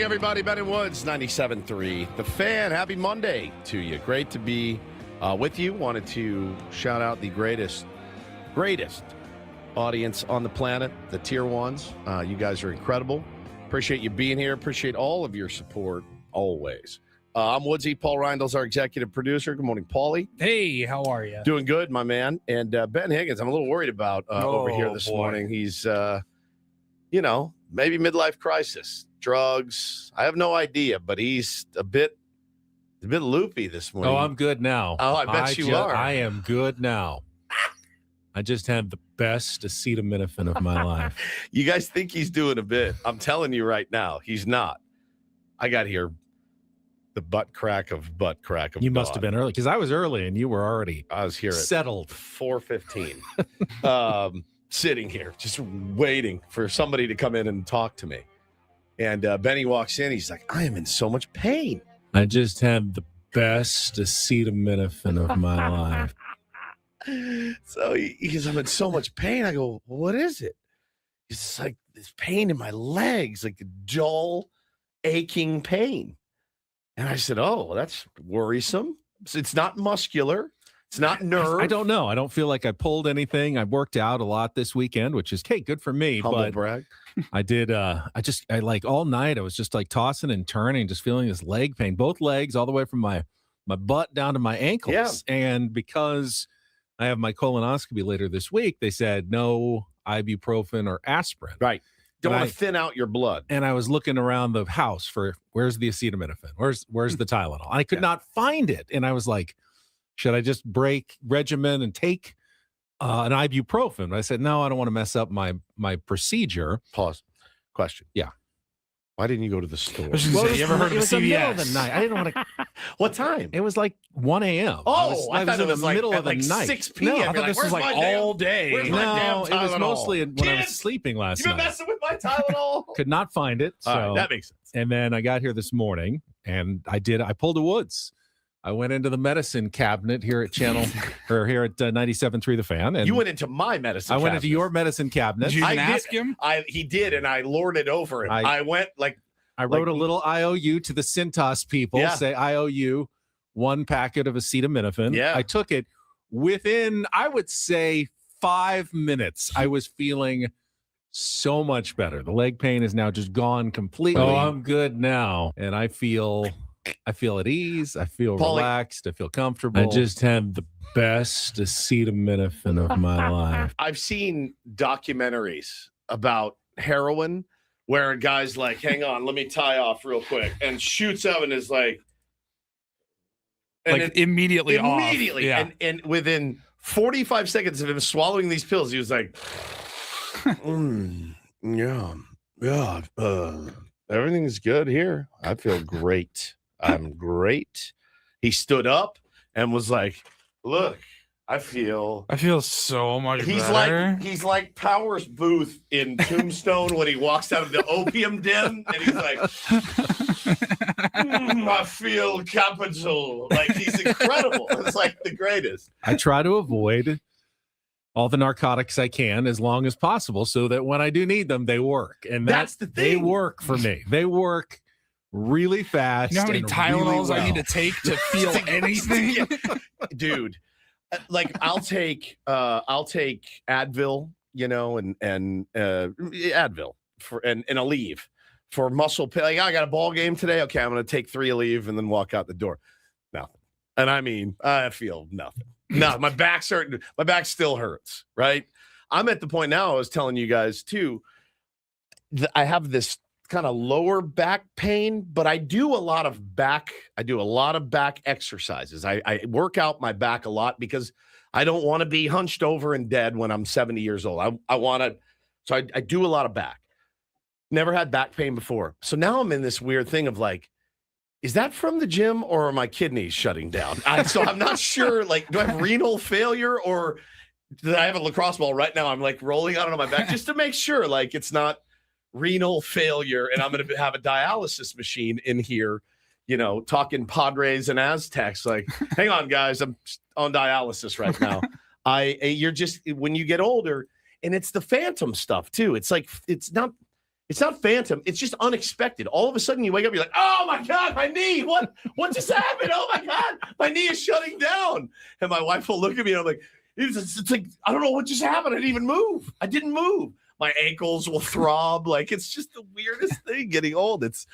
everybody. Ben and Woods, 97.3. The Fan, happy Monday to you. Great to be with you. Wanted to shout out the greatest audience on the planet, the Tier 1s. You guys are incredible. Appreciate you being here. Appreciate all of your support, always. I'm Woodsy. Paul Reindl's our executive producer. Good morning, Paulie. Hey, how are you? Doing good, my man. And Ben Higgins, I'm a little worried about over here this morning. He's, maybe midlife crisis, drugs. I have no idea, but he's a bit loopy this morning. Oh, I'm good now. Oh, I bet you are. I am good now. I just had the best acetaminophen of my life. You guys think he's doing a bit. I'm telling you right now, he's not. I got here the butt crack of You must have been early, because I was early and you were already I was here settled. At 4:15. Sitting here, just waiting for somebody to come in and talk to me. And Benny walks in. He's like, I am in so much pain. I just had the best acetaminophen of my life. So he goes, I'm in so much pain. I go, what is it? It's like this pain in my legs, like a dull, aching pain. And I said, oh, that's worrisome. It's not muscular. It's not nerve. I don't know. I don't feel like I pulled anything. I worked out a lot this weekend, which is, hey, good for me. Humble brag. I did. I like all night. I was just like tossing and turning, just feeling this leg pain, both legs, all the way from my butt down to my ankles. Yeah. And because I have my colonoscopy later this week, they said no ibuprofen or aspirin. Right. Don't want to thin out your blood. And I was looking around the house for where's the acetaminophen? Where's the Tylenol? I could not find it. And I was like, should I just break regimen and take an ibuprofen? But I said, no, I don't want to mess up my procedure. Pause. Question. Yeah. Why didn't you go to the store? You ever heard of CVS? The middle of the night. I didn't want to. What time? It was like 1 a.m. Oh, I was in the middle of the like night. 6 p.m. No, I thought this was like all day. Where's my damn No, it was Tylenol? mostly when I was sleeping last You been night. messing with my Tylenol? Could not find it. So All right, that makes sense. And then I got here this morning, and I pulled a Woods. I went into the medicine cabinet here at here at 97.3 The Fan. And you went into my medicine I went cabinet. into your medicine cabinet. Did you even ask him? He did, and I lorded over him. I went like... I wrote a little IOU to the Cintas people. Yeah. Say IOU, 1 packet of acetaminophen. Yeah. I took it within, I would say, 5 minutes. I was feeling so much better. The leg pain is now just gone completely. Oh, I'm good now. And I feel at ease. I feel relaxed. I feel comfortable. I just had the best acetaminophen of my life. I've seen documentaries about heroin where a guy's like, hang on, let me tie off real quick, and shoots up and is like immediately. Yeah. And within 45 seconds of him swallowing these pills, he was like, everything's good here. I feel great. I'm great. He stood up and was like, look, I feel so much better. He's like Powers Booth in Tombstone when he walks out of the opium den and he's like, I feel capital. Like, he's incredible. It's like the greatest. I try to avoid all the narcotics I can as long as possible so that when I do need them, they work. And that's the thing. They work for me. They work really fast. You know how many Tylenols I need to take to feel anything? Dude. Like I'll take Advil, and Advil and Aleve for muscle pain. Like, I got a ball game today. Okay, I'm going to take 3 Aleve and then walk out the door. Nothing. And I mean, I feel nothing. No, my back still hurts, right? I'm at the point now, I was telling you guys too, I have this kind of lower back pain, but I do a lot of back exercises. I work out my back a lot because I don't want to be hunched over and dead when I'm 70 years old. I do a lot of back. Never had back pain before. So now I'm in this weird thing of like, is that from the gym or are my kidneys shutting down? So I'm not sure, like, do I have renal failure or do I have a lacrosse ball right now? I'm like rolling out on my back just to make sure, like, it's not renal failure and I'm going to have a dialysis machine in here, talking Padres and Aztecs. Like, hang on, guys, I'm on dialysis right now. You're just, when you get older, and it's the phantom stuff too. It's like, it's not It's not phantom. It's just unexpected. All of a sudden you wake up, you're like, oh my God, my knee. What just happened? Oh my God, my knee is shutting down. And my wife will look at me and I'm like, it's like, I don't know what just happened. I didn't even move. I didn't move. My ankles will throb. Like, it's just the weirdest thing getting old. It's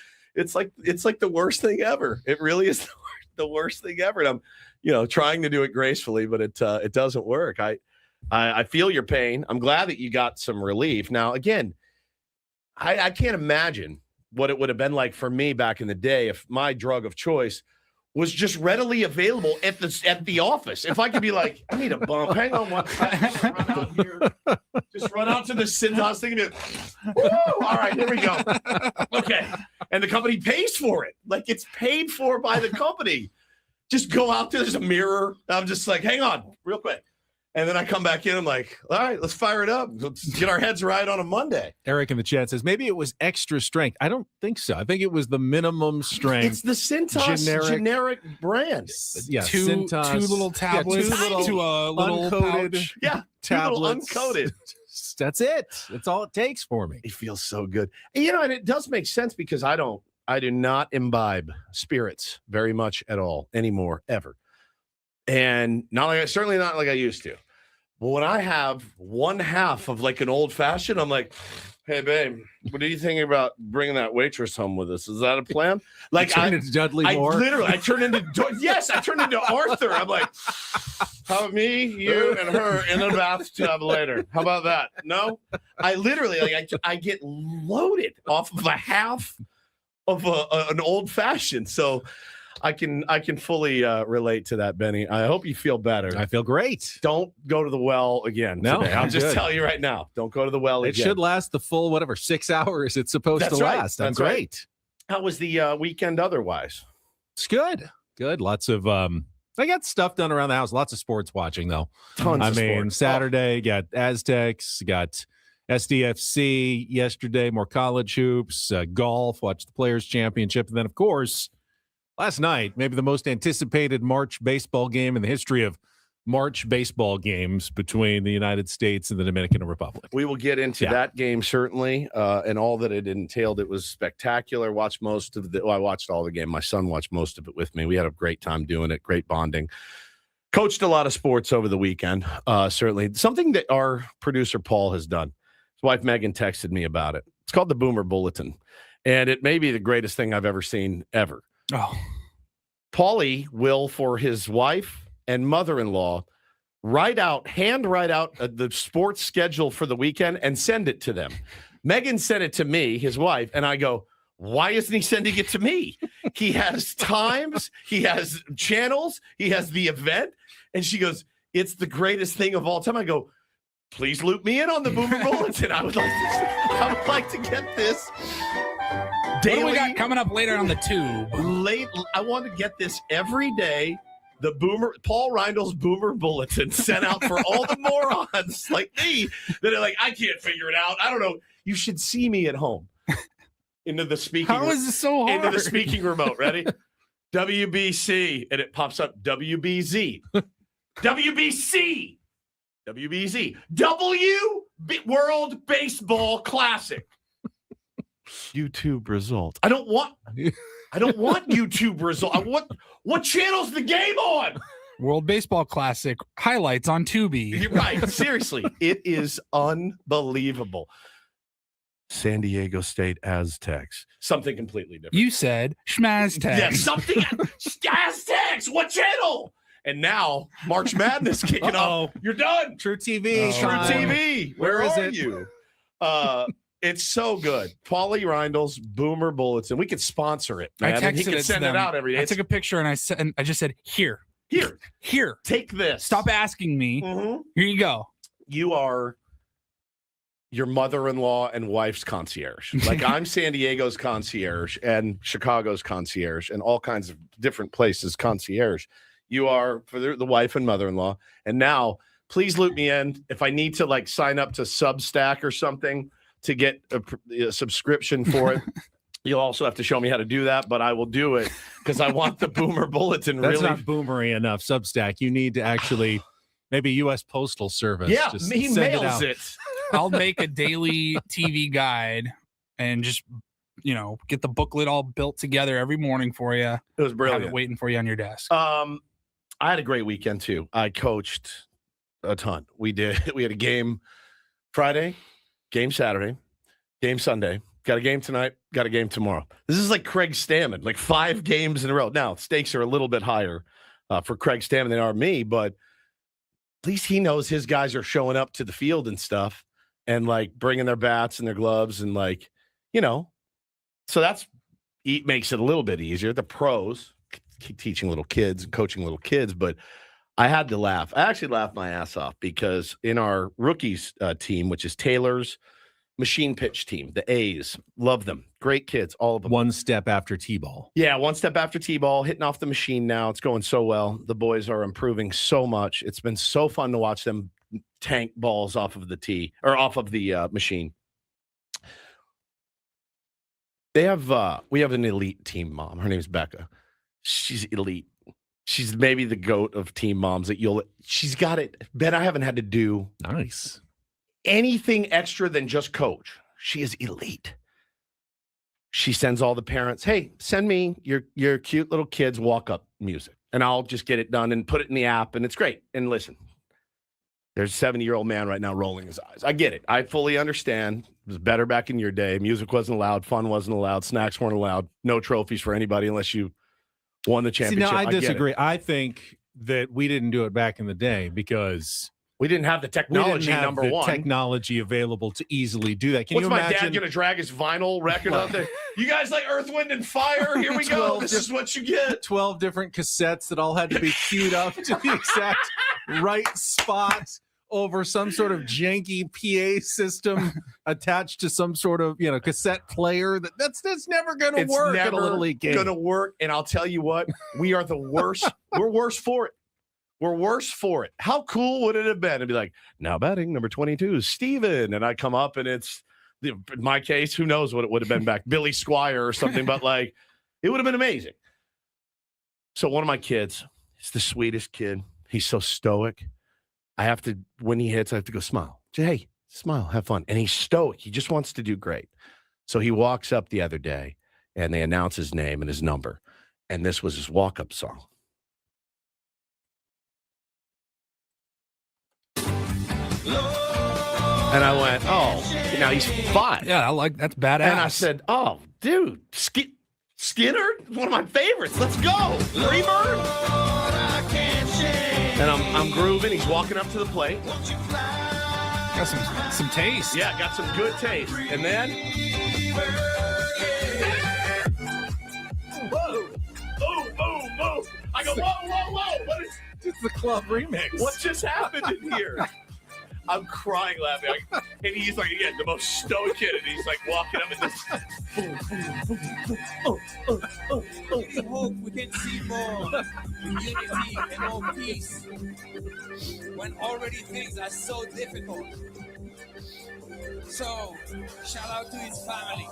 like the worst thing ever. It really is the worst thing ever. And I'm, trying to do it gracefully, but it doesn't work. I feel your pain. I'm glad that you got some relief. Now, again, I can't imagine what it would have been like for me back in the day if my drug of choice was just readily available at the office. If I could be like, I need a bump. Hang on one second. Run out here. Just run out to the Cintas thing and woo! All right, here we go. Okay. And the company pays for it. Like, it's paid for by the company. Just go out there. There's a mirror. I'm just like, hang on real quick. And then I come back in. I'm like, all right, let's fire it up. Let's get our heads right on a Monday. Eric in the chat says maybe it was extra strength. I don't think so. I think it was the minimum strength. It's the Cintas generic brand. Yeah, two little tablets to a little uncoated. pouch. Yeah, tablets. Uncoated. That's it. That's all it takes for me. It feels so good. And, and it does make sense because I do not imbibe spirits very much at all anymore, ever. And certainly not like I used to. But when I have one half of like an old fashioned, I'm like, hey, babe, what are you thinking about bringing that waitress home with us? Is that a plan? Like, I turned into Dudley Moore. I turned into Arthur. I'm like, how about me, you, and her in the bathtub later? How about that? No, I literally I get loaded off of a half of an old fashioned. So I can fully relate to that, Benny. I hope you feel better. I feel great. Don't go to the well again today. I'll just tell you right now. Don't go to the well again. It should last the full 6 hours it's supposed to last. That's great. Right. How was the weekend otherwise? It's good. Good. Lots of I got stuff done around the house. Lots of sports watching though. Tons of sports. Saturday got Aztecs, got SDFC yesterday, more college hoops, golf, watched the Players Championship, and then of course last night, maybe the most anticipated March baseball game in the history of March baseball games between the United States and the Dominican Republic. We will get into that game, certainly, and all that it entailed. It was spectacular. I watched all the game. My son watched most of it with me. We had a great time doing it, great bonding. Coached a lot of sports over the weekend, certainly. Something that our producer, Paul, has done. His wife, Megan, texted me about it. It's called the Boomer Bulletin, and it may be the greatest thing I've ever seen, ever. Oh, Paulie will, for his wife and mother-in-law, hand write out the sports schedule for the weekend and send it to them. Megan sent it to me, his wife, and I go, why isn't he sending it to me? He has times, he has channels, he has the event. And she goes, it's the greatest thing of all time. I go, please loop me in on the Boomer Bulletin. I would like to get this. Daily, what do we got coming up later on the tube? I want to get this every day. The Paul Reindl's Boomer Bulletin sent out for all the morons like me that are like, I can't figure it out. I don't know. You should see me at home. Into the speaking. How is this so hard? Into the speaking remote. Ready? WBC, and it pops up WBZ. WBC. WBZ. World Baseball Classic. YouTube result. I don't want YouTube result. What channel's the game on? World Baseball Classic highlights on Tubi. You're right. Seriously, it is unbelievable. San Diego State Aztecs. Something completely different. You said Schmaztecs. Yeah, something Aztecs. What channel? And now March Madness kicking off. You're done. True TV. True TV. Where is it? You? It's so good. Paulie Reindl's Boomer Bulletin. We could sponsor it, man. I texted he could send it out every day. I took a picture and I just said, here. Take this. Stop asking me. Mm-hmm. Here you go. You are your mother-in-law and wife's concierge. Like I'm San Diego's concierge and Chicago's concierge and all kinds of different places concierge. You are for the wife and mother-in-law. And now, please loop me in if I need to sign up to Substack or something to get a subscription for it. You'll also have to show me how to do that, but I will do it because I want the Boomer Bulletin. That's not boomery enough. Substack. You need to actually maybe U.S. Postal Service. Yeah, he mails it. I'll make a daily TV guide and just, get the booklet all built together every morning for you. It was brilliant. Have it waiting for you on your desk. I had a great weekend too. I coached a ton. We had a game Friday, game Saturday, game Sunday. Got a game tonight, got a game tomorrow. This is like Craig Stammen, like 5 games in a row. Now, stakes are a little bit higher for Craig Stammen than are me, but at least he knows his guys are showing up to the field and stuff and like bringing their bats and their gloves and like, so makes it a little bit easier. The pros keep teaching little kids and coaching little kids, but I had to laugh. I actually laughed my ass off because in our rookies team, which is Taylor's machine pitch team, the A's, love them. Great kids, all of them. One step after T-ball. Yeah, one step after T-ball, hitting off the machine now. It's going so well. The boys are improving so much. It's been so fun to watch them tank balls off of the tee or off of the machine. We have an elite team mom. Her name's Becca. She's elite. She's maybe the GOAT of team moms she's got it. Ben, I haven't had to do anything extra than just coach. She is elite. She sends all the parents, hey, send me your cute little kids walk-up music, and I'll just get it done and put it in the app, and it's great. And listen, there's a 70-year-old man right now rolling his eyes. I get it. I fully understand. It was better back in your day. Music wasn't allowed. Fun wasn't allowed. Snacks weren't allowed. No trophies for anybody unless you won the championship. See, no, I disagree. I think that we didn't do it back in the day because we didn't have the technology, number one. Technology available to easily do that. Can What's you my imagine? dad going to drag his vinyl record out there? You guys like Earth, Wind, and Fire? Here we go. This is what you get. 12 different cassettes that all had to be queued up to the exact right spot over some sort of janky PA system attached to some sort of cassette player. That's never going to work at a Little League game. Going to work, and I'll tell you what, we are the worst. We're worse for it. We're worse for it. How cool would it have been to be like, now batting number 22 is Steven, and I come up and it's in my case, who knows what it would have been back, Billy Squire or something, but like it would have been amazing. So one of my kids is the sweetest kid. He's so stoic. When he hits, I have to go smile. Say, hey, smile, have fun. And he's stoic. He just wants to do great. So he walks up the other day and they announce his name and his number. And this was his walk-up song. And I went, oh, now he's 5. Yeah, I like that's badass. And I said, oh, dude, Skinner, one of my favorites. Let's go. Freebird. And I'm grooving. He's walking up to the plate. Got some taste. Yeah, got some good taste. And then, whoa, boom. I go, whoa. What is? It's the club remix. What just happened in here? I'm crying laughing. And he's like, again, the most stoic kid. And he's like walking up and this. We hope we can see more unity and more peace when already things are so difficult. So, shout out to his family.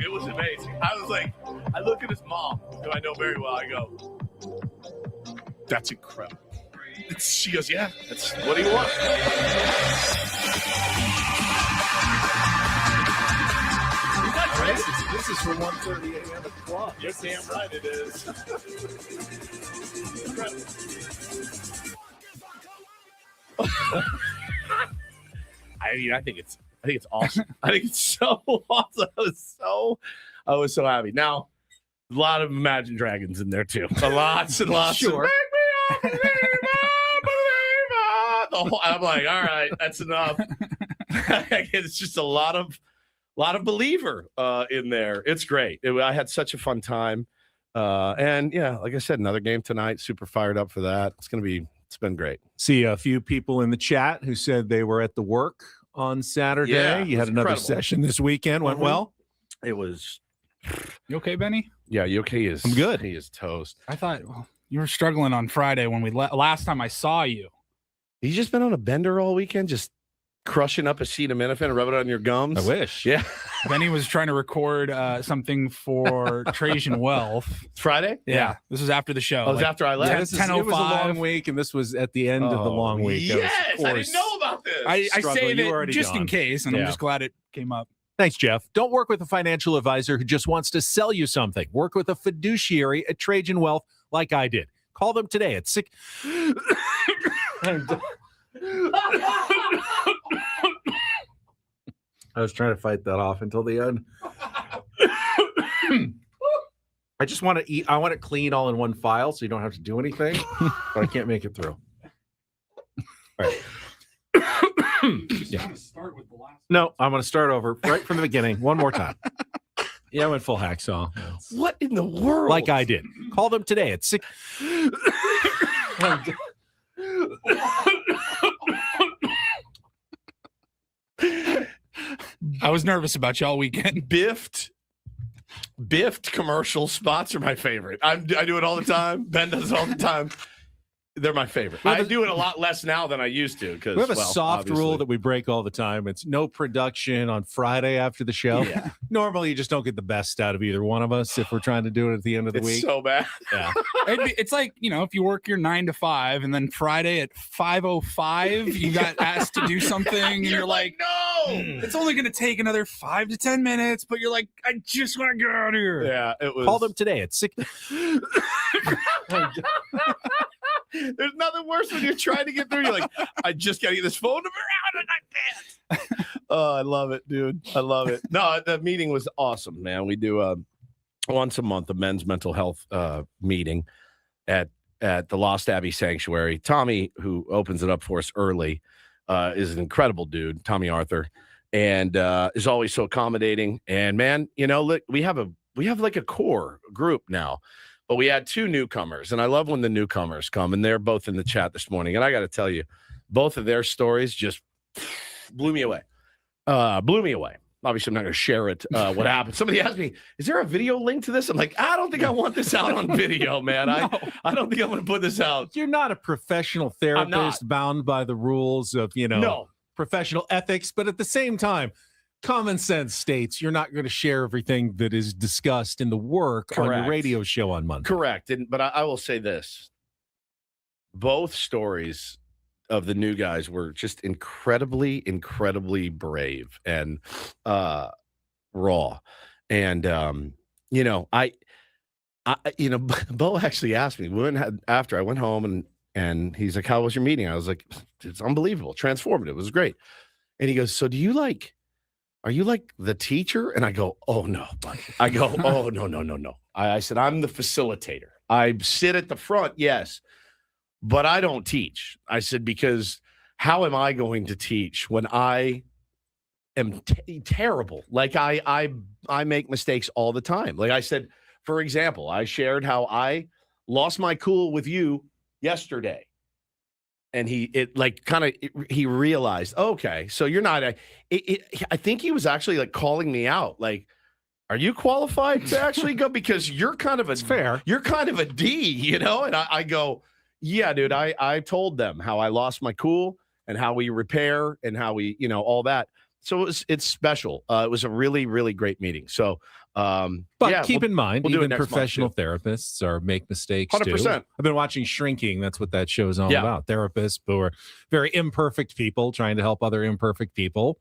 It was amazing. I was like, I look at his mom, who I know very well. I go, that's incredible. She goes, yeah, that's what he wants. This is for 1:30 a.m. at the club. You're damn right it is. I think it's awesome. I think it's so awesome. I was so happy. Now, a lot of Imagine Dragons in there too. Lots and lots. Sure. I'm like, all right, that's enough. It's just a lot of Believer in there. It's great. I had such a fun time. And yeah, like I said, another game tonight. Super fired up for that. It's been great. See a few people in the chat who said they were at the work on Saturday. Yeah, you had another incredible session this weekend. Went well? It was. You okay, Benny? Yeah, he is. I'm good. He is toast. I thought you were struggling on Friday when last time I saw you. He's just been on a bender all weekend, just crushing up acetaminophen and rub it on your gums. I wish. Yeah. Benny was trying to record something for Trajan Wealth. Friday? Yeah. This was after the show. Oh, it was after I left. Yeah, it was a 10:05. long week, and this was at the end of the long week. I was, Yes, of I course, didn't know about this. I struggle. saved You were it already just in gone. case, and Yeah. I'm just glad it came up. Thanks, Jeff. Don't work with a financial advisor who just wants to sell you something. Work with a fiduciary at Trajan Wealth like I did. Call them today at 6. I was trying to fight that off until the end. I just want to eat. I want it clean all in one file so you don't have to do anything, but I can't make it through. All right. Yeah. No, I'm going to start over right from the beginning one more time. Yeah, I went full hacksaw. What in the world? Like I did. Call them today at 6. I was nervous about you all weekend. Biffed commercial spots are my favorite. I do it all the time. Ben does it all the time. They're my favorite. I do it a lot less now than I used to because We have a soft rule that we break all the time. It's no production on Friday after the show. Yeah. Normally, you just don't get the best out of either one of us if we're trying to do it at the end of the It's week. so bad. Yeah. It's like, if you work your 9 to 5 and then Friday at 5:05, you got asked to do something and you're like, no, it's only going to take another 5 to 10 minutes, but you're like, I just want to get out of here. Yeah, it was. Call them today at 6. There's nothing worse when you're trying to get through. You're like, I just got to get this phone number out and I can't. Oh, I love it, dude. I love it. No, the meeting was awesome, man. We do once a month a men's mental health meeting at the Lost Abbey Sanctuary. Tommy, who opens it up for us early, is an incredible dude, Tommy Arthur, and is always so accommodating. And man, look, we have like a core group now. But we had 2 newcomers, and I love when the newcomers come, and they're both in the chat this morning. And I got to tell you, both of their stories just blew me away. Obviously, I'm not going to share it, what happened. Somebody asked me, is there a video link to this? I'm like, I don't think I want this out on video, man. I don't think I'm going to put this out. You're not a professional therapist bound by the rules of, professional ethics, but at the same time, common sense states you're not going to share everything that is discussed in the work on your radio show on Monday. Correct. But I will say this. Both stories of the new guys were just incredibly, incredibly brave and raw. And, Bo actually asked me after I went home and he's like, how was your meeting? I was like, it's unbelievable, transformative. It was great. And he goes, so are you like the teacher? And I go, oh, no, buddy. I go, oh, no. I said, I'm the facilitator. I sit at the front, yes, but I don't teach. I said, because how am I going to teach when I am terrible? Like I make mistakes all the time. Like I said, for example, I shared how I lost my cool with you yesterday. And he realized, okay, so you're not I think he was actually like calling me out. Like, are you qualified to actually go? Because you're kind of you're kind of a D, And I go, yeah, dude, I told them how I lost my cool and how we repair and how we, all that. So it's special. It was a really, really great meeting. So, but keep in mind, we'll even professional therapists make mistakes 100%. too. I've been watching Shrinking. That's what that show's all about. Therapists who are very imperfect people trying to help other imperfect people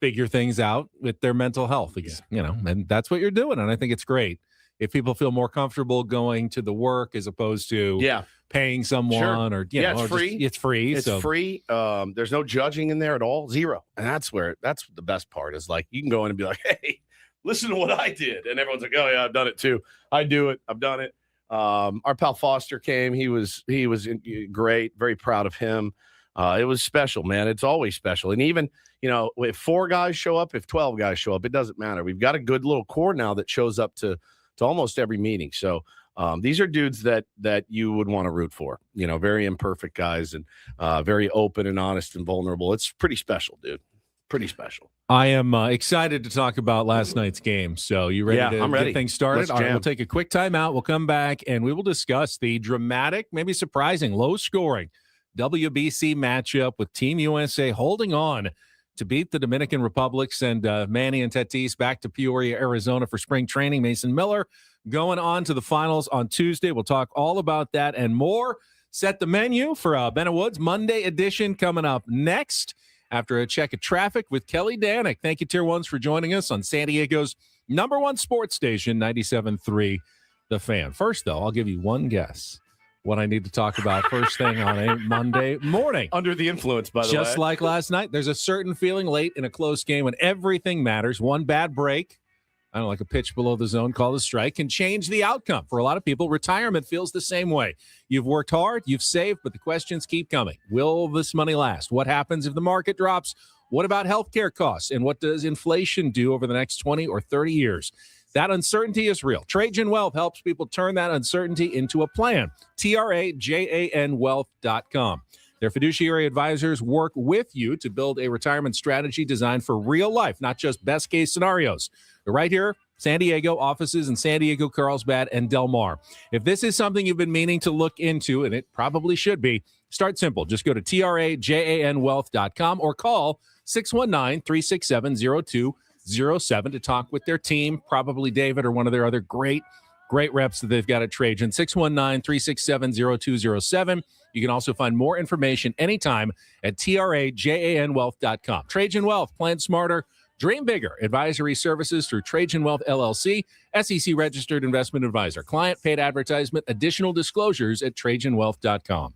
figure things out with their mental health. And that's what you're doing. And I think it's great. If people feel more comfortable going to the work as opposed to paying someone or it's free. It's free. It's free. There's no judging in there at all. Zero. And that's the best part is like you can go in and be like, hey, listen to what I did. And everyone's like, oh yeah, I've done it too. I do it. I've done it. Our pal Foster came. He was great. Very proud of him. It was special, man. It's always special. And even, if 4 guys show up, if 12 guys show up, it doesn't matter. We've got a good little core now that shows up to almost every meeting. So these are dudes that you would want to root for, very imperfect guys and very open and honest and vulnerable. It's pretty special, dude. Pretty special. I am excited to talk about last night's game. So you ready to I'm ready. Get things started? All right, we'll take a quick timeout. We'll come back and we will discuss the dramatic, maybe surprising, low-scoring WBC matchup with Team USA holding on to beat the Dominican Republic. Send Manny and Tatis back to Peoria, Arizona for spring training. Mason Miller going on to the finals on Tuesday. We'll talk all about that and more. Set the menu for Bennett Woods Monday edition coming up next after a check of traffic with Kelly Danick. Thank you, Tier 1s, for joining us on San Diego's #1 sports station, 97.3 The Fan. First, though, I'll give you one guess what I need to talk about first thing on a Monday morning. Under the influence, by the way. Just like last night, there's a certain feeling late in a close game when everything matters. One bad break, I don't know, like a pitch below the zone called a strike, can change the outcome. For a lot of people, retirement feels the same way. You've worked hard, you've saved, but the questions keep coming. Will this money last? What happens if the market drops? What about healthcare costs? And what does inflation do over the next 20 or 30 years? That uncertainty is real. Trajan Wealth helps people turn that uncertainty into a plan. TRAJANwealth.com. Their fiduciary advisors work with you to build a retirement strategy designed for real life, not just best case scenarios. They're right here, San Diego offices in San Diego, Carlsbad, and Del Mar. If this is something you've been meaning to look into, and it probably should be, start simple. Just go to TRAJANwealth.com or call 619-367-0207 to talk with their team, probably David or one of their other great reps that they've got at Trajan. 619-367-0207. You can also find more information anytime at TRAJANwealth.com. Trajan Wealth, plan smarter, dream bigger. Advisory services through Trajan Wealth LLC, SEC registered investment advisor. Client paid advertisement. Additional disclosures at TrajanWealth.com.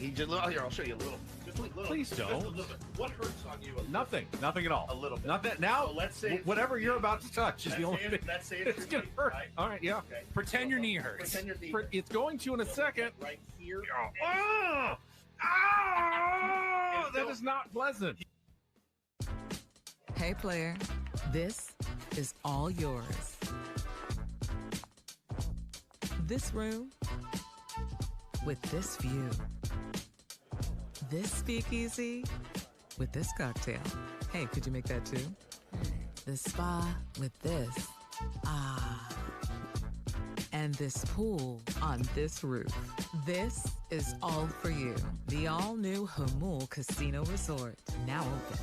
He just here. I'll show you a little. Just a little. Please just don't. a little bit. What hurts on you? Nothing at all. A little bit. Not that now. So let's say whatever you're about to touch is the only thing. Let's say It's gonna hurt. Right? All right, yeah. Okay. Pretend your knee hurts. Pretend your knee It's going to in a second. right here. Oh, that is not pleasant. Hey, player, this is all yours. This room with this view. This speakeasy with this cocktail. Hey, could you make that too? The spa with this. Ah. And this pool on this roof. This is all for you. The all-new Hamul Casino Resort, now open.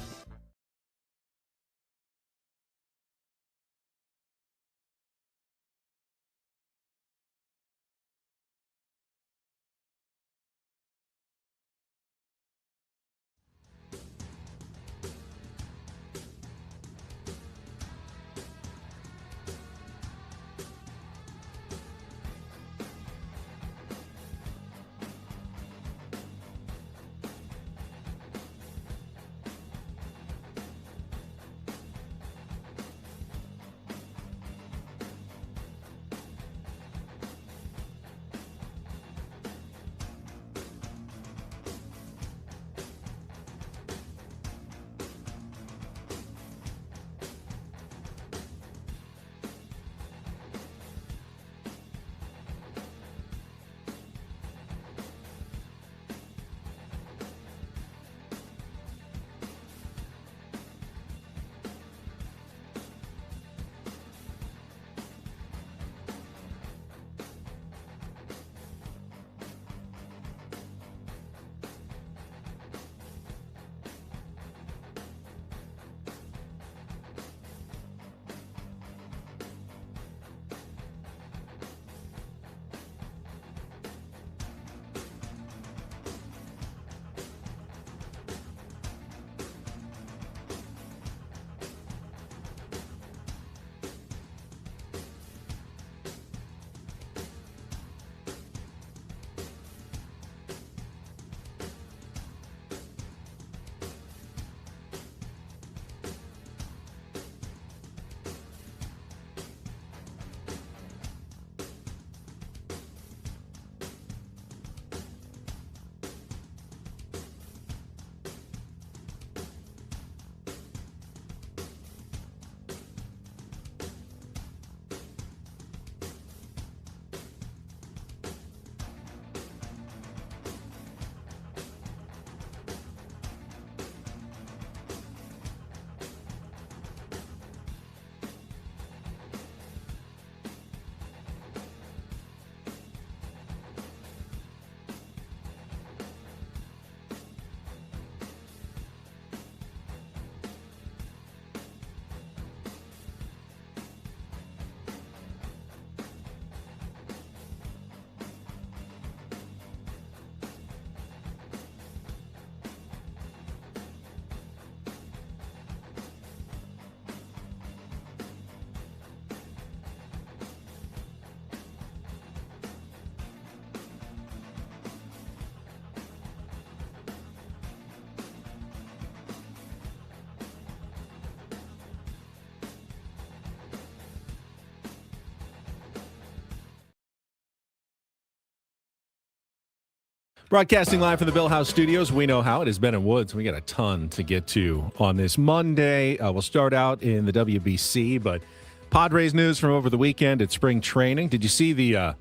Broadcasting live from the Bill House Studios. We know how it has been in Woods. We got a ton to get to on this Monday. We'll start out in the WBC, but Padres news from over the weekend at spring training. Did you see the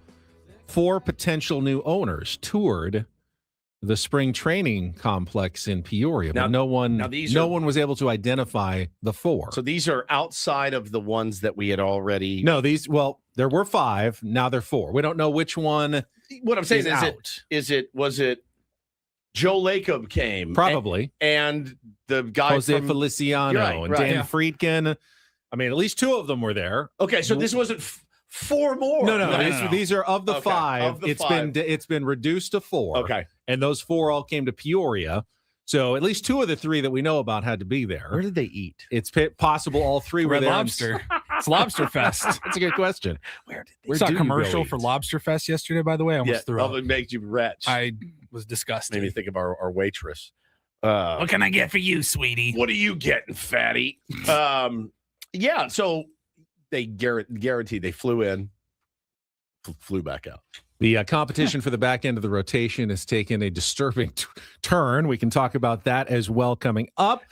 4 potential new owners toured the spring training complex in Peoria? But no one was able to identify the 4. So these are outside of the ones that we had already. No, there were 5. Now they're 4. We don't know which one. What I'm saying was it Joe Lacob came probably and the guy Jose from Feliciano and Dan Friedkin. I mean, at least 2 of them were there. Okay, so this wasn't 4 more. No. These are of the 5. Of the 5. It's been reduced to 4. Okay, and those 4 all came to Peoria. So at least 2 of the 3 that we know about had to be there. Where did they eat? It's possible all 3 were Red there. Lobster. It's Lobster Fest. That's a good question. We saw a commercial for Lobster Fest yesterday, by the way. I almost threw up. It makes you retch. I was disgusting. Made me think of our waitress. What can I get for you, sweetie? What are you getting, fatty? Yeah, so they guaranteed they flew in, flew back out. The competition for the back end of the rotation has taken a disturbing turn. We can talk about that as well coming up.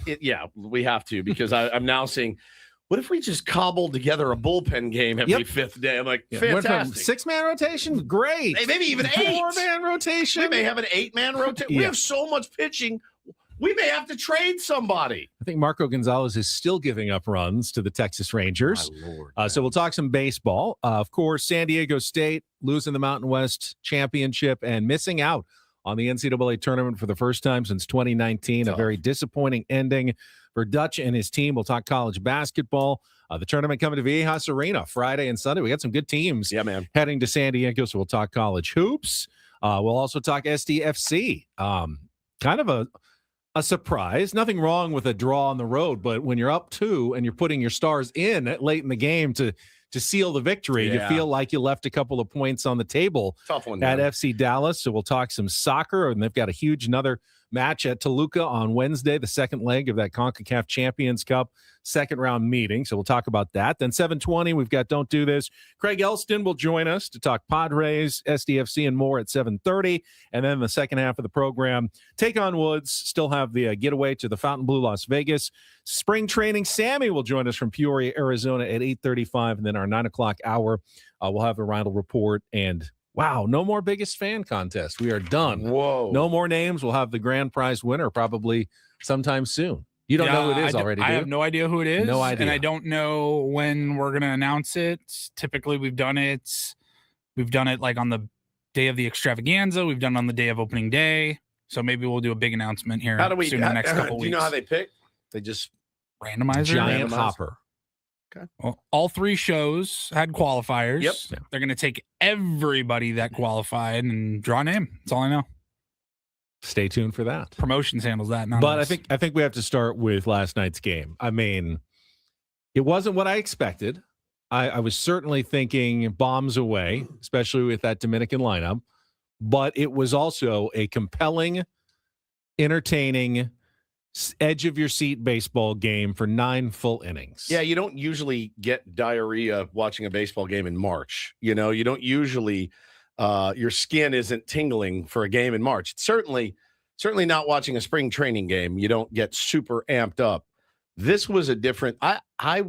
Yeah, we have to, because I'm now seeing, what if we just cobbled together a bullpen game every fifth day? I'm like, fantastic. 6-man rotation? Great. Maybe even 8. 4-man rotation? We may have an 8-man rotation. We have so much pitching. We may have to trade somebody. I think Marco Gonzalez is still giving up runs to the Texas Rangers. My Lord, so we'll talk some baseball. Of course, San Diego State losing the Mountain West Championship and missing out on the NCAA tournament for the first time since 2019. Tough. A very disappointing ending for Dutch and his team. We'll talk college basketball. The tournament coming to Viejas Arena Friday and Sunday. We got some good teams heading to San Diego, so we'll talk college hoops. We'll also talk SDFC. Kind of a surprise. Nothing wrong with a draw on the road, but when you're up 2 and you're putting your stars in late in the game to seal the victory, you feel like you left a couple of points on the table. Tough one, at FC Dallas. So we'll talk some soccer, and they've got a huge another match at Toluca on Wednesday, the second leg of that CONCACAF Champions Cup second round meeting. So we'll talk about that. Then 7:20, we've got Don't Do This. Craig Elsten will join us to talk Padres, SDFC, and more at 7:30. And then the second half of the program, Take on Woods, still have the getaway to the Fontainebleau, Las Vegas. Spring training, Sammy will join us from Peoria, Arizona at 8:35. And then our 9 o'clock hour, we'll have the Reindl Report. And wow, no more biggest fan contest. We are done. Whoa. No more names. We'll have the grand prize winner probably sometime soon. You don't know who it is already, do you? I have no idea who it is. No idea. And I don't know when we're going to announce it. Typically, we've done it like on the day of the extravaganza. We've done it on the day of opening day. So maybe we'll do a big announcement here soon in the next couple weeks. Do you know how they pick? They just randomizer? Giant hopper. Okay. Well, all 3 shows had qualifiers. Yep. They're going to take everybody that qualified and draw a name. That's all I know. Stay tuned for that. Promotions handles that. But I think we have to start with last night's game. I mean, it wasn't what I expected. I was certainly thinking bombs away, especially with that Dominican lineup. But it was also a compelling, entertaining, edge-of-your-seat baseball game for 9 full innings. Yeah, you don't usually get diarrhea watching a baseball game in March. You know, you don't usually your skin isn't tingling for a game in March. It's certainly not watching a spring training game. You don't get super amped up. This was a different. I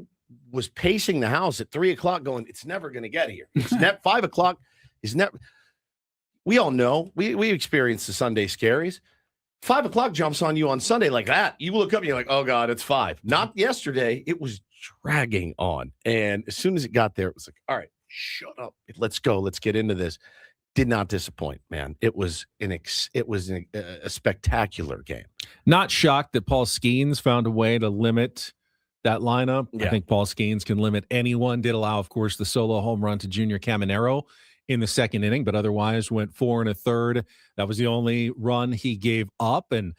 was pacing the house at 3 o'clock going, it's never going to get here. It's 5 o'clock is never. We all know. We experienced the Sunday scaries. 5 o'clock jumps on you on Sunday like that. You look up and you're like, oh, God, it's 5. Not yesterday. It was dragging on. And as soon as it got there, it was like, all right, shut up. Let's go. Let's get into this. Did not disappoint, man. It was a spectacular game. Not shocked that Paul Skeens found a way to limit that lineup. Yeah. I think Paul Skeens can limit anyone. Did allow, of course, the solo home run to Junior Caminero in the second inning, but otherwise went 4 1/3. That was the only run he gave up, and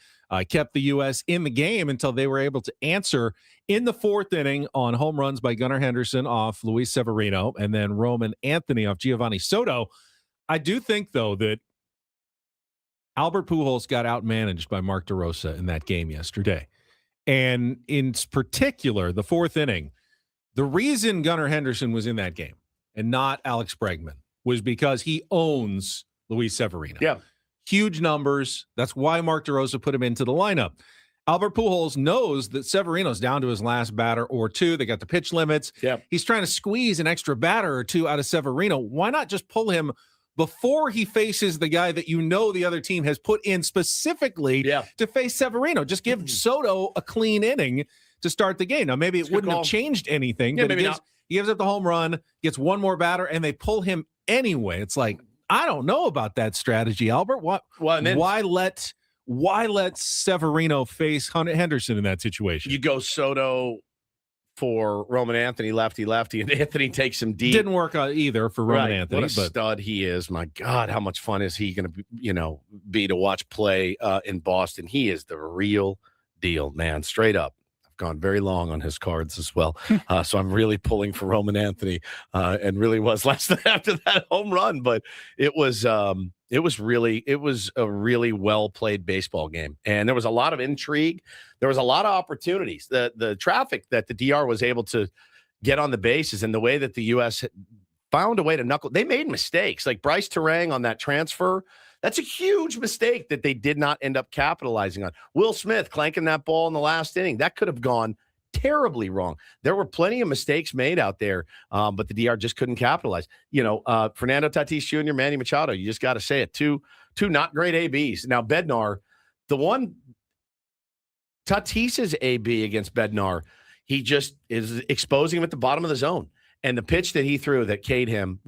kept the U.S. in the game until they were able to answer in the 4th inning on home runs by Gunnar Henderson off Luis Severino, and then Roman Anthony off Giovanni Soto. I do think, though, that Albert Pujols got outmanaged by Mark DeRosa in that game yesterday. And in particular, the 4th inning, the reason Gunnar Henderson was in that game and not Alex Bregman was because he owns Luis Severino. Yeah. Huge numbers. That's why Mark DeRosa put him into the lineup. Albert Pujols knows that Severino's down to his last batter or 2. They got the pitch limits. Yeah. He's trying to squeeze an extra batter or 2 out of Severino. Why not just pull him before he faces the guy that the other team has put in specifically to face Severino? Just give Soto a clean inning to start the game. Now, maybe it wouldn't have changed anything, but he gives up the home run, gets one more batter, and they pull him anyway. It's like, I don't know about that strategy, Albert. Why let Severino face Henderson in that situation? You go Soto for Roman Anthony, lefty, and Anthony takes him deep. Didn't work out either for Roman Anthony. What a stud he is. My God, how much fun is he going to be to watch play in Boston? He is the real deal, man. Straight up. gone very long on his cards as well. So I'm really pulling for Roman Anthony, and really was last night after that home run. But it was a really well played baseball game, and there was a lot of intrigue. There was a lot of opportunities. The traffic that the DR was able to get on the bases, and the way that the U.S. found a way to knuckle. They made mistakes, like Bryce Terang on that transfer. That's a huge mistake that they did not end up capitalizing on. Will Smith clanking that ball in the last inning. That could have gone terribly wrong. There were plenty of mistakes made out there, but the DR just couldn't capitalize. Fernando Tatis Jr., Manny Machado, you just got to say it. Two not great ABs. Now, Bednar, Tatis's AB against Bednar, he just is exposing him at the bottom of the zone. And the pitch that he threw that K'd him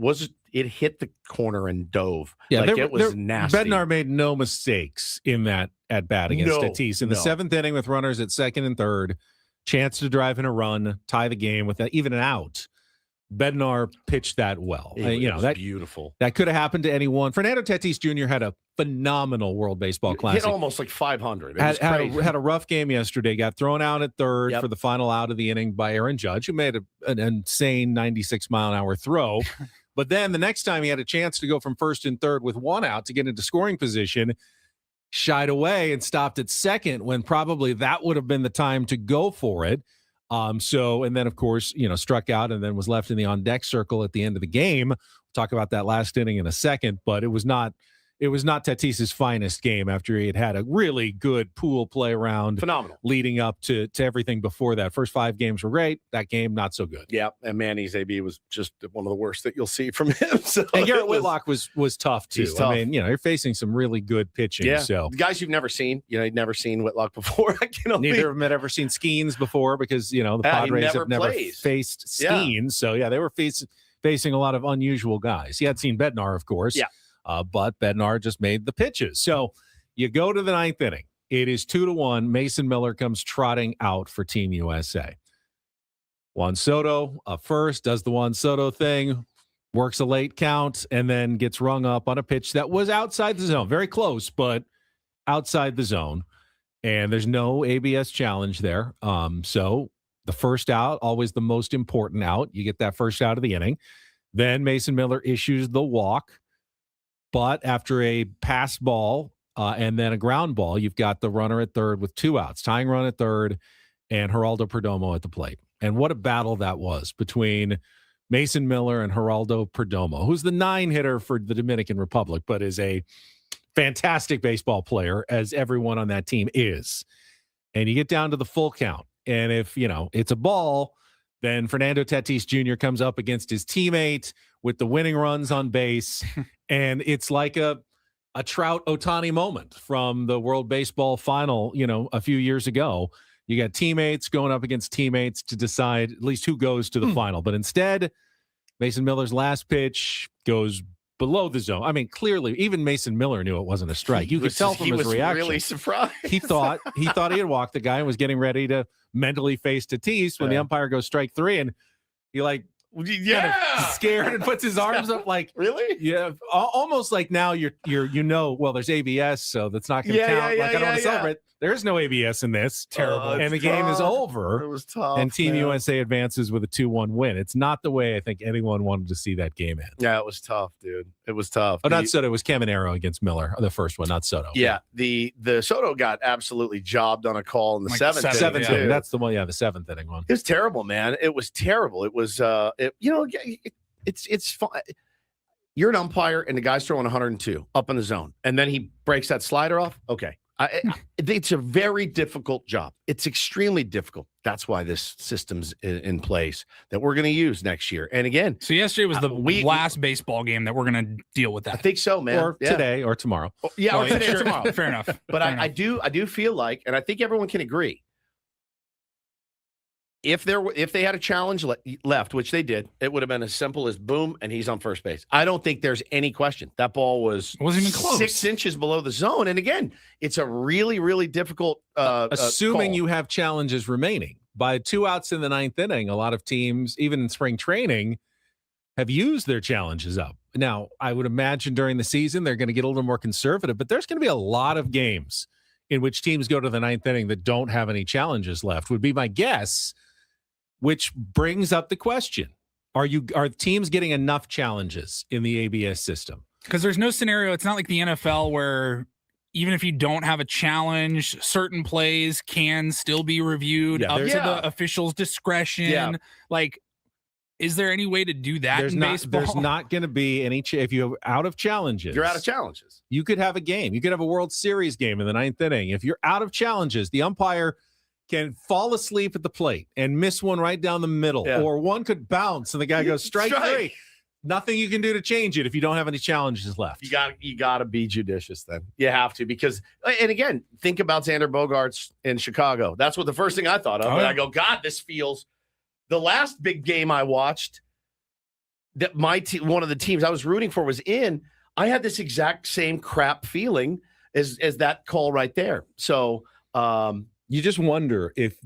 it hit the corner and dove. Yeah, it was nasty. Bednar made no mistakes in that at bat against Tatis. In the seventh inning with runners at second and third, chance to drive in a run, tie the game with even an out. Bednar pitched that well. That beautiful. That could have happened to anyone. Fernando Tatis Jr. had a phenomenal World Baseball Classic. Hit almost like 500. Had a rough game yesterday. Got thrown out at third for the final out of the inning by Aaron Judge, who made an insane 96-mile-an-hour throw. But then the next time he had a chance to go from first and third with one out to get into scoring position, shied away and stopped at second when probably that would have been the time to go for it. And then of course, struck out and then was left in the on deck circle at the end of the game. We'll talk about that last inning in a second, but it was not Tatis's finest game after he had a really good pool play round. Phenomenal. Leading up to everything before that. First 5 games were great. That game, not so good. Yeah, and Manny's AB was just one of the worst that you'll see from him. So and Garrett Whitlock was tough too. He's tough. I mean, you're facing some really good pitching. Yeah, so the guys you've never seen. You'd never seen Whitlock before. Neither of them had ever seen Skeens before because the Padres have never faced Skeens. So they were facing a lot of unusual guys. He had seen Bednar, of course. Yeah. But Bednar just made the pitches. So you go to the ninth inning. It is 2-1. Mason Miller comes trotting out for Team USA. Juan Soto up first, does the Juan Soto thing, works a late count, and then gets rung up on a pitch that was outside the zone. Very close, but outside the zone. And there's no ABS challenge there. So the first out, always the most important out. You get that first out of the inning. Then Mason Miller issues the walk. But after a pass ball and then a ground ball, you've got the runner at third with 2 outs, tying run at third, and Geraldo Perdomo at the plate. And what a battle that was between Mason Miller and Geraldo Perdomo, who's the 9-hitter for the Dominican Republic, but is a fantastic baseball player, as everyone on that team is. And you get down to the full count. And if, it's a ball, then Fernando Tatis Jr. comes up against his teammate with the winning runs on base. And it's like a Trout Ohtani moment from the World Baseball Final, a few years ago. You got teammates going up against teammates to decide at least who goes to the final. But instead, Mason Miller's last pitch goes below the zone. I mean, clearly, even Mason Miller knew it wasn't a strike. You could tell from his reaction. He was really surprised. He thought he had walked the guy and was getting ready to mentally face Tatis when the umpire goes strike 3, and he kind of scared and puts his arms up like, really? Yeah, almost like now you're well, there's ABS, so that's not going to count. I don't want to celebrate. There is no ABS in this. Terrible. And the game is over. It was tough. And Team USA advances with a 2-1 win. It's not the way I think anyone wanted to see that game end. Yeah, it was tough, dude. It was tough. Oh, not Soto. It was Caminero against Miller, the first one, not Soto. Yeah, the Soto got absolutely jobbed on a call in the seventh inning. That's the one. Yeah, the 7th inning one. It was terrible, man. It was terrible. It was, it's fun. You're an umpire, and the guy's throwing 102 up in the zone, and then he breaks that slider off. Okay. It's a very difficult job. It's extremely difficult. That's why this system's in place that we're going to use next year. And again, so yesterday was the last baseball game that we're going to deal with that. I think so, man. Or today or tomorrow. Or today or tomorrow. Fair enough. But I do feel like, and I think everyone can agree, if they had a challenge left, which they did, it would have been as simple as boom, and he's on first base. I don't think there's any question. That ball wasn't even close. 6 inches below the zone. And again, it's a really, really difficult assuming call. You have challenges remaining. By 2 outs in the 9th inning, a lot of teams, even in spring training, have used their challenges up. Now, I would imagine during the season, they're going to get a little more conservative, but there's going to be a lot of games in which teams go to the ninth inning that don't have any challenges left, would be my guess, which brings up the question. Are teams getting enough challenges in the ABS system? Because there's no scenario. It's not like the NFL where even if you don't have a challenge, certain plays can still be reviewed up to the official's discretion. Yeah. Like, is there any way to do that There's in baseball? There's not going to be any. If you're out of challenges, you're out of challenges. You could have a game. You could have a World Series game in the ninth inning. If you're out of challenges, the umpire can fall asleep at the plate and miss one right down the middle, or one could bounce and the guy goes strike three. Nothing you can do to change it if you don't have any challenges left. You got to be judicious then. You have to, because, and again, think about Xander Bogaerts in Chicago. That's what the first thing I thought of. And I go, God, this feels. The last big game I watched that my team, one of the teams I was rooting for was in, I had this exact same crap feeling as that call right there. So you just wonder if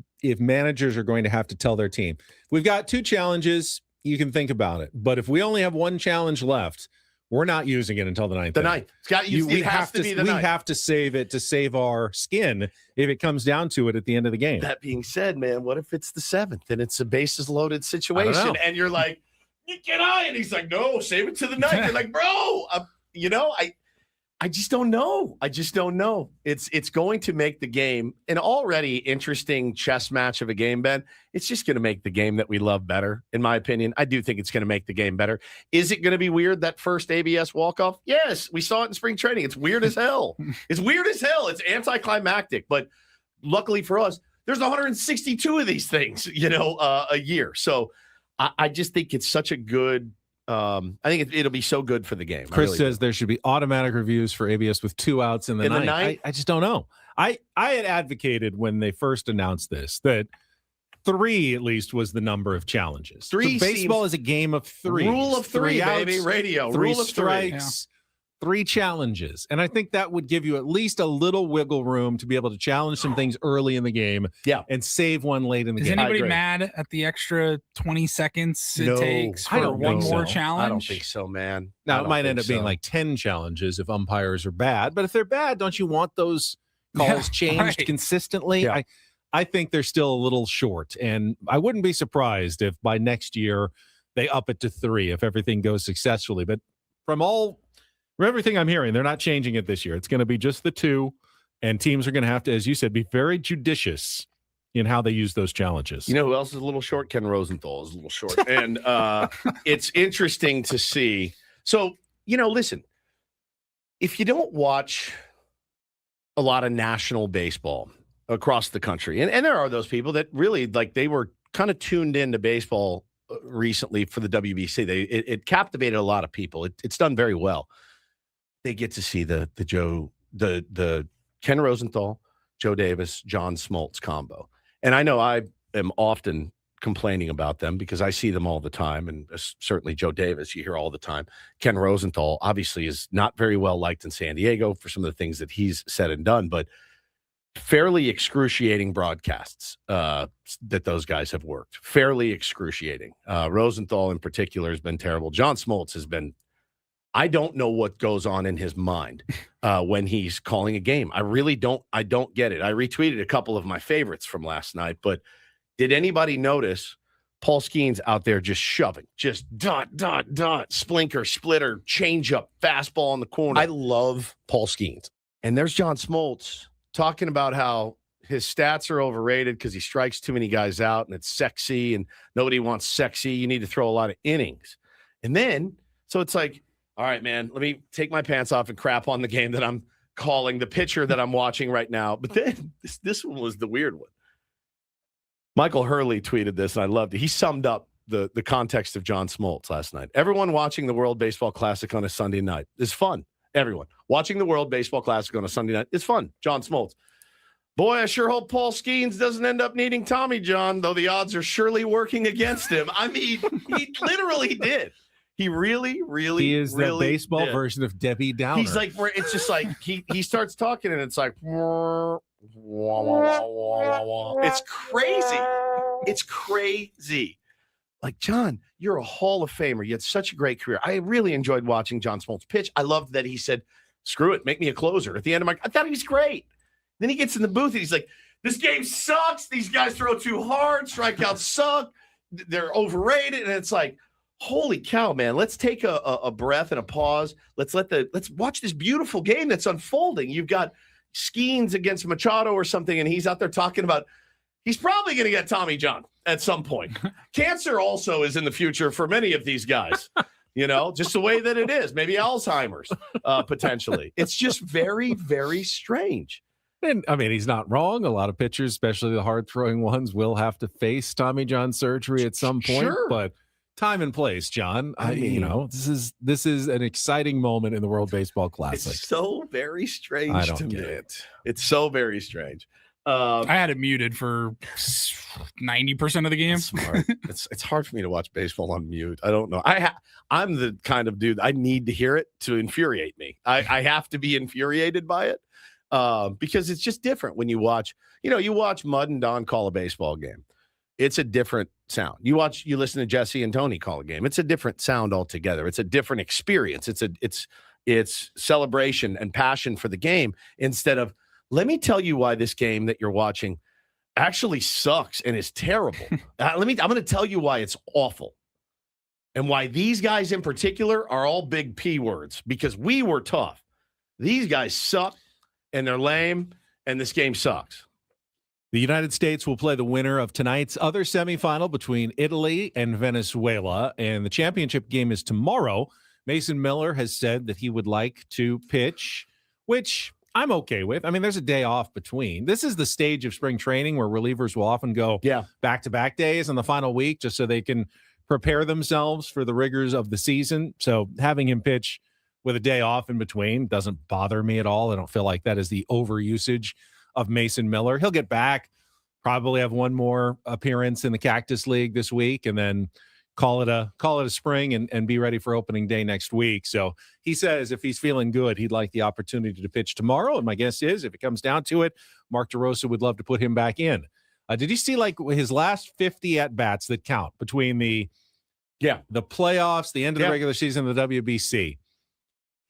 managers are going to have to tell their team, we've got 2 challenges. You can think about it. But if we only have 1 challenge left, we're not using it until the ninth. It's got you. We have to save it to save our skin if it comes down to it at the end of the game. That being said, man, what if it's the 7th and it's a bases loaded situation and you're like, get on, and he's like, no, save it to the 9th. You're like, bro, I just don't know. It's going to make the game an already interesting chess match of a game, Ben. It's just going to make the game that we love better, in my opinion. I do think it's going to make the game better. Is it going to be weird, that first ABS walk-off? Yes, we saw it in spring training. It's weird as hell. It's anticlimactic. But luckily for us, there's 162 of these things, a year. So I just think it's such a good I think it'll be so good for the game. Chris says there should be automatic reviews for ABS with 2 outs in the ninth. I just don't know. I had advocated when they first announced this that 3 at least was the number of challenges. 3 baseball is a game of 3. Rule of 3, baby. Outs, Radio. 3 Rule of strikes. 3 challenges. And I think that would give you at least a little wiggle room to be able to challenge some things early in the game and save one late in the game. Is anybody mad at the extra 20 seconds it takes for one more challenge? I don't think so, man. Now, it might end up being like 10 challenges if umpires are bad. But if they're bad, don't you want those calls changed consistently? Yeah. I think they're still a little short. And I wouldn't be surprised if by next year they up it to 3 if everything goes successfully. But from everything I'm hearing, they're not changing it this year. It's going to be just the 2, and teams are going to have to, as you said, be very judicious in how they use those challenges. You know who else is a little short? Ken Rosenthal is a little short. And it's interesting to see. So, listen, if you don't watch a lot of national baseball across the country, and there are those people that really, they were kind of tuned into baseball recently for the WBC. It captivated a lot of people. It's done very well. They get to see the Ken Rosenthal, Joe Davis, John Smoltz combo. And I know I am often complaining about them because I see them all the time. And certainly Joe Davis, you hear all the time. Ken Rosenthal obviously is not very well liked in San Diego for some of the things that he's said and done, but fairly excruciating broadcasts that those guys have worked. Fairly excruciating. Rosenthal in particular has been terrible. John Smoltz has been, I don't know what goes on in his mind when he's calling a game. I don't get it. I retweeted a couple of my favorites from last night, but did anybody notice Paul Skeens out there just shoving, just dot, splinker, splitter, changeup, fastball in the corner? I love Paul Skeens. And there's John Smoltz talking about how his stats are overrated because he strikes too many guys out and it's sexy and nobody wants sexy. You need to throw a lot of innings. And then, so it's like, all right, man, let me take my pants off and crap on the game that I'm calling, the pitcher that I'm watching right now. But then this one was the weird one. Michael Hurley tweeted this, and I loved it. He summed up the context of John Smoltz last night. Everyone watching the World Baseball Classic on a Sunday night is fun. Everyone watching the World Baseball Classic on a Sunday night is fun. John Smoltz. Boy, I sure hope Paul Skeens doesn't end up needing Tommy John, though the odds are surely working against him. I mean, he literally did. He really he is the baseball did. Version of Debbie Downer. He's like, it's just like he starts talking and it's like, it's crazy. It's crazy. Like, John, you're a Hall of Famer. You had such a great career. I really enjoyed watching John Smoltz pitch. I loved that he said, screw it, make me a closer. At the end of I thought he was great. Then he gets in the booth and he's like, this game sucks. These guys throw too hard. Strikeouts suck. They're overrated. And it's like, holy cow, man. Let's take a breath and a pause. Let's watch this beautiful game that's unfolding. You've got Skeens against Machado or something, and he's out there talking about he's probably going to get Tommy John at some point. Cancer also is in the future for many of these guys. Just the way that it is. Maybe Alzheimer's, potentially. It's just very, very strange. And I mean, he's not wrong. A lot of pitchers, especially the hard-throwing ones, will have to face Tommy John surgery at some point. Sure. But time and place, John. I mean, this is an exciting moment in the World Baseball Classic. It's so very strange I don't to get me. it. It's so very strange. I had it muted for 90% of the game. That's smart. It's hard for me to watch baseball on mute. I don't know. I'm the kind of dude I need to hear it to infuriate me. I have to be infuriated by it because it's just different when you watch. You watch Mud and Don call a baseball game. It's a different sound. You listen to Jesse and Tony call a game. It's a different sound altogether. It's a different experience. It's celebration and passion for the game instead of, let me tell you why this game that you're watching actually sucks and is terrible. I'm going to tell you why it's awful and why these guys in particular are all big P words, because we were tough. These guys suck and they're lame and this game sucks. The United States will play the winner of tonight's other semifinal between Italy and Venezuela, and the championship game is tomorrow. Mason Miller has said that he would like to pitch, which I'm okay with. I mean, there's a day off between. This is the stage of spring training where relievers will often go back-to-back days in the final week just so they can prepare themselves for the rigors of the season. So having him pitch with a day off in between doesn't bother me at all. I don't feel like that is the overusage of Mason Miller. He'll get back, probably have one more appearance in the Cactus League this week, and then call it a spring and be ready for opening day next week. So he says if he's feeling good, he'd like the opportunity to pitch tomorrow. And my guess is if it comes down to it, Mark DeRosa would love to put him back in. Did you see like his last 50 at-bats that count between the playoffs, the end of the regular season, the WBC?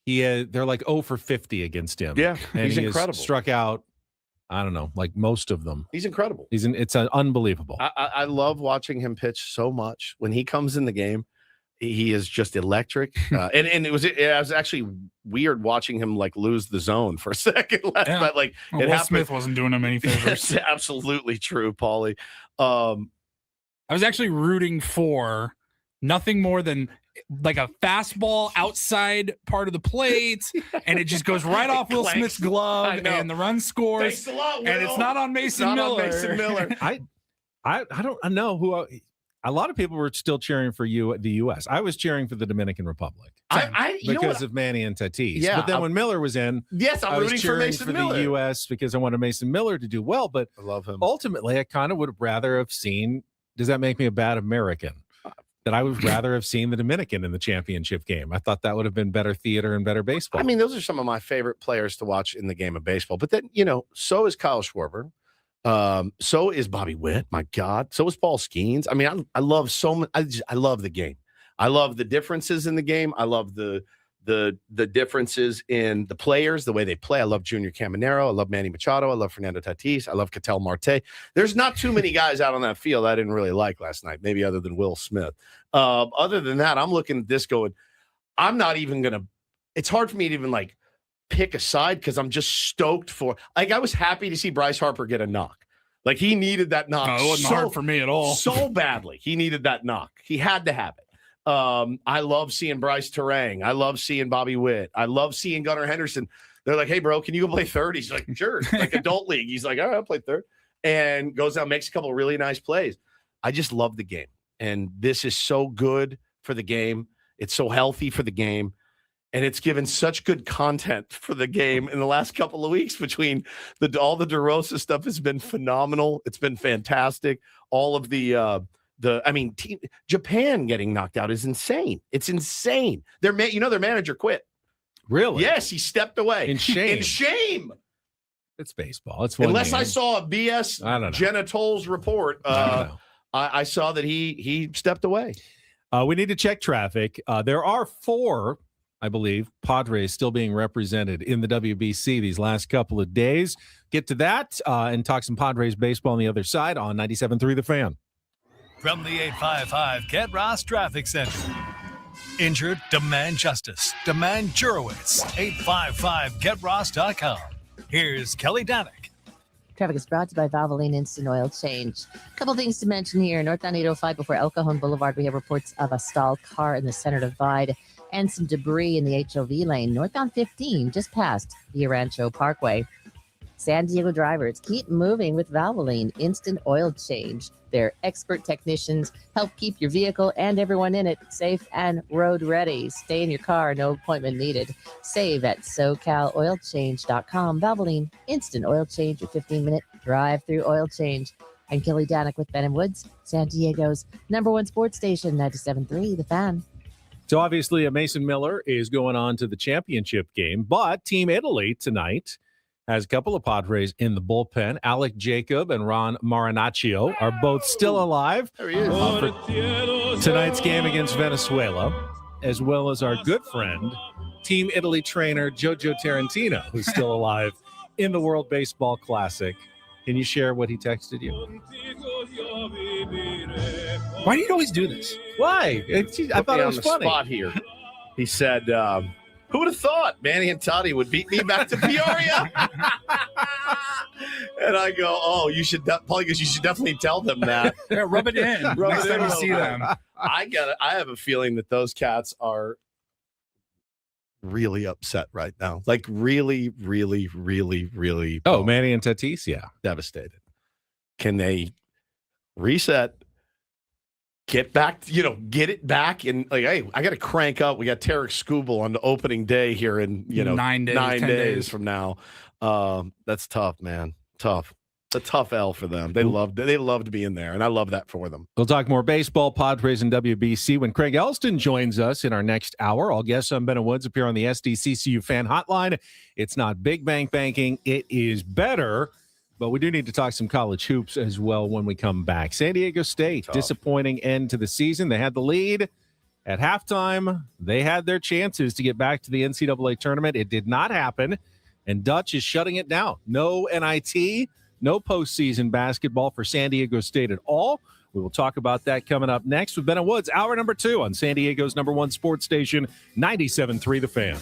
They're like 0 for 50 against him. Yeah, and he's he incredible. Struck out, I don't know, like most of them. He's incredible. It's unbelievable. I love watching him pitch so much. When he comes in the game, he is just electric. And it was actually weird watching him like lose the zone for a second. But like Will Smith wasn't doing him any favors. That's absolutely true, Paulie. I was actually rooting for nothing more than like a fastball outside part of the plate, and it just goes right off Will Smith's glove, and the run scores. Thanks a lot, Will. And it's not on Mason Miller. I don't know who. A lot of people were still cheering for the U.S. I was cheering for the Dominican Republic because of Manny and Tatis. Yeah, but then when Miller was in, I'm rooting for Mason Miller. The U.S. because I wanted Mason Miller to do well. But I love him. Ultimately, I kind of would have rather have seen. Does that make me a bad American? That I would rather have seen the Dominican in the championship game. I thought that would have been better theater and better baseball. I mean, those are some of my favorite players to watch in the game of baseball. But then, so is Kyle Schwarber. So is Bobby Witt. My God. So is Paul Skeens. I mean, I love so much. I love the game. I love the differences in the game. I love the differences in the players, the way they play. I love Junior Caminero. I love Manny Machado. I love Fernando Tatis. I love Ketel Marte. There's not too many guys out on that field I didn't really like last night, maybe other than Will Smith. Other than that, I'm looking at this going, I'm not even going to – it's hard for me to even, like, pick a side because I'm just stoked for – like, I was happy to see Bryce Harper get a knock. Like, he needed that knock. No, it wasn't hard for me at all. So badly. He needed that knock. He had to have it. I love seeing Bryce Terang. I love seeing Bobby Witt. I love seeing Gunnar Henderson. They're like, hey, bro, can you go play third? He's like, sure. Like adult league. He's like, all right, I'll play third. And goes out, makes a couple of really nice plays. I just love the game. And this is so good for the game. It's so healthy for the game. And it's given such good content for the game in the last couple of weeks between all the DeRosa stuff has been phenomenal. It's been fantastic. All of Japan getting knocked out is insane. It's insane. Their manager quit. Really? Yes, he stepped away. In shame. In shame. It's baseball. It's one unless game. I saw a BS Jenna Tolles report. I saw that he stepped away. We need to check traffic. There are 4, I believe, Padres still being represented in the WBC these last couple of days. get to that and talk some Padres baseball on the other side on 97.3 The Fan. From the 855 Get Ross Traffic Center. Injured? Demand justice. Demand Jurowitz. 855GetRoss.com. Here's Kelly Danick. Traffic is brought to you by Valvoline Instant Oil Change. A couple things to mention here. Northbound 805 before El Cajon Boulevard, we have reports of a stalled car in the center divide and some debris in the HOV lane. Northbound 15, just past Villa Rancho Parkway. San Diego drivers, keep moving with Valvoline Instant Oil Change. Their expert technicians help keep your vehicle and everyone in it safe and road ready. Stay in your car, no appointment needed. Save at SoCalOilChange.com. Valvoline Instant Oil Change, your 15-minute drive-through oil change. I'm Kelly Danick with Ben & Woods, San Diego's #1 sports station, 97.3 The Fan. So obviously, Mason Miller is going on to the championship game, but Team Italy tonight has a couple of Padres in the bullpen. Alec Jacob and Ron Marinaccio are both still alive There he is. for tonight's game against Venezuela, as well as our good friend, Team Italy trainer Jojo Tarantino, who's still alive in the World Baseball Classic. Can you share what he texted you? Why do you always do this? Why? I thought it was funny. Spot here. He said, who would have thought Manny and Toddy would beat me back to Peoria? And I go, oh, you should probably because you should definitely tell them that. Yeah, rub it in. Rub Next it time in you a see little them. I have a feeling that those cats are really upset right now. Like really, really, really, really. Oh, Manny and Tatis, yeah. Devastated. Can they reset? Get back, get it back. And like, hey, I got to crank up. We got Tarek Skubal on the opening day here in, 9 days, 10 days from now. That's tough, man. Tough. It's a tough L for them. They love to be in there, and I love that for them. We'll talk more baseball, Padres, and WBC when Craig Elsten joins us in our next hour. All guests on Ben & Woods appear on the SDCCU fan hotline. It's not big bank banking. It is better. But we do need to talk some college hoops as well when we come back. San Diego State, disappointing end to the season. They had the lead at halftime. They had their chances to get back to the NCAA tournament. It did not happen, and Dutch is shutting it down. No NIT, no postseason basketball for San Diego State at all. We will talk about that coming up next with Ben & Woods, hour number 2 on San Diego's #1 sports station, 97.3 The Fan.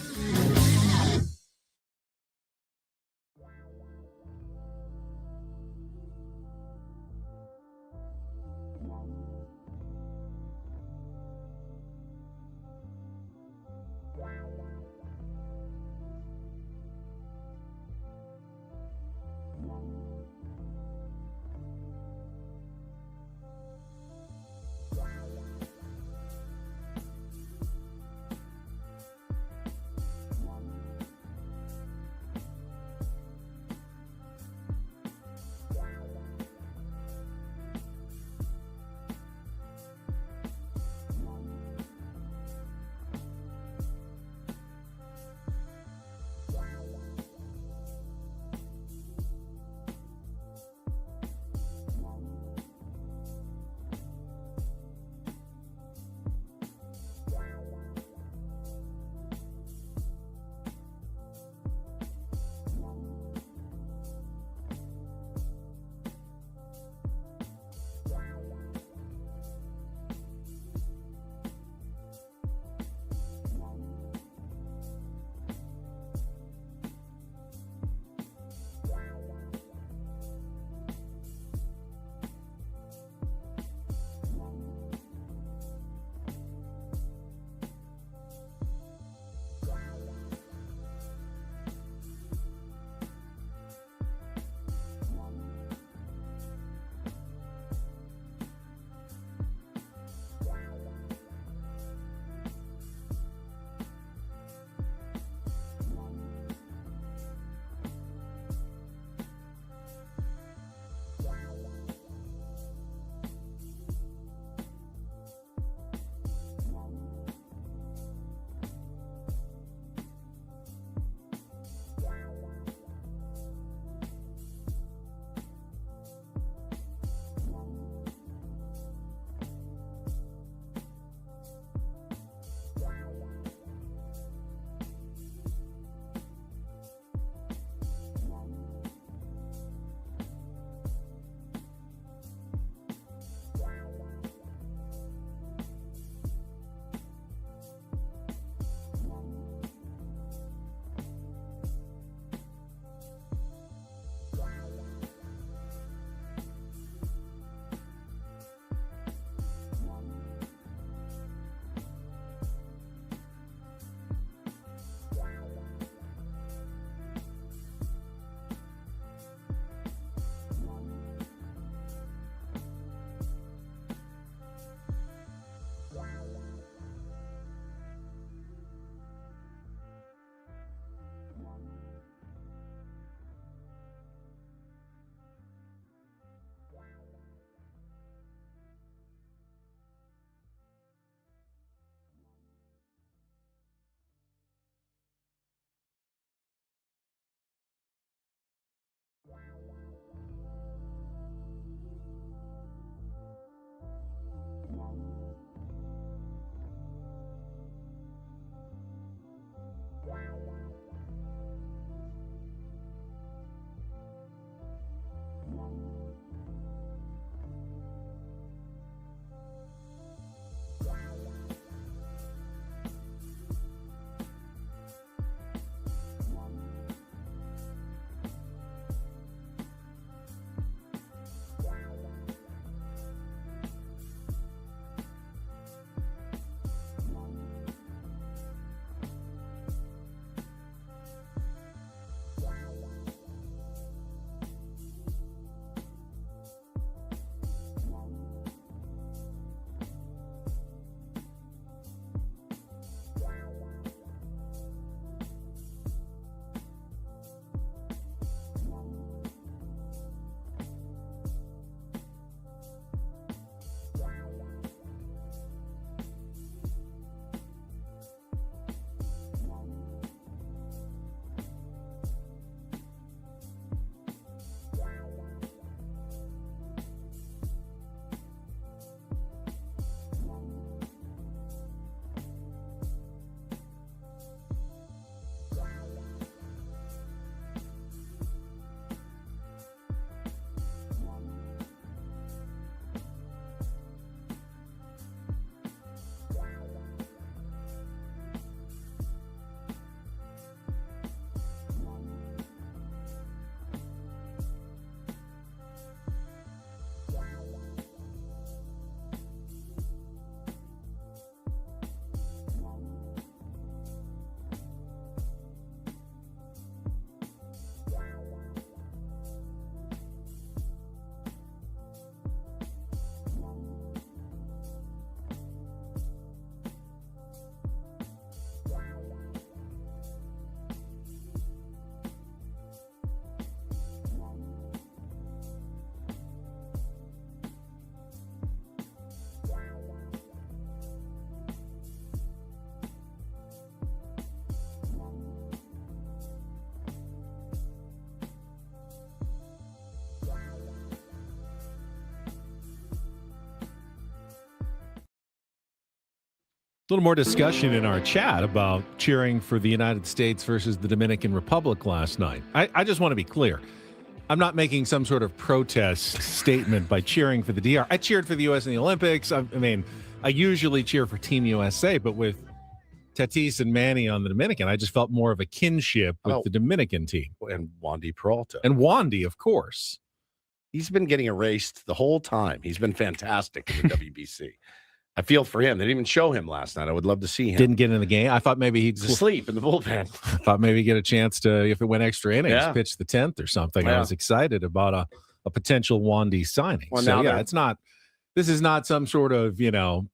A little more discussion in our chat about cheering for the United States versus the Dominican Republic last night. I just want to be clear. I'm not making some sort of protest statement by cheering for the DR. I cheered for the U.S. in the Olympics. I mean, I usually cheer for Team USA, but with Tatis and Manny on the Dominican, I just felt more of a kinship with the Dominican team. And Wandy Peralta. And Wandy, of course. He's been getting erased the whole time. He's been fantastic in the WBC. I feel for him. They didn't even show him last night. I would love to see him. Didn't get in the game. I thought maybe he'd asleep in the bullpen. I thought maybe he'd get a chance to, if it went extra innings, pitch the 10th or something. I was excited about a potential Wandy signing. Well, so, it's not. This is not some sort of,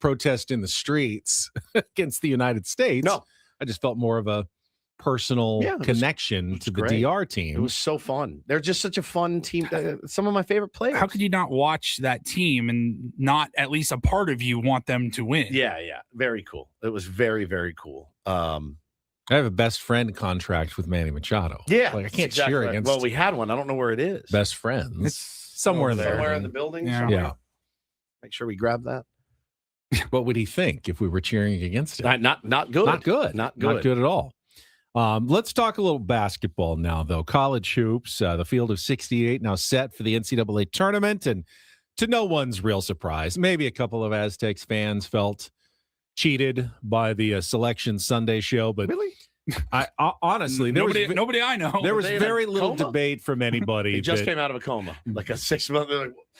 protest in the streets against the United States. No. I just felt more of a personal connection to the DR team. It was so fun. They're just such a fun team. Some of my favorite players. How could you not watch that team and not at least a part of you want them to win? Yeah. Very cool. It was very, very cool. I have a best friend contract with Manny Machado. Yeah. I can't cheer against. Well, we had one. I don't know where it is. Best friends. It's somewhere there. Somewhere in the building. Yeah. Make sure we grab that. What would he think if we were cheering against it? Not good. Not good. Not good at all. Let's talk a little basketball now, though. College hoops, the field of 68 now set for the NCAA tournament. And to no one's real surprise, maybe a couple of Aztecs fans felt cheated by the Selection Sunday show. But really? I honestly, nobody I know. There was very little debate from anybody. He just came out of a coma, like a 6 month.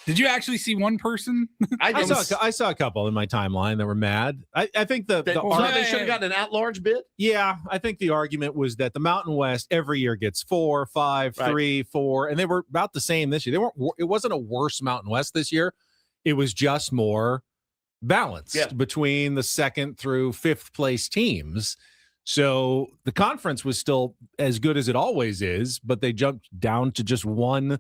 Did you actually see one person? I saw a couple in my timeline that were mad. I think they should have gotten an at-large bid. Yeah, I think the argument was that the Mountain West every year gets 4, 5, 3, 4, and they were about the same this year. They weren't. It wasn't a worse Mountain West this year. It was just more balanced between the 2nd through 5th place teams. So the conference was still as good as it always is, but they jumped down to just one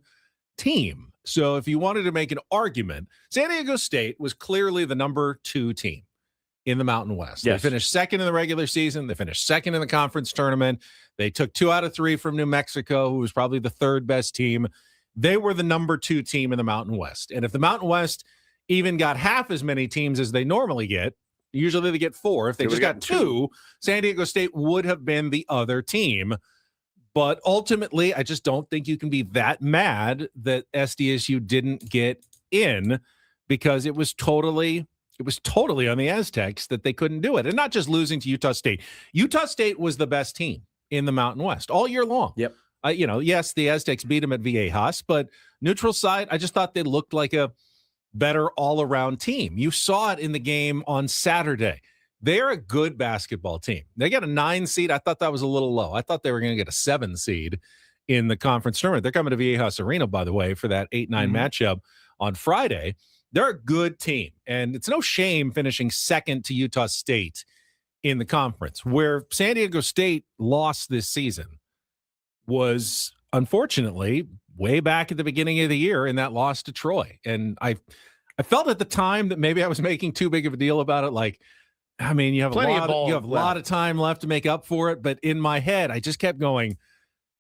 team. So if you wanted to make an argument, San Diego State was clearly the number 2 team in the Mountain West. Yes. They finished 2nd in the regular season. They finished 2nd in the conference tournament. They took 2 out of 3 from New Mexico, who was probably the 3rd best team. They were the number 2 team in the Mountain West. And if the Mountain West even got half as many teams as they normally get, usually they get 4. If they just got 2, San Diego State would have been the other team. But ultimately, I just don't think you can be that mad that SDSU didn't get in, because it was totally on the Aztecs that they couldn't do it. And not just losing to Utah State. Utah State was the best team in the Mountain West all year long. Yep. Yes, the Aztecs beat them at Viejas, but neutral side, I just thought they looked like a better all-around team. You saw it in the game on Saturday. They're a good basketball team. They got a 9 seed. I thought that was a little low. I thought they were going to get a 7 seed in the conference tournament. They're coming to Viejas Arena, by the way, for that 8-9 matchup on Friday. They're a good team, and it's no shame finishing 2nd to Utah State in the conference. Where San Diego State lost this season was, unfortunately, way back at the beginning of the year in that loss to Troy. And I felt at the time that maybe I was making too big of a deal about it. Like, I mean, you have a lot of time left to make up for it. But in my head, I just kept going,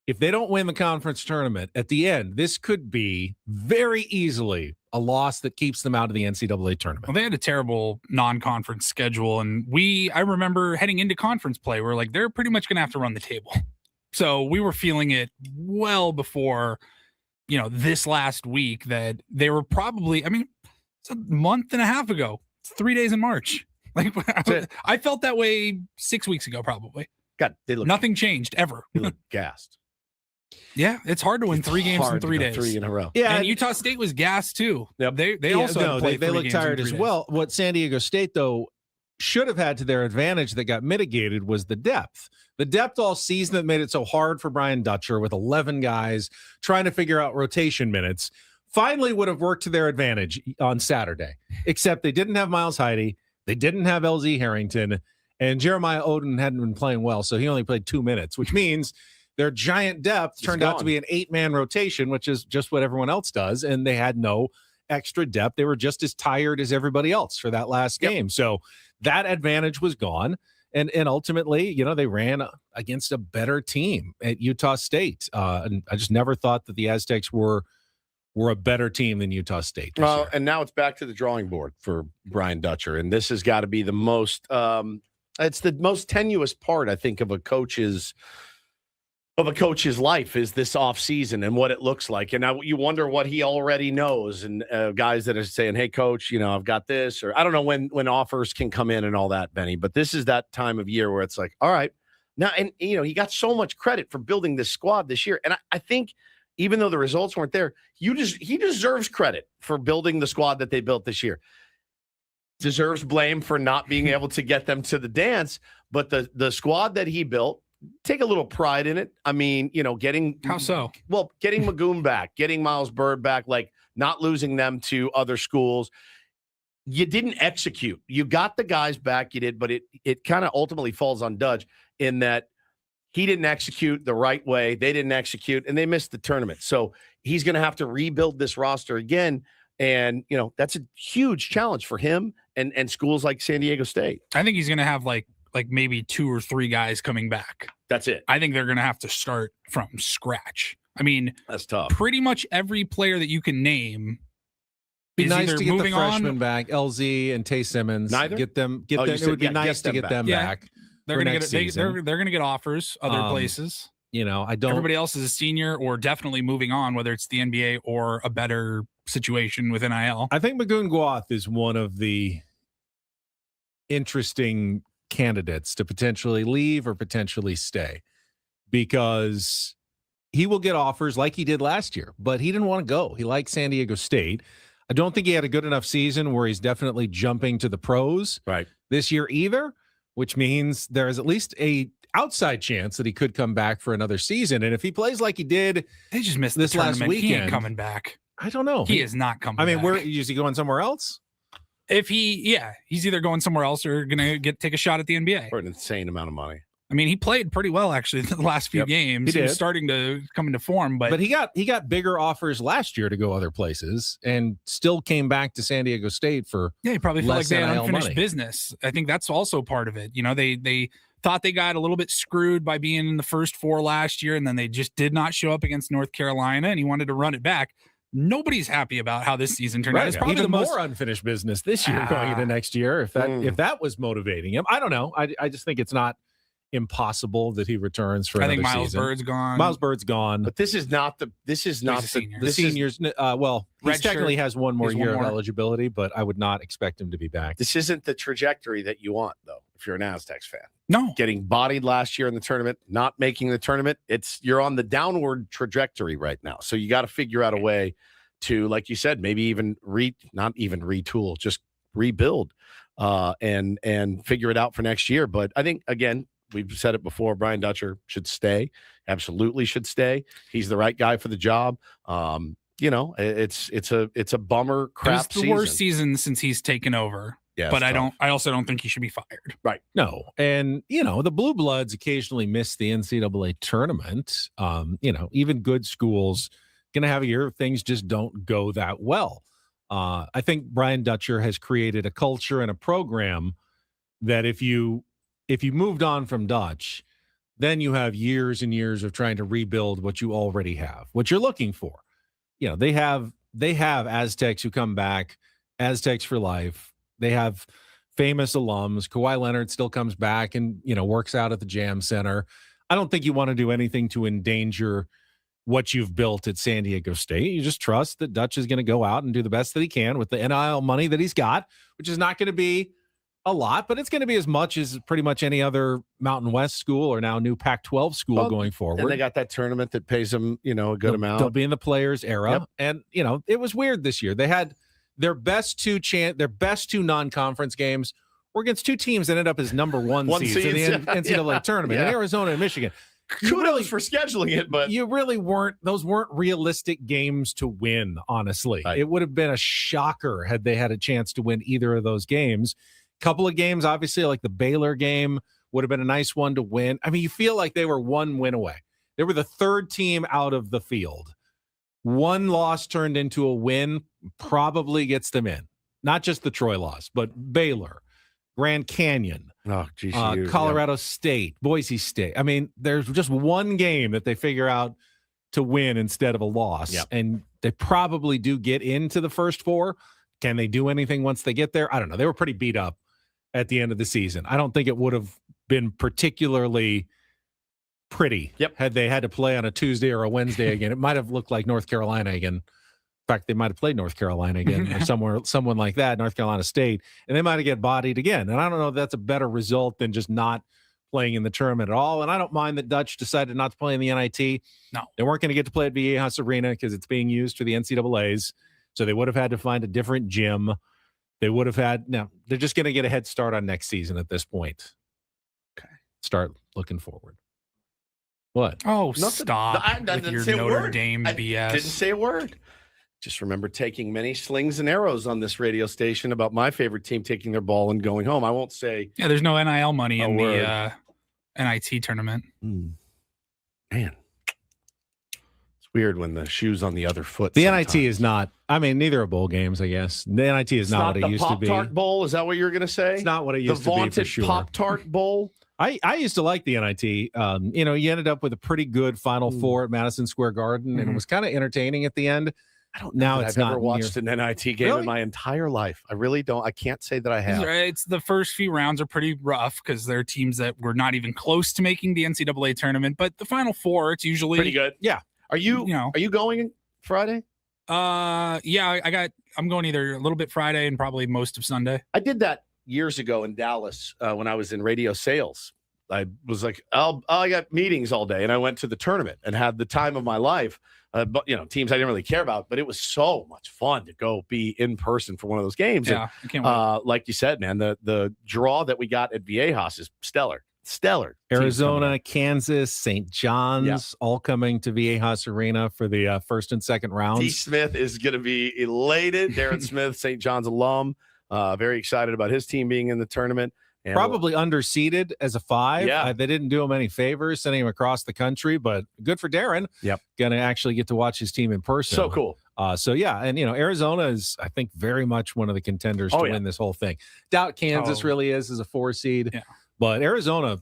if they don't win the conference tournament at the end, this could be very easily a loss that keeps them out of the NCAA tournament. Well, they had a terrible non-conference schedule. And I remember heading into conference play, we're like, they're pretty much going to have to run the table. So we were feeling it well before, this last week, that they were probably, it's a month and a half ago. It's 3 days in March. Like, I felt that way 6 weeks ago, probably. God, nothing changed ever. They look gassed. Yeah, it's hard to win 3 games in 3 days. 3 in a row. Yeah, and Utah State was gassed too. Yep. They also they look tired as well. What San Diego State, though, should have had to their advantage that got mitigated was the depth. The depth all season that made it so hard for Brian Dutcher with 11 guys trying to figure out rotation minutes finally would have worked to their advantage on Saturday, except they didn't have Miles Heide. They didn't have LZ Harrington, and Jeremiah Oden hadn't been playing well, so he only played 2 minutes, which means their giant depth turned out to be an 8-man rotation, which is just what everyone else does, and they had no extra depth. They were just as tired as everybody else for that last game. So that advantage was gone. And ultimately, they ran against a better team at Utah State. And I just never thought that the Aztecs were were a better team than Utah State this year. And now it's back to the drawing board for Brian Dutcher, and this has got to be the most. It's the most tenuous part, I think, of a coach's life is this offseason and what it looks like. And now you wonder what he already knows. And guys that are saying, hey, coach, I've got this. Or I don't know when offers can come in and all that, Benny. But this is that time of year where it's like, all right. Now, and, he got so much credit for building this squad this year. And I think even though the results weren't there, he deserves credit for building the squad that they built this year. Deserves blame for not being able to get them to the dance. But the squad that he built, take a little pride in it. I mean, getting how so? Well, getting Magoon back, getting Miles Bird back, like not losing them to other schools. You didn't execute. You got the guys back, you did, but it kind of ultimately falls on Dutch in that he didn't execute the right way. They didn't execute, and they missed the tournament. So he's going to have to rebuild this roster again. And, that's a huge challenge for him and schools like San Diego State. I think he's going to have like maybe 2 or 3 guys coming back. That's it. I think they're going to have to start from scratch. I mean, that's tough. Pretty much every player that you can name. Be nice to get the freshmen back, LZ and Tay Simmons. Neither? Get them. It would be nice to get them back. They're going to get offers other places. Everybody else is a senior or definitely moving on, whether it's the NBA or a better situation with NIL. I think Magoon Guath is one of the interesting candidates to potentially leave or potentially stay, because he will get offers like he did last year, but he didn't want to go. He liked San Diego State. I don't think he had a good enough season where he's definitely jumping to the pros this year either, which means there is at least a outside chance that he could come back for another season. And if he plays like he did, they just missed this last weekend. He ain't coming back. I don't know. He is not coming. I mean, back. where is he going somewhere else? If he's either going somewhere else or going to take a shot at the NBA for an insane amount of money. I mean, he played pretty well actually the last few games. He was starting to come into form, but he got bigger offers last year to go other places and still came back to San Diego State for he probably felt like they had unfinished money. Business. I think that's also part of it. They thought they got a little bit screwed by being in the first 4 last year, and then they just did not show up against North Carolina, and he wanted to run it back. Nobody's happy about how this season turned out. It's probably even more unfinished business this year going into next year. If that was motivating him, I don't know. I just think it's not impossible that he returns for another season. I think Miles Bird's gone. But this is not the seniors. He technically has one more year of eligibility, but I would not expect him to be back. This isn't the trajectory that you want, though, if you're an Aztecs fan. No. Getting bodied last year in the tournament, not making the tournament, you're on the downward trajectory right now. So you got to figure out a way to, like you said, maybe even not even retool, just rebuild and figure it out for next year. But I think, again, we've said it before, Brian Dutcher should stay. Absolutely should stay. He's the right guy for the job. It's a bummer crap season. It's the worst season since he's taken over. Yeah, but I also don't think he should be fired. Right. No. And, the Blue Bloods occasionally miss the NCAA tournament. Even good schools going to have a year if things just don't go that well. I think Brian Dutcher has created a culture and a program that if you moved on from Dutch, then you have years and years of trying to rebuild what you already have, what you're looking for. They have Aztecs who come back, Aztecs for life. They have famous alums. Kawhi Leonard still comes back and, works out at the Jam Center. I don't think you want to do anything to endanger what you've built at San Diego State. You just trust that Dutch is going to go out and do the best that he can with the NIL money that he's got, which is not going to be a lot, but it's going to be as much as pretty much any other Mountain West school or now new Pac-12 school going forward. And they got that tournament that pays them, a good amount. They'll be in the players era. Yep. And, it was weird this year. They had their best two non-conference games were against 2 teams that ended up as number 1 seeds in the NCAA tournament in Arizona and Michigan. Kudos for scheduling it, but you really those weren't realistic games to win, honestly. Right. It would have been a shocker had they had a chance to win either of those games. Couple of games, obviously, like the Baylor game would have been a nice one to win. I mean, you feel like they were 1 win away. They were the 3rd team out of the field. 1 loss turned into a win probably gets them in. Not just the Troy loss, but Baylor, Grand Canyon, Colorado State, Boise State. I mean, there's just 1 game that they figure out to win instead of a loss. Yep. And They probably do get into the first four. Can they do anything once they get there? I don't know. They were pretty beat up at the end of the season. I don't think it would have been particularly pretty had they had to play on a Tuesday or a Wednesday again. It might have looked like North Carolina again. In fact, they might have played North Carolina again or someone like that, North Carolina State, and they might have get bodied again. And I don't know if that's a better result than just not playing in the tournament at all. And I don't mind that Dutch decided not to play in the NIT. No. They weren't going to get to play at Viejas Arena because it's being used for the NCAAs. So they would have had to find a different gym. They would have had, no, they're just going to get a head start on next season at this point. Okay. Start looking forward. What? Oh, Nothing. stop I with didn't your say a Notre word. Dame I BS. didn't say a word. Just remember taking many slings and arrows on this radio station about my favorite team taking their ball and going home. I won't say. Yeah, there's no NIL money in word. the NIT tournament. Man, it's weird when the shoe's on the other foot. The sometimes. NIT is not, I mean, neither are bowl games, I guess. The NIT is It's not what it used to be. The Pop-Tart Bowl, is that what you're going to say? It's not what it used the to be for vaunted sure. Pop-Tart Bowl? I used to like the NIT. You know, you ended up with a pretty good Final Four at Madison Square Garden, and it was kind of entertaining at the end. I don't know. It's I've never not watched an NIT game Really? in my entire life. I really don't. I can't say that I have. It's the first few rounds are pretty rough because there are teams that were not even close to making the NCAA tournament. But the Final Four, it's usually Pretty good. Yeah. Are you going Friday? Yeah, I'm going either a little bit Friday and probably most of Sunday. I did that years ago in Dallas when I was in radio sales. I was like, I got meetings all day, and I went to the tournament and had the time of my life. But teams I didn't really care about, but it was so much fun to go be in person for one of those games. Yeah, and, I can't wait. like you said, man, the draw that we got at Viejas is stellar. Arizona, Kansas, St. John's, all coming to Viejas Arena for the first and second rounds. T. Smith is going to be elated. Darren Smith, St. John's alum, very excited about his team being in the tournament. And probably underseeded as a 5. Yeah. They didn't do him any favors sending him across the country, but good for Darren. Yep. Going to actually get to watch his team in person. So cool. So yeah, and Arizona is, I think, very much one of the contenders to win this whole thing. Doubt Kansas really is as a 4 seed, but Arizona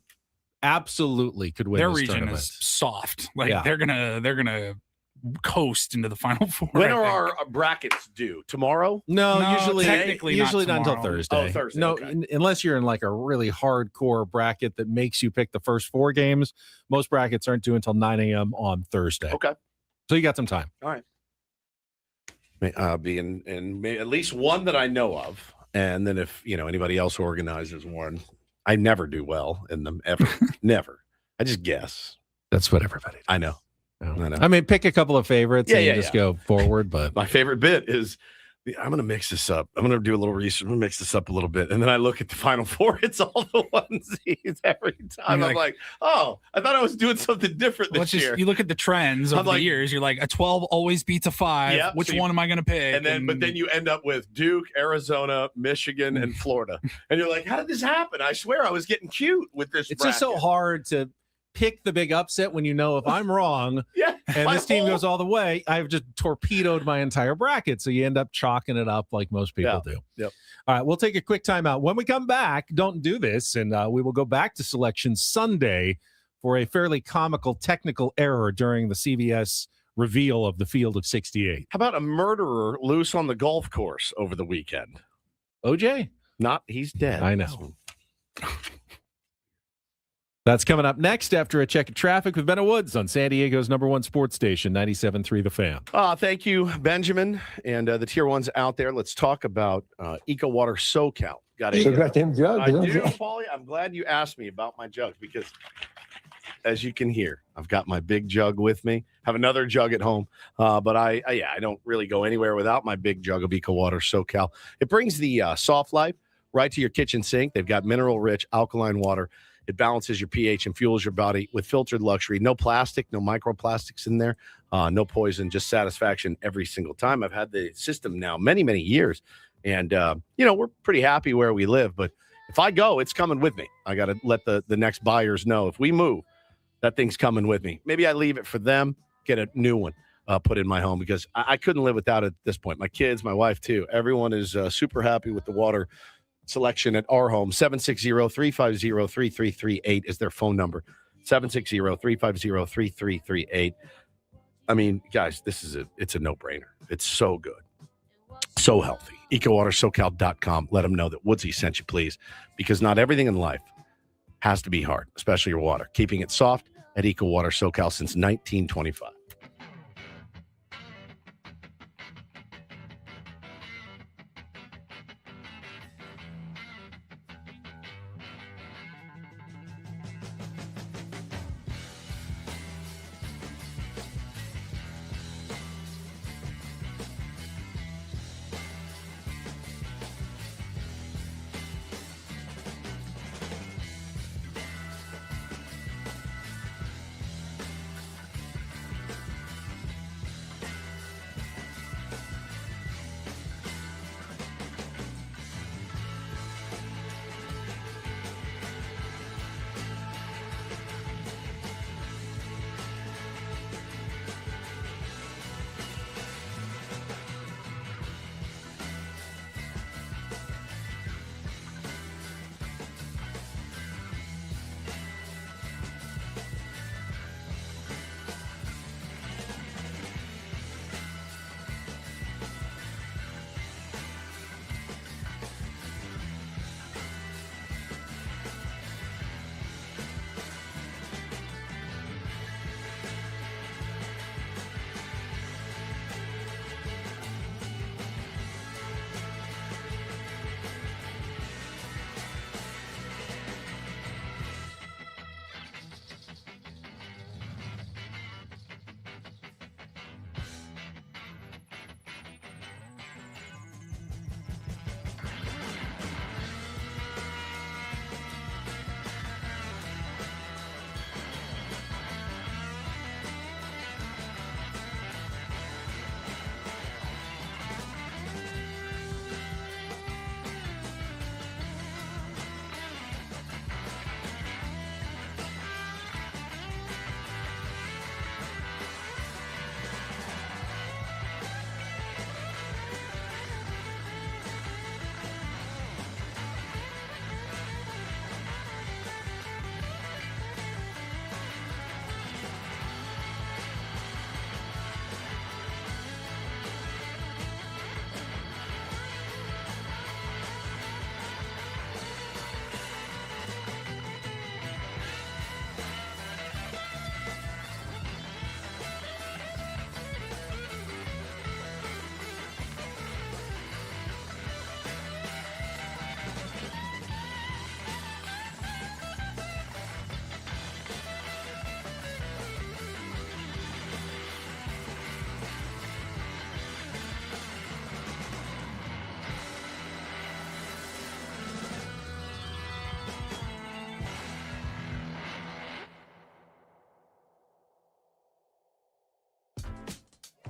absolutely could win Their this region tournament. is soft. Like they're gonna coast into the Final Four. When are our brackets due? Tomorrow? No, usually not until tomorrow. Thursday. Oh, Thursday. No, okay. Unless you're in like a really hardcore bracket that makes you pick the first 4 games. Most brackets aren't due until 9 a.m. on Thursday. Okay. So you got some time. All right. Be in at least one that I know of, and then if anybody else organizes one, I never do well in them ever. Never. I just guess. That's what everybody does. I know. I mean, pick a couple of favorites and just go forward. But my favorite bit is I'm going to mix this up. I'm going to do a little research. I'm going to mix this up a little bit. And then I look at the Final Four. It's all the onesies every time. I'm like, oh, I thought I was doing something different this year. You look at the trends of the years. You're like, a 12 always beats a 5. Yep, Which one am I going to pick? But then you end up with Duke, Arizona, Michigan, and Florida. And you're like, how did this happen? I swear I was getting cute with this It's just so hard to pick the big upset when if I'm wrong and this team goes all the way, I've just torpedoed my entire bracket. So you end up chalking it up like most people do. Yep. All right, we'll take a quick timeout. When we come back, don't do this, and we will go back to Selection Sunday for a fairly comical technical error during the CBS reveal of the field of 68. How about a murderer loose on the golf course over the weekend? OJ? He's dead. I know. That's coming up next after a check of traffic with Benna Woods on San Diego's #1 sports station, 97.3 The Fan. Thank you, Benjamin, and the Tier 1s out there. Let's talk about Eco Water SoCal. Got a goddamn jug. I do, Paulie. I'm glad you asked me about my jugs because, as you can hear, I've got my big jug with me. Have another jug at home, but I don't really go anywhere without my big jug of Eco Water SoCal. It brings the soft life right to your kitchen sink. They've got mineral-rich alkaline water. It balances your pH and fuels your body with filtered luxury. No plastic, no microplastics in there, no poison, just satisfaction every single time. I've had the system now many, many years, and we're pretty happy where we live. But if I go, it's coming with me. I got to let the next buyers know if we move, that thing's coming with me. Maybe I leave it for them, get a new one put in my home because I couldn't live without it at this point. My kids, my wife too. Everyone is super happy with the water selection at our home. 760-350-3338 is their phone number. 760-350-3338. I mean, guys, it's a no-brainer. It's so good. So healthy. EcoWaterSoCal.com. Let them know that Woodsy sent you, please, because not everything in life has to be hard, especially your water. Keeping it soft at EcoWater SoCal since 1925.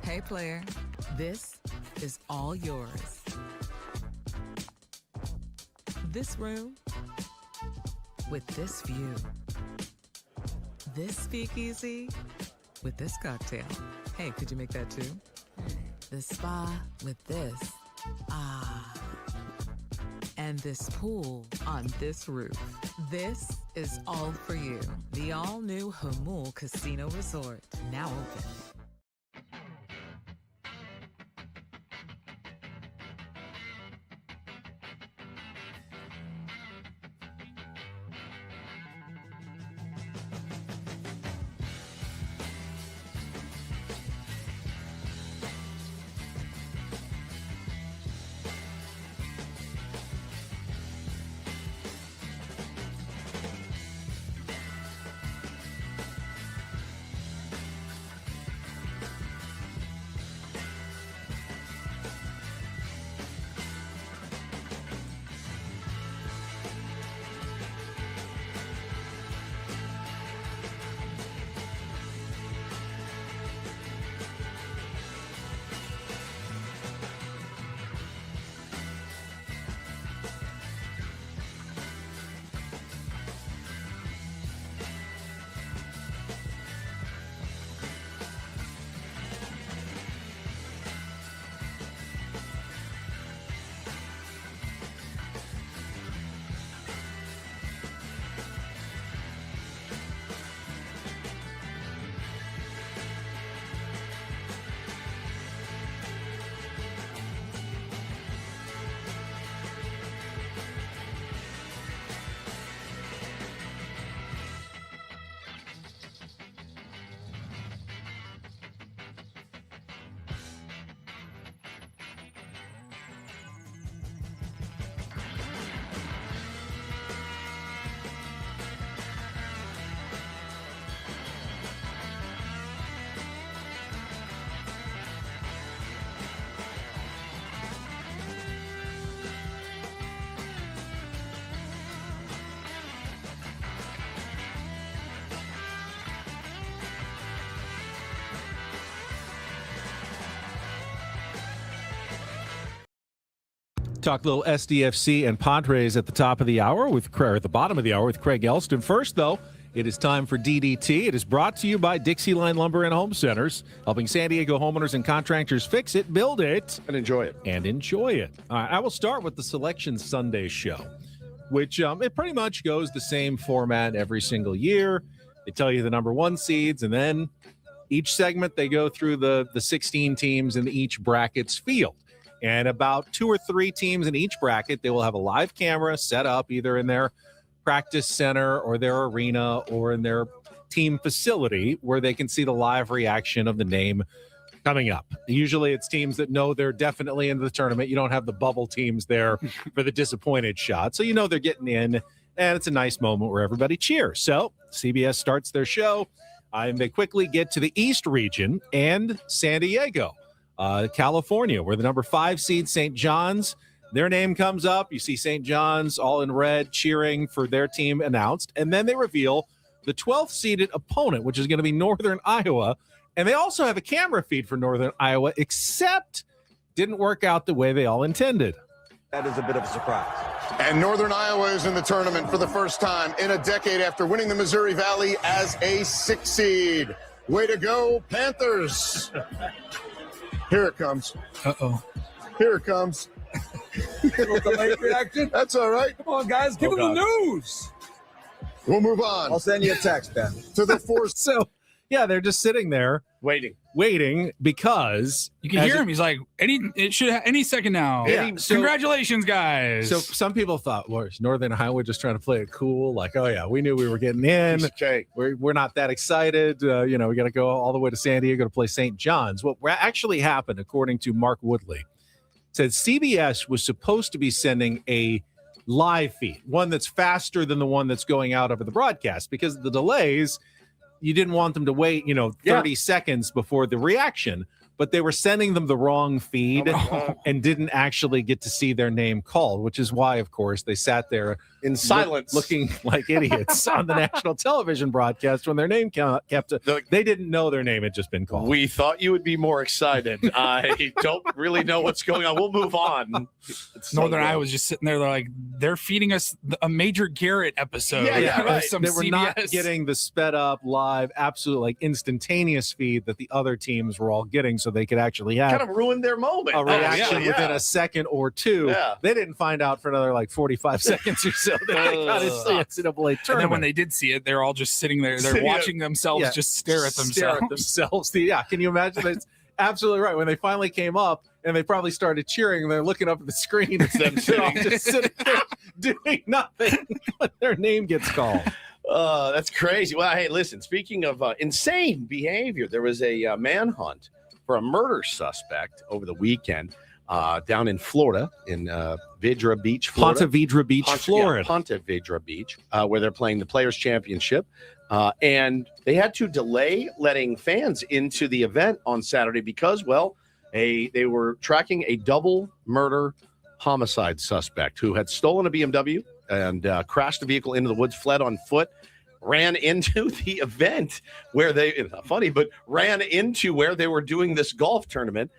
Hey, player, this is all yours. This room with this view. This speakeasy with this cocktail. Hey, could you make that too? The spa with this. Ah. And this pool on this roof. This is all for you. The all-new Hamul Casino Resort, now open. talk a little SDFC and Padres at the top of the hour at the bottom of the hour with Craig Elsten. First, though, it is time for DDT. It is brought to you by Dixie Line Lumber and Home Centers, helping San Diego homeowners and contractors fix it, build it, and enjoy it. All right, I will start with the Selection Sunday show, which it pretty much goes the same format every single year. They tell you the number one seeds, and then each segment they go through the 16 teams in each bracket's field. And about 2 or 3 teams in each bracket, they will have a live camera set up either in their practice center or their arena or in their team facility where they can see the live reaction of the name coming up. Usually it's teams that know they're definitely in the tournament. You don't have the bubble teams there for the disappointed shot. So you know they're getting in, and it's a nice moment where everybody cheers. So CBS starts their show, and they quickly get to the East region and San Diego, California, where the number 5 seed St. John's, their name comes up. You see St. John's all in red cheering for their team announced. And then they reveal the 12th seeded opponent, which is going to be Northern Iowa. And they also have a camera feed for Northern Iowa, except didn't work out the way they all intended. That is a bit of a surprise. And Northern Iowa is in the tournament for the first time in a decade after winning the Missouri Valley as a 6 seed. Way to go, Panthers. Here it comes. Uh-oh. Here it comes. The late reaction? That's all right. Come on, guys. Give them the news. We'll move on. I'll send you a text, Ben. To the 4th. So, yeah, they're just sitting there waiting because you can hear him. He's like, it should any second now. Yeah. So, congratulations, guys. So some people thought, well, is Northern Iowa just trying to play it cool? Like, oh yeah, we knew we were getting in. We're not that excited. We got to go all the way to San Diego to play St. John's. What actually happened, according to Mark Woodley, said CBS was supposed to be sending a live feed, one that's faster than the one that's going out over the broadcast, because of the delays. You didn't want them to wait, 30 seconds before the reaction, but they were sending them the wrong feed and didn't actually get to see their name called, which is why, of course, they sat there in silence looking like idiots on the national television broadcast when their name kept. They didn't know their name had just been called. We thought you would be more excited. I don't really know what's going on. We'll move on. Northern Iowa was just sitting there. They're feeding us a Major Garrett episode. Yeah, right. Some they were CBS. not getting the sped up live, absolute instantaneous feed that the other teams were all getting, so they could actually have kind of ruined their moment. A reaction within a second or two. Yeah. They didn't find out for another 45 seconds or so. They got to see NCAA tournament. And then when they did see it, they're all just sitting there. They're watching themselves just stare at themselves. Can you imagine? That's absolutely right. When they finally came up and they probably started cheering, and they're looking up at the screen. It's them just sitting there doing nothing when their name gets called. That's crazy. Well, hey, listen, speaking of insane behavior, there was a manhunt for a murder suspect over the weekend down in Florida, in Vidra Beach, Florida. Ponte Vedra Beach, Florida. Ponte Vedra Beach, where they're playing the Players' Championship. And they had to delay letting fans into the event on Saturday because, they were tracking a double murder homicide suspect who had stolen a BMW and crashed the vehicle into the woods, fled on foot, ran into the event where it's not funny, but ran into where they were doing this golf tournament.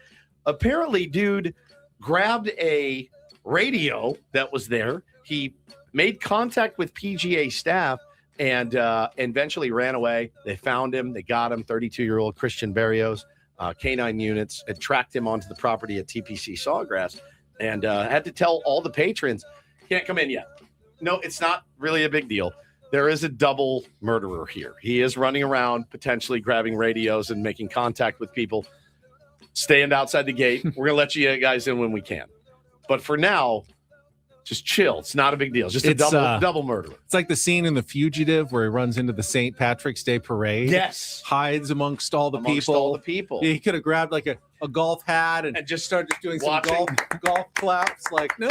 Apparently, dude grabbed a radio that was there. He made contact with PGA staff and eventually ran away. They found him. They got him. 32-year-old Christian Barrios, K9 units, had tracked him onto the property at TPC Sawgrass and had to tell all the patrons, can't come in yet. No, it's not really a big deal. There is a double murderer here. He is running around, potentially grabbing radios and making contact with people. Stand outside the gate. We're going to let you guys in when we can. But for now, just chill. It's not a big deal. It's just a double murderer. It's like the scene in The Fugitive where he runs into the St. Patrick's Day parade. Yes. Hides amongst all the people. Yeah, he could have grabbed a golf hat and just started doing some golf claps. No,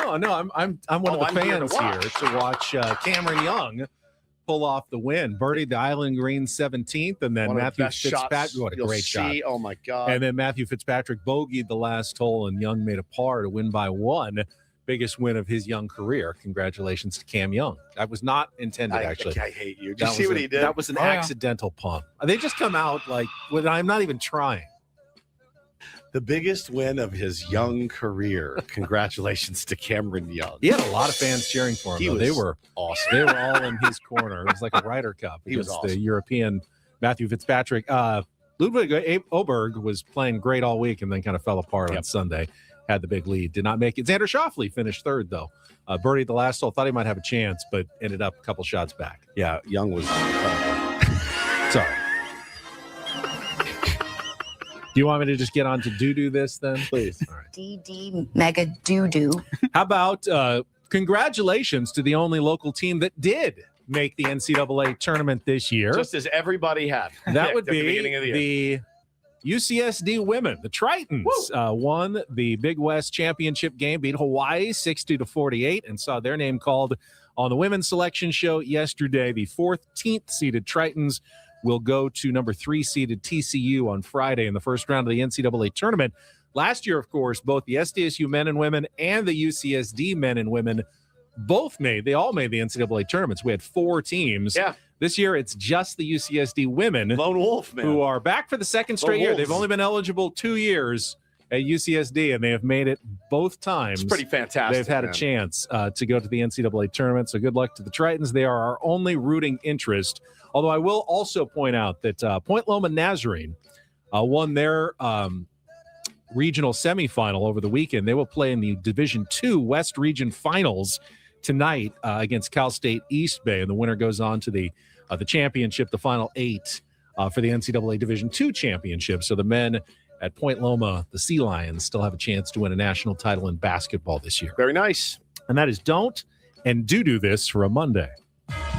I'm one of the fans here to watch Cameron Young pull off the win. Birdied the Island Green 17th, and then Matthew Fitzpatrick. What a great shot. Oh, my God. And then Matthew Fitzpatrick bogeyed the last hole, and Young made a par to win by 1. Biggest win of his young career. Congratulations to Cam Young. That was not intended, actually. I hate you. Did you see what he did? That was an accidental pump. They just come out I'm not even trying. The biggest win of his young career. Congratulations to Cameron Young. He had a lot of fans cheering for him. They were awesome. They were all in his corner. It was like a Ryder Cup against the European Matthew Fitzpatrick. Ludwig Oberg was playing great all week and then kind of fell apart on Sunday. Had the big lead. Did not make it. Xander Schauffele finished third, though. Birdied the last hole. Thought he might have a chance, but ended up a couple shots back. Yeah, Young was sorry. Do you want me to just get on to do this then? Please. All right. DD Mega Doo-Doo. How about congratulations to the only local team that did make the NCAA tournament this year. Just as everybody had. That would at the be beginning of the year. the UCSD women. The Tritons won the Big West Championship game, beat Hawaii 60-48, and saw their name called on the women's selection show yesterday. The 14th seeded Tritons will go to number 3 seeded TCU on Friday in the first round of the NCAA tournament. Last year, of course, both the SDSU men and women and the UCSD men and women they all made the NCAA tournaments. We had 4 teams. Yeah. This year, it's just the UCSD women. Lone Wolf, man. Who are back for the second straight year. Wolves. They've only been eligible 2 years at UCSD, and they have made it both times. It's pretty fantastic. They've had a chance to go to the NCAA tournament, so good luck to the Tritons. They are our only rooting interest. Although I will also point out that Point Loma Nazarene won their regional semifinal over the weekend. They will play in the Division II West Region Finals tonight against Cal State East Bay, and the winner goes on to the championship, the Final 8 for the NCAA Division II championship. So the men at Point Loma, the Sea Lions, still have a chance to win a national title in basketball this year. Very nice. And that is Don't and Do This for a Monday.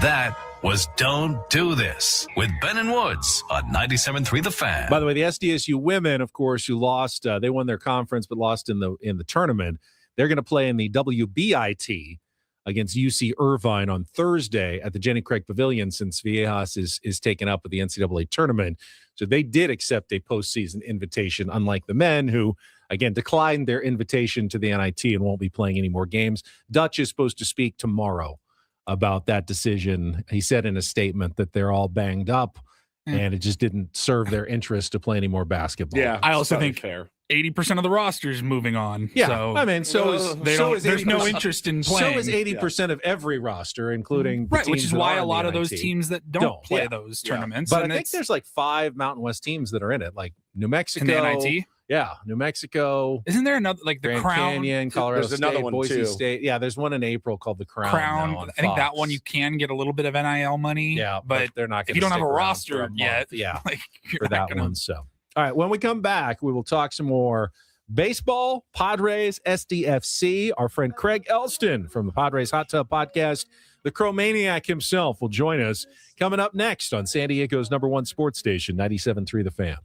That was Don't Do This with Ben and Woods on 97.3 The Fan. By the way, the SDSU women, of course, who lost, they won their conference but lost in the tournament. They're going to play in the WBIT against UC Irvine on Thursday at the Jenny Craig Pavilion, since Viejas is taken up with the NCAA tournament. So they did accept a postseason invitation, unlike the men who, again, declined their invitation to the NIT and won't be playing any more games. Dutch is supposed to speak tomorrow about that decision. He said in a statement that they're all banged up and it just didn't serve their interest to play any more basketball. Yeah, I also think fair. 80% of the roster is moving on. Yeah, so I mean, there's no interest in playing. So is 80% of every roster, including the right, which teams is that why are a in lot the of those NIT teams that don't play those tournaments. But and I think there's like 5 Mountain West teams that are in it, like New Mexico. in the NIT. Yeah, New Mexico. Isn't there another, like the Grand Crown? Canyon, Colorado There's State, another one, Boise too. State. Yeah, there's one in April called the Crown. now on I think that Fox. one you can get a little bit of NIL money. Yeah, but they're not. if you don't have a stick around for roster a month. yet, yeah, like you're for not that gonna- one. So, all right, when we come back, we will talk some more baseball, Padres, SDFC. Our friend Craig Elsten from the Padres Hot Tub Podcast, the Cromaniac himself, will join us coming up next on San Diego's #1 sports station, 97.3 The Fan.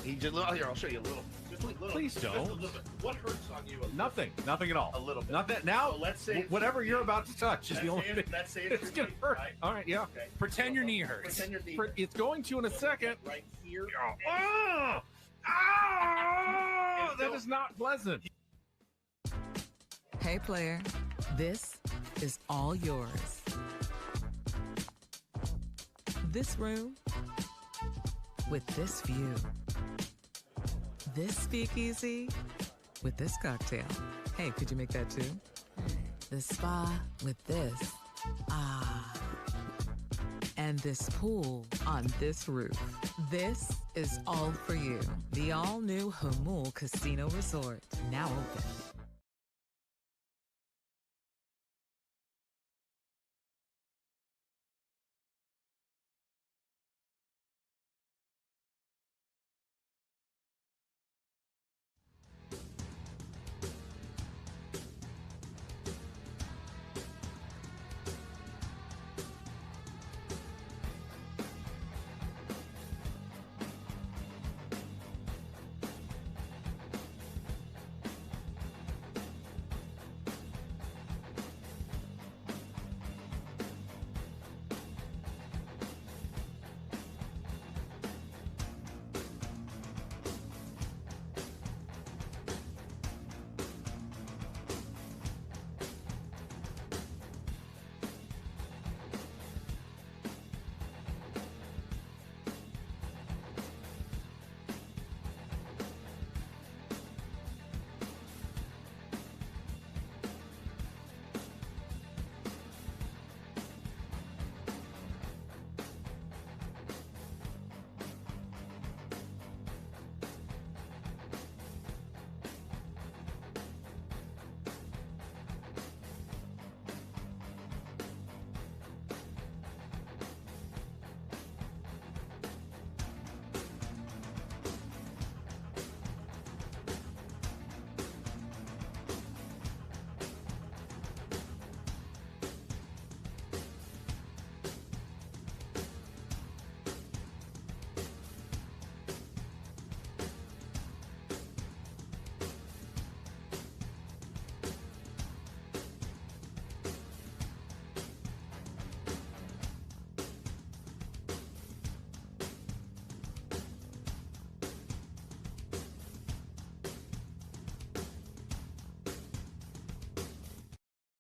He just here. I'll show you a little. Just a little. Please don't. Just a little bit. What hurts on you? Nothing at all. A little bit. Nothing. Now, So let's say whatever you're about to touch is the only thing. Let's say It's gonna hurt. Right? All right, yeah. Okay. Pretend your knee hurts. Pretend your knee. It's going to in a second. Right here. That is not pleasant. Hey, player, this is all yours. This room with this view. This speakeasy with this cocktail. Hey, could you make that too? The spa with this. Ah. And this pool on this roof. This is all for you. The all-new Hamul Casino Resort, now open.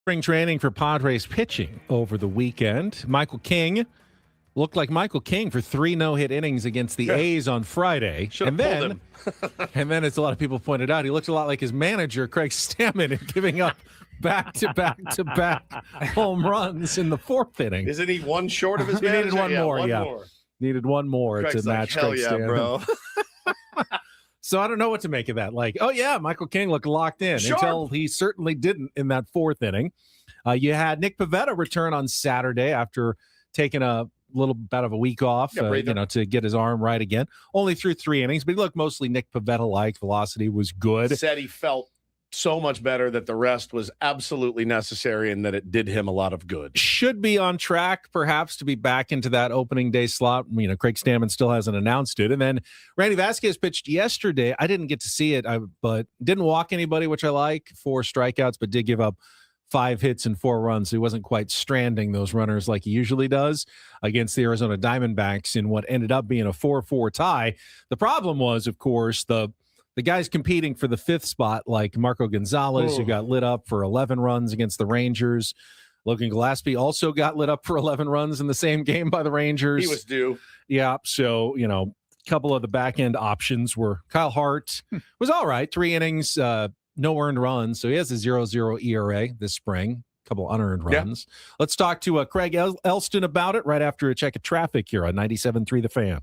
Spring training for Padres pitching over the weekend. Michael King looked like Michael King for 3 no-hit innings against the A's on Friday. Should've pulled him. And then, as a lot of people pointed out, he looked a lot like his manager, Craig Stammen, in giving up back-to-back home runs in the 4th inning. Isn't he one short of his He manager? needed one more, One yeah. more. Needed one more Craig's to match like, hell Craig yeah, Stammen. bro. So I don't know what to make of that. Like, oh, yeah, Michael King looked locked in Sure. until he certainly didn't in that 4th inning. You had Nick Pivetta return on Saturday after taking a little bit of a week off, to get his arm right again. Only threw 3 innings, but he looked mostly Nick Pivetta-like. Velocity was good. Said he felt so much better, that the rest was absolutely necessary and that it did him a lot of good. Should be on track, perhaps, to be back into that opening day slot. Craig Stammen still hasn't announced it. And then Randy Vasquez pitched yesterday. I didn't get to see it, but didn't walk anybody, which I like, 4 strikeouts, but did give up 5 hits and 4 runs. So he wasn't quite stranding those runners like he usually does against the Arizona Diamondbacks in what ended up being a 4-4 tie. The problem was, of course, the guys competing for the 5th spot, like Marco Gonzalez, who got lit up for 11 runs against the Rangers. Logan Gillespie also got lit up for 11 runs in the same game by the Rangers. He was due. Yeah, so, a couple of the back-end options were Kyle Hart was all right, 3 innings, no earned runs, so he has a 0.00 ERA this spring. A couple unearned runs. Yeah. Let's talk to Craig Elsten about it right after a check of traffic here on 97.3 The Fan.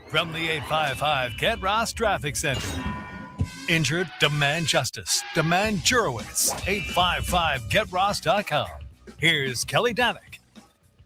From the 855 Get Ross Traffic Center. Injured? Demand justice. Demand Jurowitz. 855GetRoss.com. Here's Kelly Danick.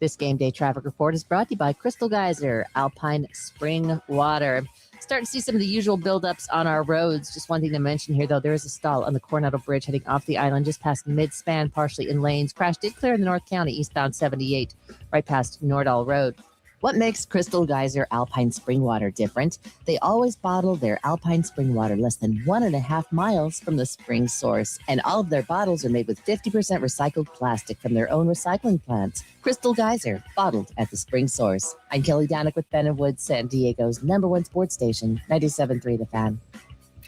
This game day traffic report is brought to you by Crystal Geyser, Alpine Spring Water. Starting to see some of the usual buildups on our roads. Just one thing to mention here, though, there is a stall on the Coronado Bridge heading off the island just past mid-span, partially in lanes. Crash did clear in the North County, eastbound 78, right past Nordall Road. What makes Crystal Geyser Alpine Spring Water different? They always bottle their Alpine Spring Water less than 1.5 miles from the spring source. And all of their bottles are made with 50% recycled plastic from their own recycling plants. Crystal Geyser, bottled at the spring source. I'm Kelly Danick with Ben and Woods, San Diego's #1 sports station, 97.3 The Fan.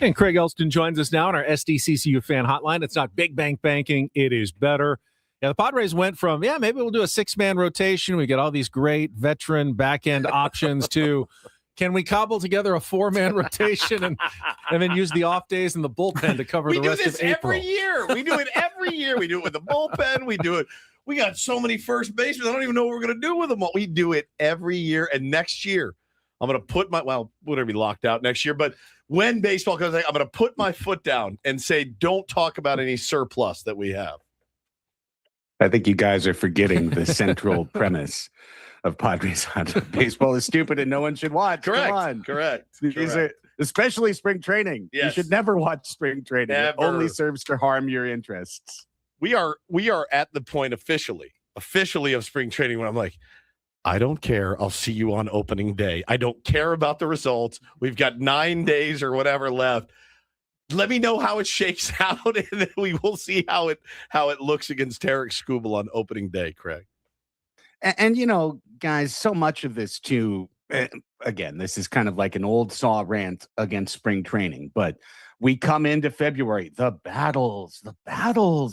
And Craig Elsten joins us now on our SDCCU fan hotline. It's not big bank banking. It is better. Yeah, the Padres went from, maybe we'll do a 6-man rotation. We get all these great veteran back-end options to, can we cobble together a 4-man rotation and then use the off days and the bullpen to cover the rest of April? Every year. We do it every year. We do it with the bullpen. We do it. We got so many first basemen. I don't even know what we're going to do with them all. We do it every year. And next year, I'm going to put we're going to be locked out next year, but when baseball comes, I'm going to put my foot down and say, don't talk about any surplus that we have. I think you guys are forgetting the central premise of Padres Hot. Baseball is stupid and no one should watch. Correct. Come on. Correct. These are, especially spring training. Yes. You should never watch spring training. Never. It only serves to harm your interests. We are at the point officially of spring training when I'm like, I don't care. I'll see you on opening day. I don't care about the results. We've got 9 days or whatever left. Let me know how it shakes out, and then we will see how it looks against Tarek Skubal on opening day, Craig. And guys, so much of this too, again, this is kind of like an old saw rant against spring training, but we come into February, the battles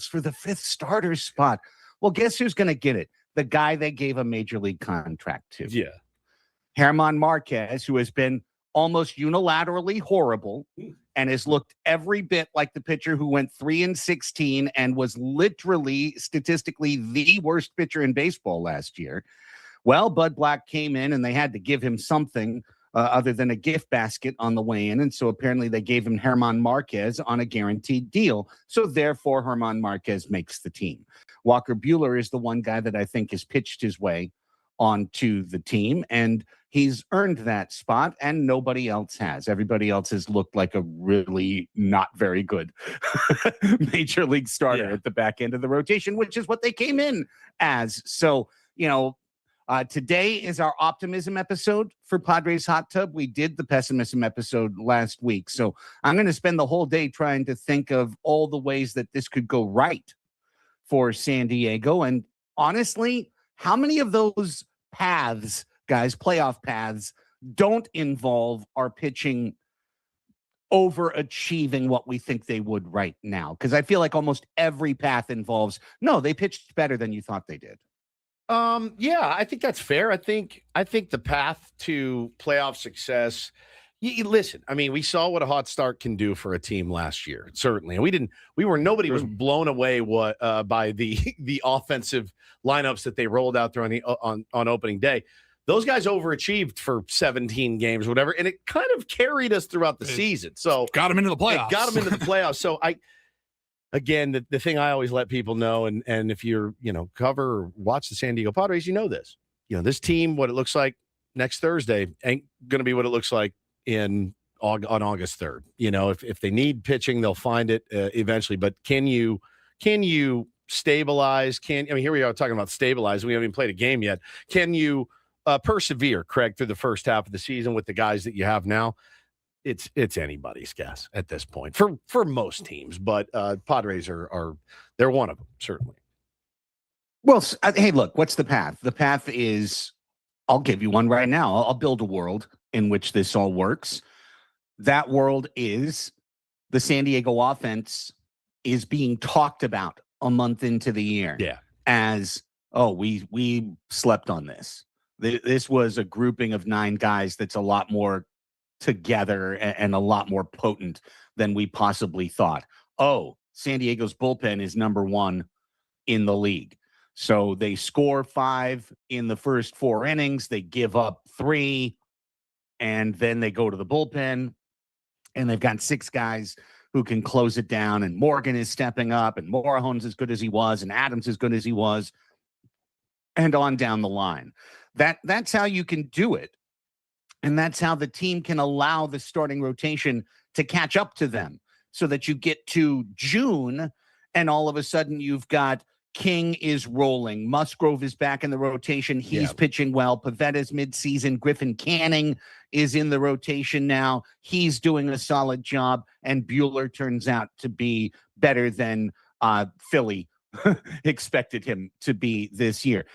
for the 5th starter spot. Well, guess who's going to get it? The guy they gave a major league contract to. Yeah. German Marquez, who has been almost unilaterally horrible and has looked every bit like the pitcher who went 3-16 and was literally statistically the worst pitcher in baseball last year. Well, Bud Black came in and they had to give him something other than a gift basket on the way in. And so apparently they gave him German Marquez on a guaranteed deal. So therefore, German Marquez makes the team. Walker Buehler is the one guy that I think has pitched his way onto the team, and he's earned that spot, and nobody else has. Everybody else has looked like a really not very good major league starter at the back end of the rotation, which is what they came in as. So, today is our optimism episode for Padres Hot Tub. We did the pessimism episode last week. So I'm going to spend the whole day trying to think of all the ways that this could go right for San Diego. And honestly, how many of those paths, guys, playoff paths, don't involve our pitching overachieving what we think they would right now? Because I feel like almost every path involves, no, they pitched better than you thought they did. Yeah, I think that's fair. I think the path to playoff success. Listen, I mean, we saw what a hot start can do for a team last year, certainly, and nobody was blown away by the offensive lineups that they rolled out there on opening day. Those guys overachieved for 17 games, whatever, and it kind of carried us throughout the season. So got them into the playoffs. So Again, the thing I always let people know, and if you're, cover or watch the San Diego Padres, this. This team, what it looks like next Thursday ain't going to be what it looks like on August 3rd. If they need pitching, they'll find it eventually. But can you stabilize? Here we are talking about stabilize. We haven't even played a game yet. Can you persevere, Craig, through the first half of the season with the guys that you have now? It's anybody's guess at this point for most teams, but Padres they're one of them, certainly. Well, hey, look, what's the path? The path is, I'll give you one right now. I'll build a world in which this all works. That world is the San Diego offense is being talked about a month into the year. Yeah. As, we slept on this. This was a grouping of 9 guys that's a lot more together and a lot more potent than we possibly thought. San Diego's bullpen is number 1 in the league. So they score 5 in the first 4 innings. They give up 3, and then they go to the bullpen, and they've got 6 guys who can close it down. And Morgan is stepping up, and Morejon's as good as he was, and Adams as good as he was, and on down the line. That's how you can do it. And that's how the team can allow the starting rotation to catch up to them, so that you get to June and all of a sudden you've got King is rolling. Musgrove is back in the rotation. He's pitching well. Pavetta's midseason. Griffin Canning is in the rotation now. He's doing a solid job. And Bueller turns out to be better than Philly expected him to be this year.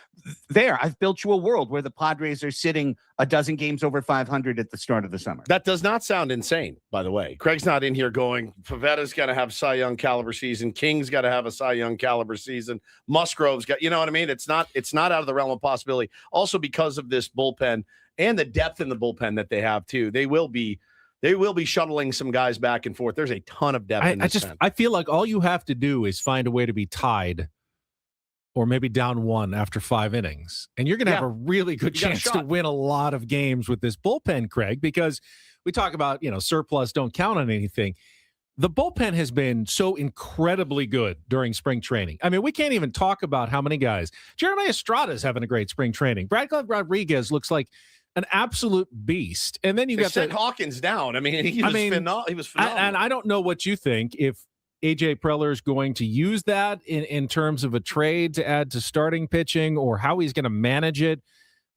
I've built you a world where the Padres are sitting a dozen games over 500 at the start of the summer. That does not sound insane, by the way. Craig's not in here going, Pavetta's got to have Cy Young caliber season. King's got to have a Cy Young caliber season. Musgrove's got, you know what I mean? It's not out of the realm of possibility. Also, because of this bullpen and the depth in the bullpen that they have too, they will be shuttling some guys back and forth. There's a ton of depth in this pen. I feel like all you have to do is find a way to be tied or maybe down 1 after 5 innings. And you're going to have a really good chance to win a lot of games with this bullpen, Craig, because we talk about, surplus don't count on anything. The bullpen has been so incredibly good during spring training. I mean, we can't even talk about how many guys. Jeremy Estrada is having a great spring training. Bradley Rodriguez looks like an absolute beast. And then you got Hawkins down. I mean, he was phenomenal. And I don't know what you think if AJ Preller is going to use that in terms of a trade to add to starting pitching or how he's going to manage it.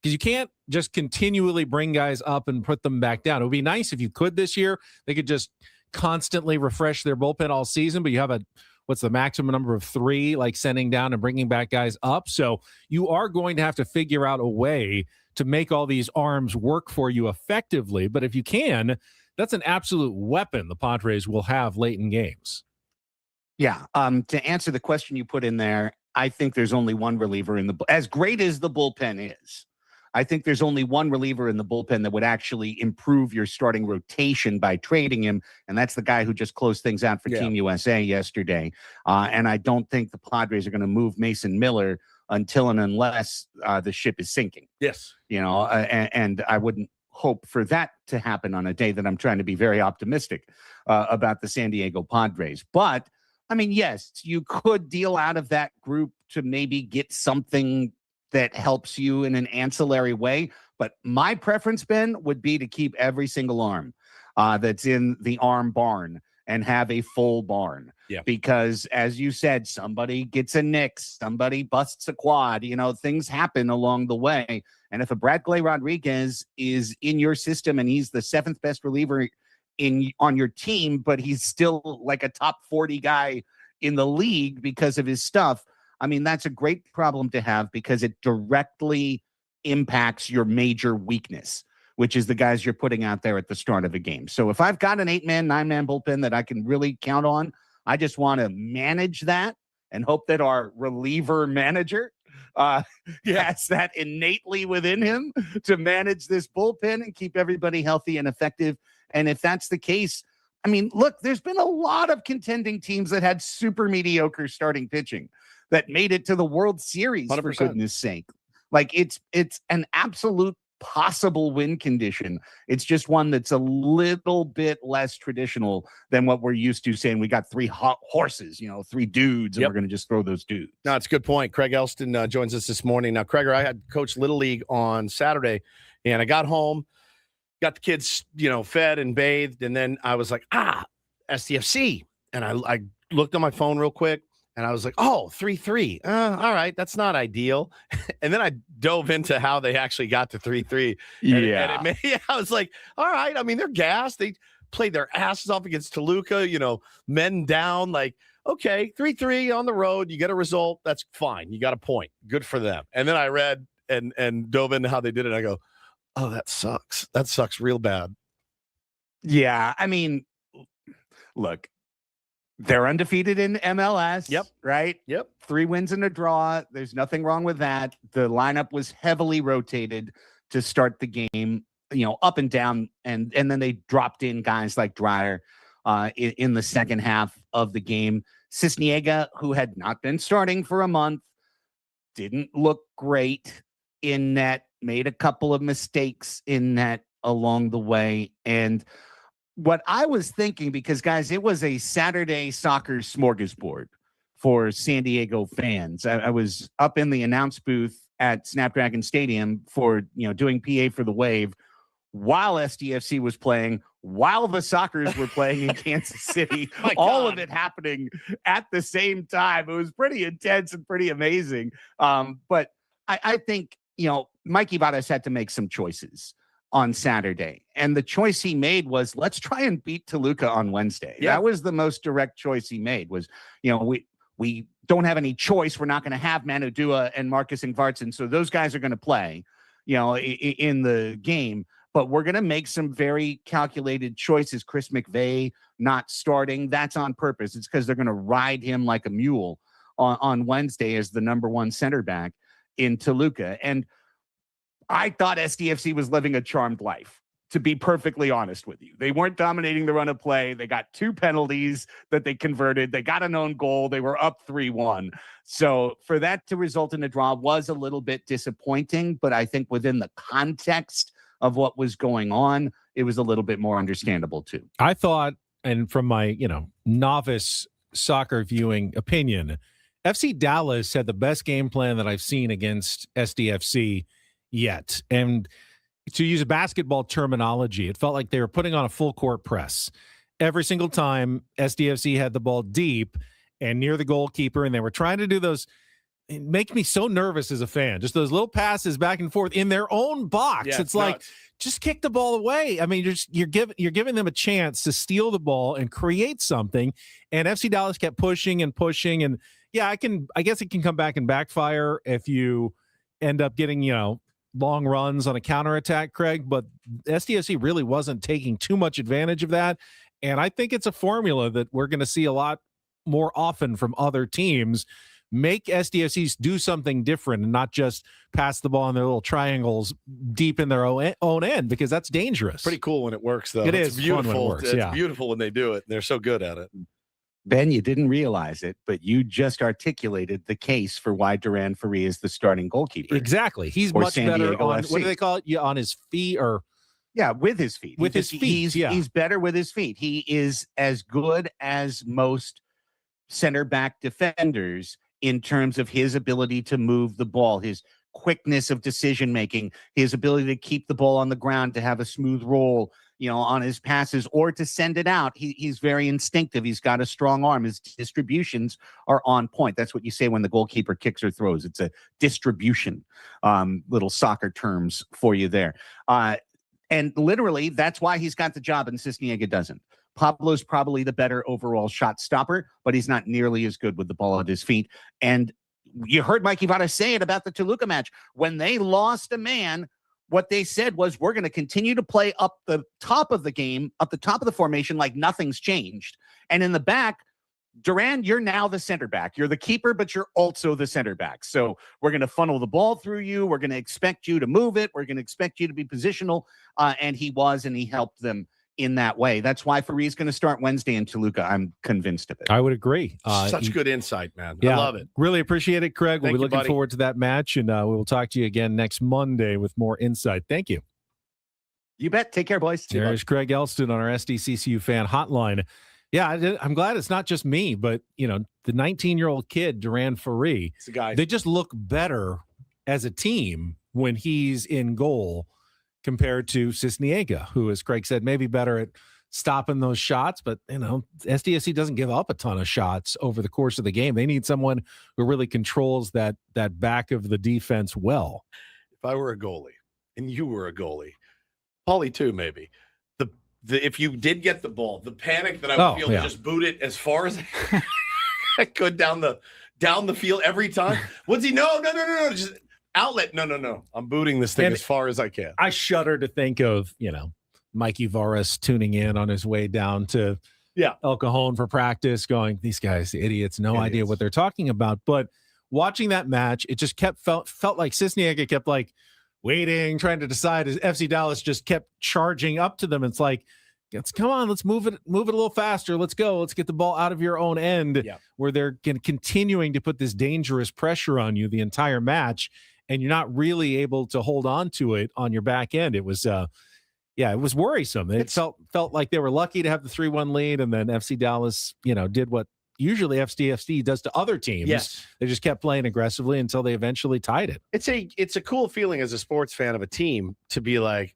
Because you can't just continually bring guys up and put them back down. It would be nice if you could this year. They could just constantly refresh their bullpen all season, but you have what's the maximum number of 3, like sending down and bringing back guys up. So you are going to have to figure out a way to make all these arms work for you effectively. But if you can, that's an absolute weapon the Padres will have late in games. Yeah. To answer the question you put in there, I think there's only one reliever as great as the bullpen is. I think there's only one reliever in the bullpen that would actually improve your starting rotation by trading him, and that's the guy who just closed things out for Team USA yesterday. And I don't think the Padres are going to move Mason Miller until and unless the ship is sinking. Yes. And I wouldn't hope for that to happen on a day that I'm trying to be very optimistic about the San Diego Padres. But, I mean, yes, you could deal out of that group to maybe get something that helps you in an ancillary way. But my preference, Ben, would be to keep every single arm that's in the arm barn and have a full barn. Yeah. Because, as you said, somebody gets a nick, somebody busts a quad, things happen along the way. And if a Bradley Rodriguez is in your system and he's the 7th best reliever on your team, but he's still like a top 40 guy in the league because of his stuff, I mean, that's a great problem to have because it directly impacts your major weakness, which is the guys you're putting out there at the start of a game. So if I've got an 8-man, 9-man bullpen that I can really count on, I just want to manage that and hope that our reliever manager has that innately within him to manage this bullpen and keep everybody healthy and effective. And if that's the case, I mean, look, there's been a lot of contending teams that had super mediocre starting pitching that made it to the World Series, 100%. For goodness sake. Like, it's an absolute possible win condition. It's just one that's a little bit less traditional than what we're used to, saying we got 3 horses, 3 dudes, and we're going to just throw those dudes. No, it's a good point. Craig Elsten joins us this morning. Now, Craig, I had coached Little League on Saturday, and I got home, got the kids, fed and bathed, and then I was like, SDFC. And I looked on my phone real quick, and I was like, 3-3. All right, that's not ideal. And then I dove into how they actually got to 3-3. And I was like, all right. I mean, they're gassed. They played their asses off against Toluca, men down. Like, okay, 3-3 on the road. You get a result. That's fine. You got a point. Good for them. And then I read and dove into how they did it. I go, oh, that sucks. That sucks real bad. Yeah, I mean, look. They're undefeated in MLS. Yep. Right? Yep. 3 wins and a draw. There's nothing wrong with that. The lineup was heavily rotated to start the game, up and down. And then they dropped in guys like Dreyer in the second half of the game. Cisniega, who had not been starting for a month, didn't look great in net, made a couple of mistakes in net along the way. And what I was thinking, because, guys, it was a Saturday soccer smorgasbord for San Diego fans. I was up in the announce booth at Snapdragon Stadium for, doing PA for the Wave, while SDFC was playing, while the Sockers were playing in Kansas City, all of it happening at the same time. It was pretty intense and pretty amazing. But I think, Mikey Vadas had to make some choices on Saturday. And the choice he made was, let's try and beat Toluca on Wednesday. Yeah. That was the most direct choice he made was, we don't have any choice. We're not going to have Manu Dua and Marcus Ingvartsen. So those guys are going to play, in the game. But we're going to make some very calculated choices. Chris McVeigh not starting. That's on purpose. It's because they're going to ride him like a mule on Wednesday as the number one center back in Toluca. And I thought SDFC was living a charmed life, to be perfectly honest with you. They weren't dominating the run of play. They got 2 penalties that they converted. They got an own goal. They were up 3-1. So for that to result in a draw was a little bit disappointing, but I think within the context of what was going on, it was a little bit more understandable too. I thought, and from my, novice soccer viewing opinion, FC Dallas had the best game plan that I've seen against SDFC yet. And to use a basketball terminology, it felt like they were putting on a full court press. Every single time SDFC had the ball deep and near the goalkeeper, and they were trying to do those. It makes me so nervous as a fan. Just those little passes back and forth in their own box. Yeah, it's like, just kick the ball away. I mean, you're giving them a chance to steal the ball and create something. And FC Dallas kept pushing and pushing. And yeah, I guess it can come back and backfire if you end up getting, long runs on a counterattack, Craig. But SDFC really wasn't taking too much advantage of that. And I think it's a formula that we're going to see a lot more often from other teams. Make SDFCs do something different and not just pass the ball in their little triangles deep in their own end, because that's dangerous. Pretty cool when it works, though. It's beautiful. It's beautiful when they do it. They're so good at it. Ben, you didn't realize it, but you just articulated the case for why Duran Ferri is the starting goalkeeper. Exactly. He's much better on, what do they call it? Yeah, on his feet or... Yeah, with his feet. With his feet, He's better with his feet. He is as good as most center back defenders in terms of his ability to move the ball, his quickness of decision-making, his ability to keep the ball on the ground, to have a smooth roll, on his passes, or to send it out. He's very instinctive. He's got a strong arm. His distributions are on point. That's what you say when the goalkeeper kicks or throws. It's a distribution, little soccer terms for you there. And literally, that's why he's got the job and Cisniega doesn't. Pablo's probably the better overall shot stopper, but he's not nearly as good with the ball at his feet. And you heard Mikey Vada say it about the Toluca match. When they lost a man, what they said was, we're going to continue to play up the top of the game, up the top of the formation, like nothing's changed. And in the back, Duran, you're now the center back. You're the keeper, but you're also the center back. So we're going to funnel the ball through you. We're going to expect you to move it. We're going to expect you to be positional. And he helped them in that way. That's why Ferri is going to start Wednesday in Toluca. I'm convinced of it. I would agree. Such good insight, man. Yeah, I love it. Really appreciate it, Craig. We'll be looking buddy. forward to that match, and we will talk to you again next Monday with more insight. Thank you. You bet. Take care, boys. There's Craig Elsten on our SDCCU fan hotline. Yeah, I'm glad it's not just me, but, the 19-year-old kid, Duran Ferri, they just look better as a team when he's in goal compared to Cisniega, who, as Craig said, maybe better at stopping those shots. But, SDSC doesn't give up a ton of shots over the course of the game. They need someone who really controls that back of the defense well. If I were a goalie and you were a goalie, Paulie too, maybe, if you did get the ball, the panic that I would feel to just boot it as far as I could down the field every time. What's he? No. Just outlet. No. I'm booting this thing as far as I can. I shudder to think of, Mikey Varas tuning in on his way down to El Cajon for practice, going, these guys, idiots, no idea what they're talking about. But watching that match, it just felt like Cisniega kept waiting, trying to decide, as FC Dallas just kept charging up to them. It's like, come on, let's move it a little faster. Let's go. Let's get the ball out of your own end, where they're continuing to put this dangerous pressure on you the entire match, and you're not really able to hold on to it on your back end. It was, it was worrisome. It felt like they were lucky to have the 3-1 lead, and then FC Dallas, did what usually SDFC does to other teams. Yes. They just kept playing aggressively until they eventually tied it. It's a cool feeling as a sports fan of a team to be like,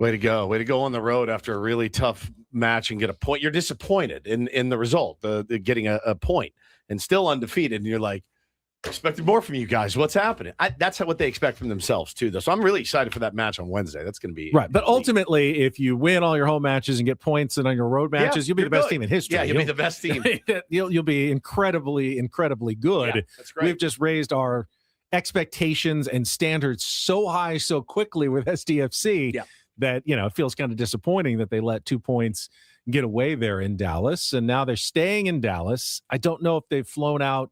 Way to go. Way to go on the road after a really tough match and get a point. You're disappointed in the result, the getting a point and still undefeated. And you're like, expected more from you guys. What's happening? That's what they expect from themselves, too, though. So I'm really excited for that match on Wednesday. That's going to be right. But ultimately, if you win all your home matches and get points and on your road matches, you'll be the best team in history. Yeah, you'll be the best team. You'll be incredibly, incredibly good. Yeah, that's great. We've just raised our expectations and standards so high so quickly with SDFC that, it feels kind of disappointing that they let 2 points get away there in Dallas. And now they're staying in Dallas. I don't know if they've flown out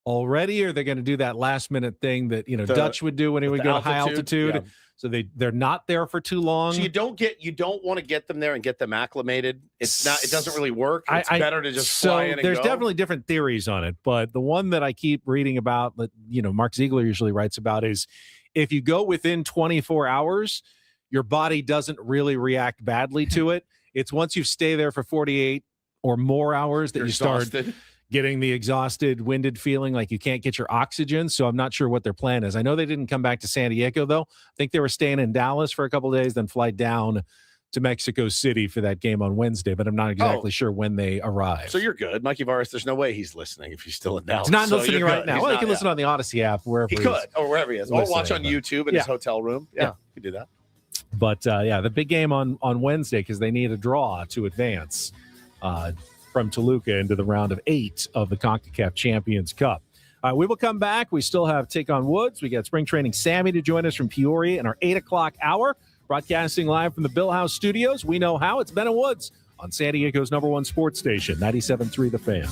already, or they're going to do that last minute thing that Dutch would do when he would go to high altitude. So they're not there for too long. So you don't want to get them there and get them acclimated. It doesn't really work. It's better to just fly in and there's go. definitely different theories on it, but the one that I keep reading about that Mark Ziegler usually writes about is if you go within 24 hours, your body doesn't really react badly to it. It's once you stay there for 48 or more hours that you start getting the exhausted, winded feeling like you can't get your oxygen. So I'm not sure what their plan is. I know they didn't come back to San Diego, though. I think they were staying in Dallas for a couple of days, then fly down to Mexico City for that game on Wednesday, but I'm not exactly sure when they arrive. So you're good. Mikey Varis, there's no way he's listening if he's still in Dallas. He's not listening right good. now. Well, he can listen on the Odyssey app, wherever he could, or wherever he is. Or watch on YouTube in his hotel room. Yeah, you could do that. But, the big game on Wednesday, because they need a draw to advance from Toluca into the round of 8 of the CONCACAF Champions Cup. We will come back. We still have Take on Woods. We got Spring Training Sammy to join us from Peoria in our 8 o'clock hour. Broadcasting live from the Bill House Studios. We know how. It's Ben and Woods on San Diego's #1 sports station, 97.3 The Fan.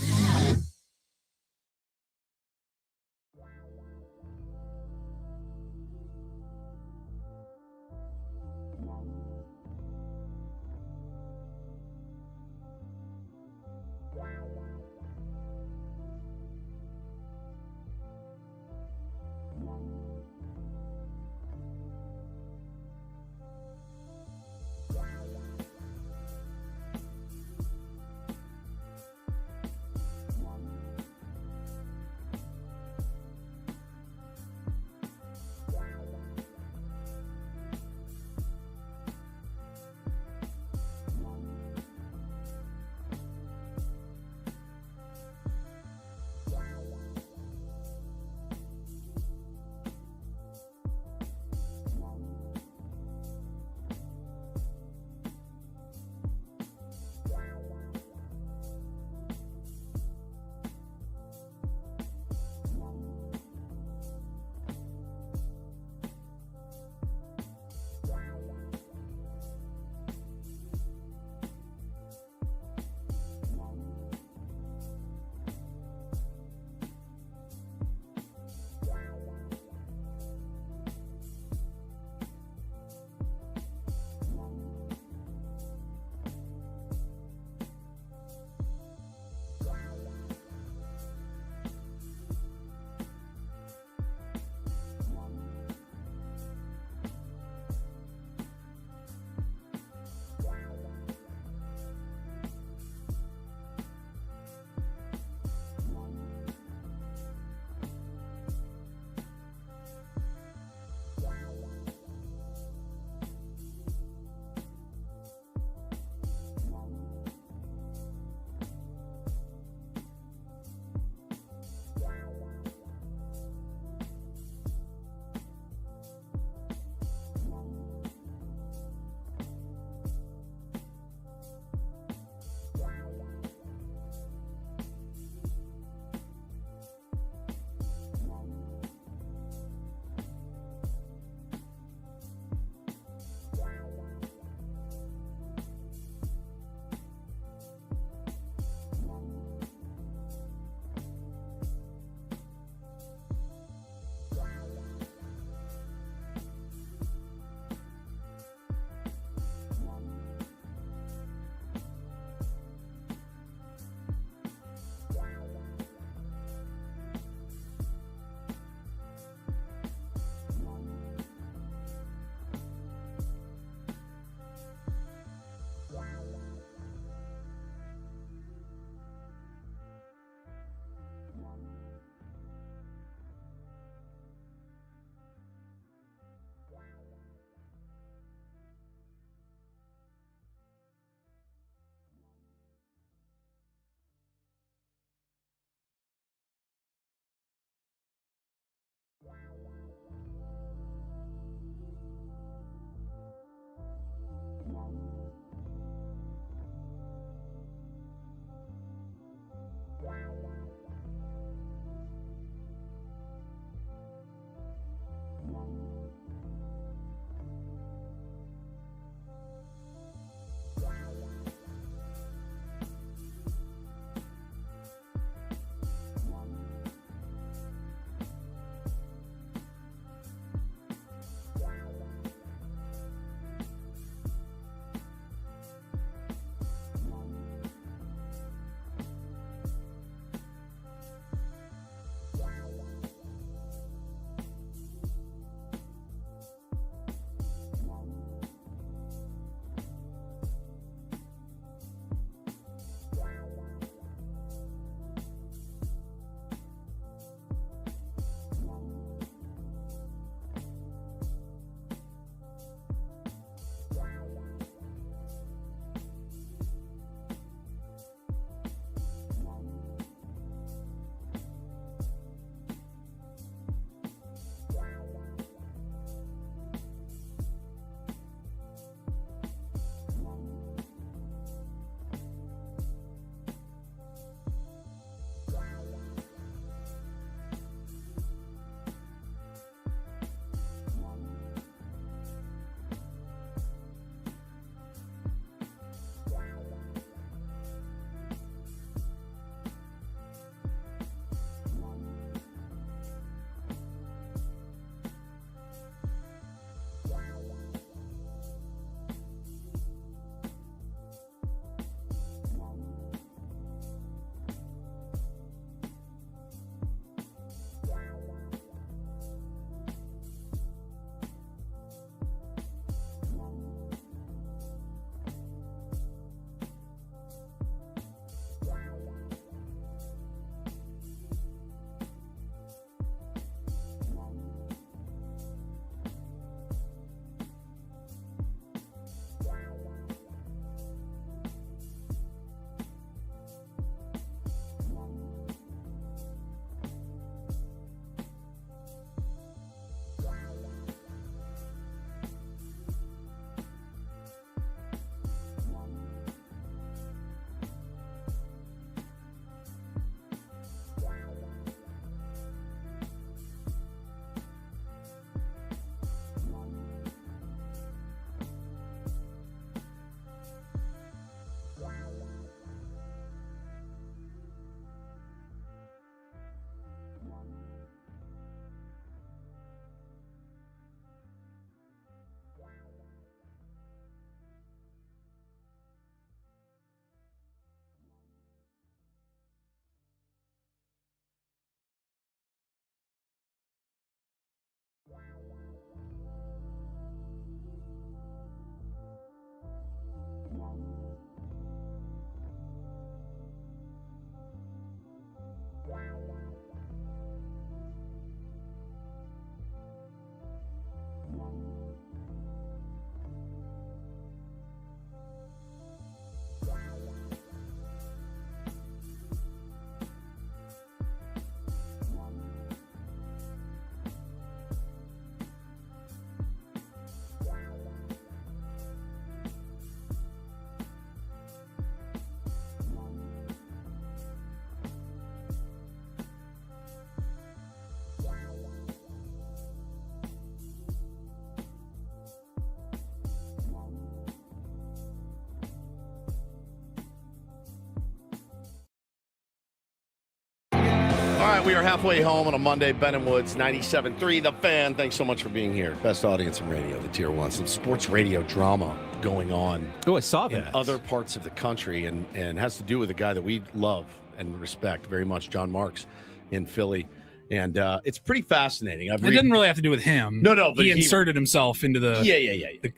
right, we are halfway home on a Monday. Ben and Woods, 97.3, The Fan. Thanks so much for being here. Best audience in radio, the Tier 1. Some sports radio drama going on. Oh, I saw that. In other parts of the country, and has to do with a guy that we love and respect very much, John Marks in Philly. And it's pretty fascinating. It didn't really have to do with him. No, but he inserted himself into the the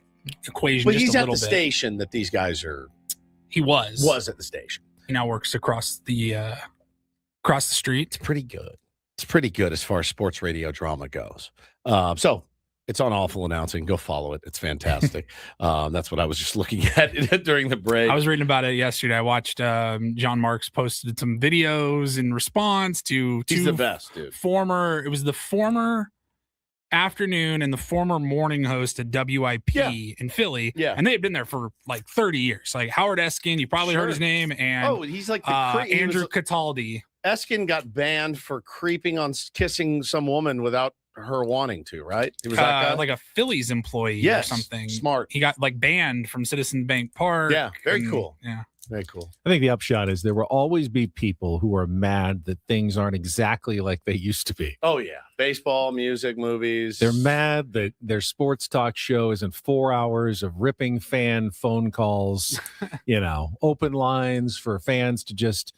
equation. But just he's a at little the bit. station that these guys are. He was at the station. He now works across the street. It's pretty good. It's pretty good as far as sports radio drama goes. So it's on Awful Announcing. Go follow it. It's fantastic. That's what I was just looking at during the break. I was reading about it yesterday. I watched John Marks posted some videos in response to He's the best, dude. It was the former afternoon and the former morning host at WIP in Philly. Yeah. And they had been there for like 30 years. Like Howard Eskin, you probably heard his name. And he's like Andrew Cataldi. Eskin got banned for kissing some woman without her wanting to, right? It was that guy? Like a Phillies employee or something. Smart. He got like banned from Citizen Bank Park. Yeah, very cool. Yeah. Very cool. I think the upshot is there will always be people who are mad that things aren't exactly like they used to be. Oh, yeah. Baseball, music, movies. They're mad that their sports talk show isn't 4 hours of ripping fan phone calls, open lines for fans to just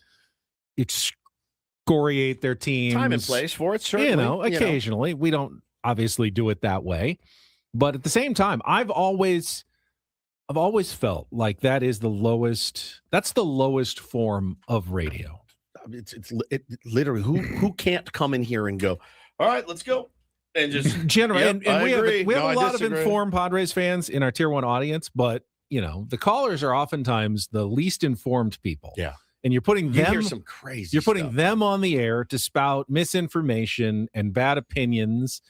excoriate their teams. Time and place for it, certainly. Occasionally. We don't obviously do it that way. But at the same time, I've always felt like that's the lowest form of radio. It's literally who can't come in here and go, all right, let's go. And just generally, and we have a lot disagree. of informed Padres fans in our Tier 1 audience, but the callers are oftentimes the least informed people. Yeah. And you're putting them hear some crazy You're putting stuff. them on the air to spout misinformation and bad opinions,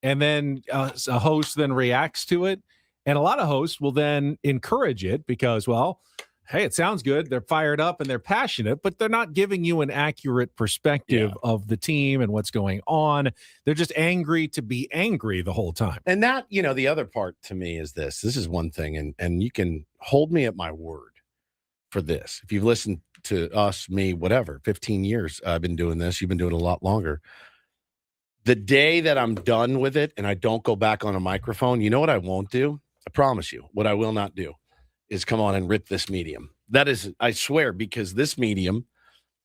and then a host then reacts to it. And a lot of hosts will then encourage it because, well, hey, it sounds good. They're fired up and they're passionate, but they're not giving you an accurate perspective of the team and what's going on. They're just angry to be angry the whole time. And that, the other part to me is this is one thing, and you can hold me at my word for this. If you've listened to us, me, whatever, 15 years I've been doing this, you've been doing it a lot longer. The day that I'm done with it and I don't go back on a microphone, you know what I won't do? I promise you, what I will not do is come on and rip this medium. That is, I swear, because this medium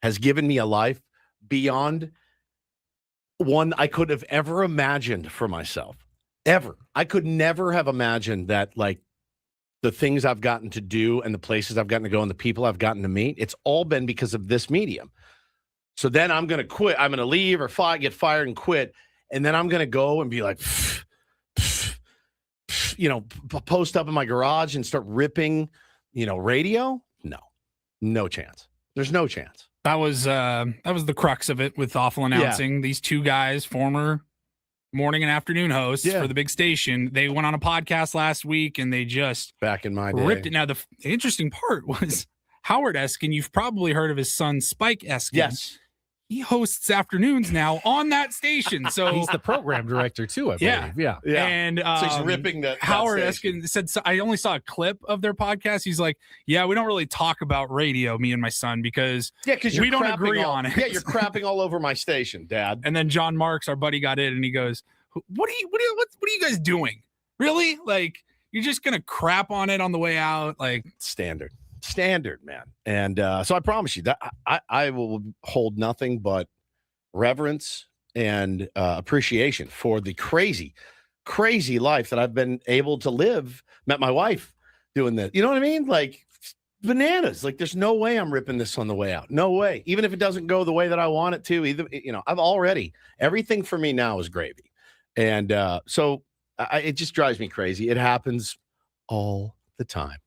has given me a life beyond one I could have ever imagined for myself. Ever. I could never have imagined that, like, the things I've gotten to do and the places I've gotten to go and the people I've gotten to meet, it's all been because of this medium. So then I'm going to quit. I'm going to leave or get fired and quit. And then I'm going to go and be like, post up in my garage and start ripping, radio. No chance. There's no chance. That was the crux of it with Awful Announcing. Yeah. These two guys, former morning and afternoon hosts for the big station, they went on a podcast last week and they just back in my day ripped it. Now the interesting part was Howard Eskin. You've probably heard of his son Spike Eskin. Yes. He hosts afternoons now on that station. So he's the program director too, I believe. Yeah. And so he's ripping that. Howard Eskin said, I only saw a clip of their podcast. He's like, yeah, we don't really talk about radio, me and my son, because we don't agree on it. Yeah, you're crapping all over my station, Dad. And then John Marks, our buddy, got in and he goes, what are you guys doing? Really? Like, you're just gonna crap on it on the way out? Like, standard, man. And so I promise you that I will hold nothing but reverence and appreciation for the crazy life that I've been able to live. Met my wife doing this. You know what I mean? Like, bananas. Like, there's no way I'm ripping this on the way out. No way. Even if it doesn't go the way that I want it to, everything for me now is gravy. And so it just drives me crazy. It happens all the time.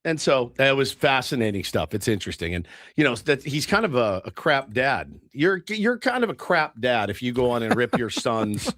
And so that was fascinating stuff. It's interesting. And, that he's kind of a crap dad. You're kind of a crap dad if you go on and rip your son's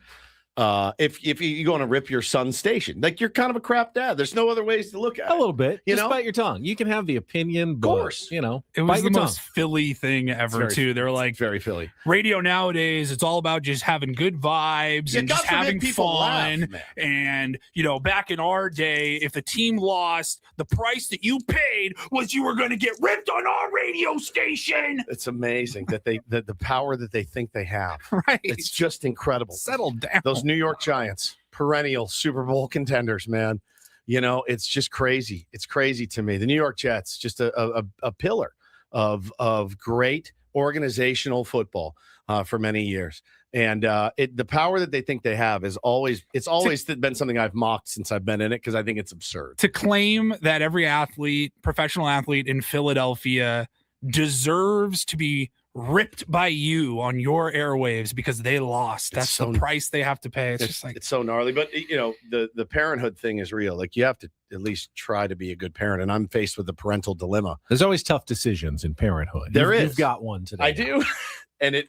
if you're going to rip your son's station, like you're kind of a crap dad. There's no other ways to look at it. A little bit. You Just know? bite your tongue. You can have the opinion, but, Of course. you know, It was bite the your tongue. most Philly thing ever, too. They're like, very Philly. Radio nowadays, it's all about just having good vibes and God just forbid having people fun. laugh, man. And, you know, back in our day, if the team lost, the price that you paid was you were going to get ripped on our radio station. It's amazing that the power that they think they have. Right. It's just incredible. Settle down. Those New York Giants, perennial Super Bowl contenders, man. You know, it's just crazy. It's crazy to me. The New York Jets, just a pillar of great organizational football for many years. And the power that they think they have is always been something I've mocked since I've been in it because I think it's absurd. To claim that every athlete, professional athlete in Philadelphia deserves to be ripped by you on your airwaves because they lost. That's the price they have to pay. It's just like, it's so gnarly. But you know, the parenthood thing is real. Like you have to at least try to be a good parent. And I'm faced with the parental dilemma. There's always tough decisions in parenthood. You've got one today. I do. And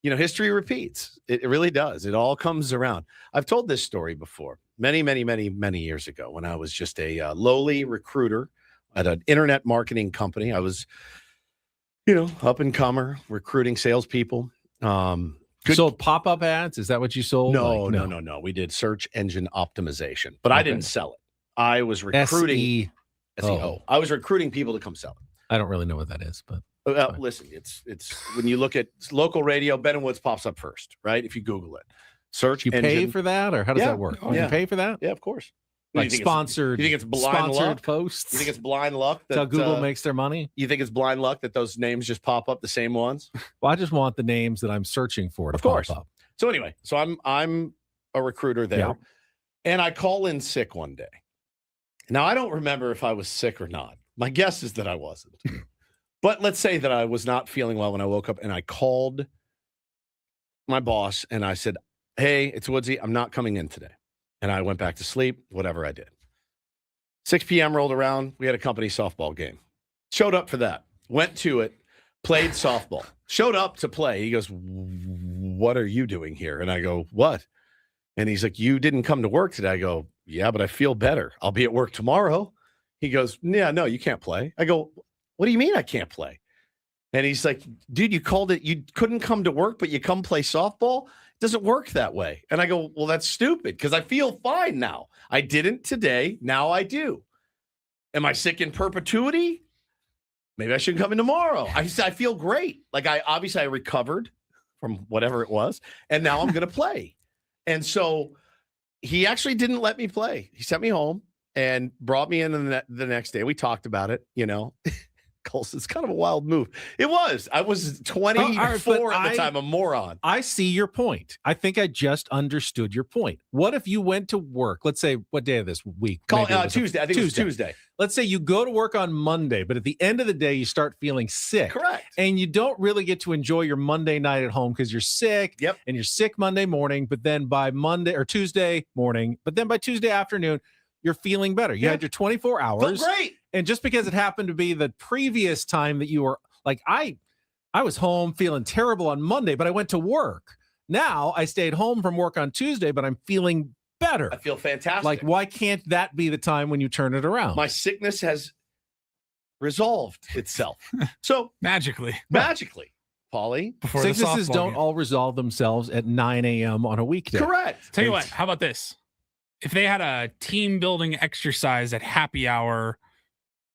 history repeats. It really does. It all comes around. I've told this story before many, many, many, many years ago when I was just a lowly recruiter at an internet marketing company. I was, up and comer, recruiting salespeople. Sold pop-up ads? Is that what you sold? No. We did search engine optimization, but I didn't sell it. I was recruiting SEO. I was recruiting people to come sell it. I don't really know what that is, but listen, it's when you look at local radio, Ben and Woods pops up first, right? If you Google it, search you engine. pay for that, or how does that work? Oh, You pay for that? Yeah, of course. Like sponsored. You think it's blind luck? Posts? You think it's blind luck? That's how Google makes their money? You think it's blind luck that those names just pop up, the same ones? Well, I just want the names that I'm searching for to pop up. So anyway, I'm a recruiter there, and I call in sick one day. Now I don't remember if I was sick or not. My guess is that I wasn't. But let's say that I was not feeling well when I woke up, and I called my boss and I said, "Hey, it's Woodsy. I'm not coming in today." And I went back to sleep, whatever I did. 6 p.m. rolled around. We had a company softball game. Showed up for that. Went to it. Played softball. Showed up to play. He goes, "What are you doing here?" And I go, "What?" And he's like, "You didn't come to work today." I go, "Yeah, but I feel better. I'll be at work tomorrow." He goes, "Yeah, no, you can't play." I go, "What do you mean I can't play?" And he's like, "Dude, you called it. You couldn't come to work, but you come play softball? It doesn't work that way." And I go, "Well, that's stupid because I feel fine now. I didn't today. Now I do. Am I sick in perpetuity? Maybe I shouldn't come in tomorrow. I feel great. Like I recovered from whatever it was, and now I'm going to play." And so he actually didn't let me play. He sent me home and brought me in the next day. We talked about it, Colson, it's kind of a wild move. It was. I was 24 at the time, a moron. I see your point. I think I just understood your point. What if you went to work? Let's say, what day of this week? Tuesday. I think it was Tuesday. Let's say you go to work on Monday, but at the end of the day, you start feeling sick. Correct. And you don't really get to enjoy your Monday night at home because you're sick. Yep. And you're sick Monday morning, but then by Monday or Tuesday morning, but then by Tuesday afternoon, you're feeling better. You had your 24 hours. Felt great. And just because it happened to be the previous time that you were like, I was home feeling terrible on Monday, but I went to work. Now I stayed home from work on Tuesday, but I'm feeling better. I feel fantastic. Like, why can't that be the time when you turn it around? My sickness has resolved itself. So magically, Paulie. Sicknesses don't all resolve themselves at 9 a.m. on a weekday. Correct. Tell you what, how about this? If they had a team building exercise at happy hour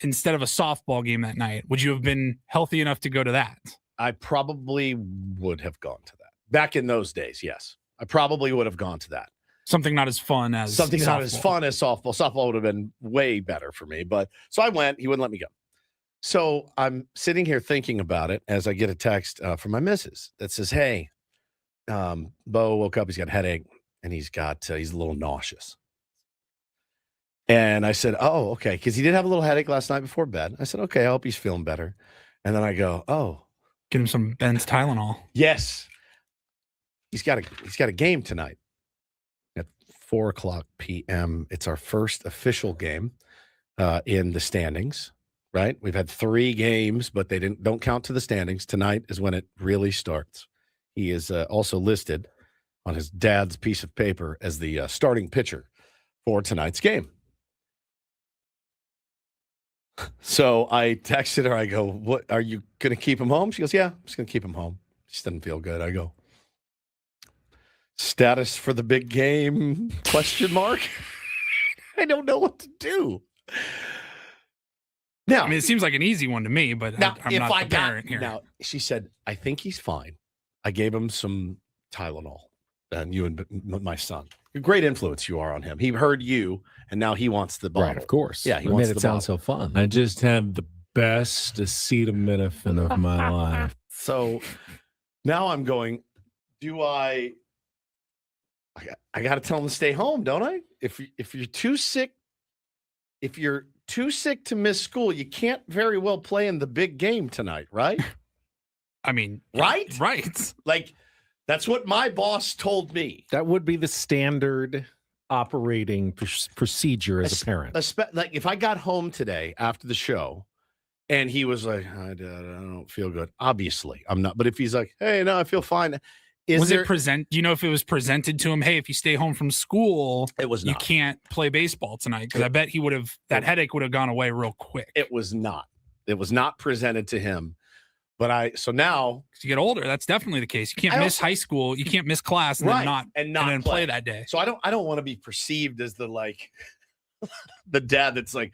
instead of a softball game that night, would you have been healthy enough to go to that? I probably would have gone to that. Back in those days, yes. I probably would have gone to that. Something not as fun as softball. Softball would have been way better for me. But so I went, he wouldn't let me go. So I'm sitting here thinking about it as I get a text from my missus that says, "Hey, Bo woke up, he's got a headache, and he's a little nauseous." And I said, "Oh, okay." Because he did have a little headache last night before bed. I said, "Okay, I hope he's feeling better." And then I go, "Oh, get him some Ben's Tylenol." Yes. He's got a game tonight at 4:00 p.m. It's our first official game in the standings, right? We've had 3 games, but they don't count to the standings. Tonight is when it really starts. He is also listed on his dad's piece of paper as the starting pitcher for tonight's game. So I texted her. I go, "What, are you going to keep him home?" She goes, "Yeah, I'm just going to keep him home. Just doesn't feel good." I go, "Status for the big game? Question mark." I don't know what to do. Now, I mean, it seems like an easy one to me, but now, I'm not the parent here. Now, she said, "I think he's fine. I gave him some Tylenol, and you and my son. A great influence you are on him. He heard you, and now he wants the bottle." Right, of course. Yeah, he It wants made the it sound bottle. so fun. I just had the best acetaminophen of my life. So now I'm going, do I got to tell him to stay home, don't I? If you're too sick, to miss school, you can't very well play in the big game tonight, right? I mean, right? Like, that's what my boss told me. That would be the standard operating procedure as a parent. Like, if I got home today after the show and he was like, "I don't feel good," obviously I'm not. But if he's like, "Hey, no, I feel fine," do you know if it was presented to him, "Hey, if you stay home from school, it was you not. can't play baseball tonight"? Because I bet he would have, that headache would have gone away real quick. It was not. It was not presented to him. But so now, as you get older, that's definitely the case. You can't miss high school. You can't miss class and then not play that day. So I don't want to be perceived as the the dad that's like,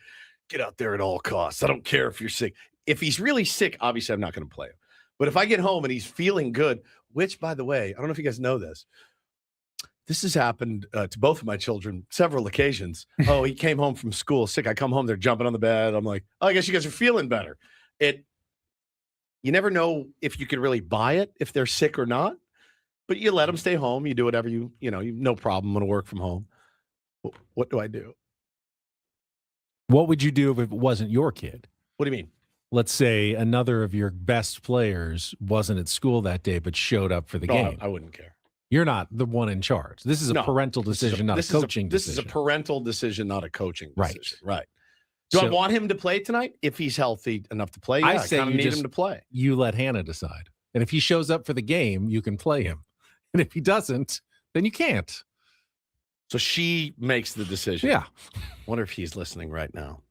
"Get out there at all costs. I don't care if you're sick." If he's really sick, obviously I'm not going to play him. But if I get home and he's feeling good, which, by the way, I don't know if you guys know this. This has happened to both of my children several occasions. Oh, he came home from school sick. I come home, they're jumping on the bed. I'm like, "Oh, I guess you guys are feeling better." You never know if you can really buy it, if they're sick or not, but you let them stay home. You do whatever you no problem. I'm going to work from home. What do I do? What would you do if it wasn't your kid? What do you mean? Let's say another of your best players wasn't at school that day, but showed up for the game. I wouldn't care. You're not the one in charge. This is a parental decision, not a coaching decision. This is a parental decision, not a coaching decision. Right. Do I So- want him to play tonight? If he's healthy enough to play, yeah, I say I you need just- him to play. You let Hannah decide. And if he shows up for the game, you can play him. And if he doesn't, then you can't. So she makes the decision. Yeah. Wonder if he's listening right now.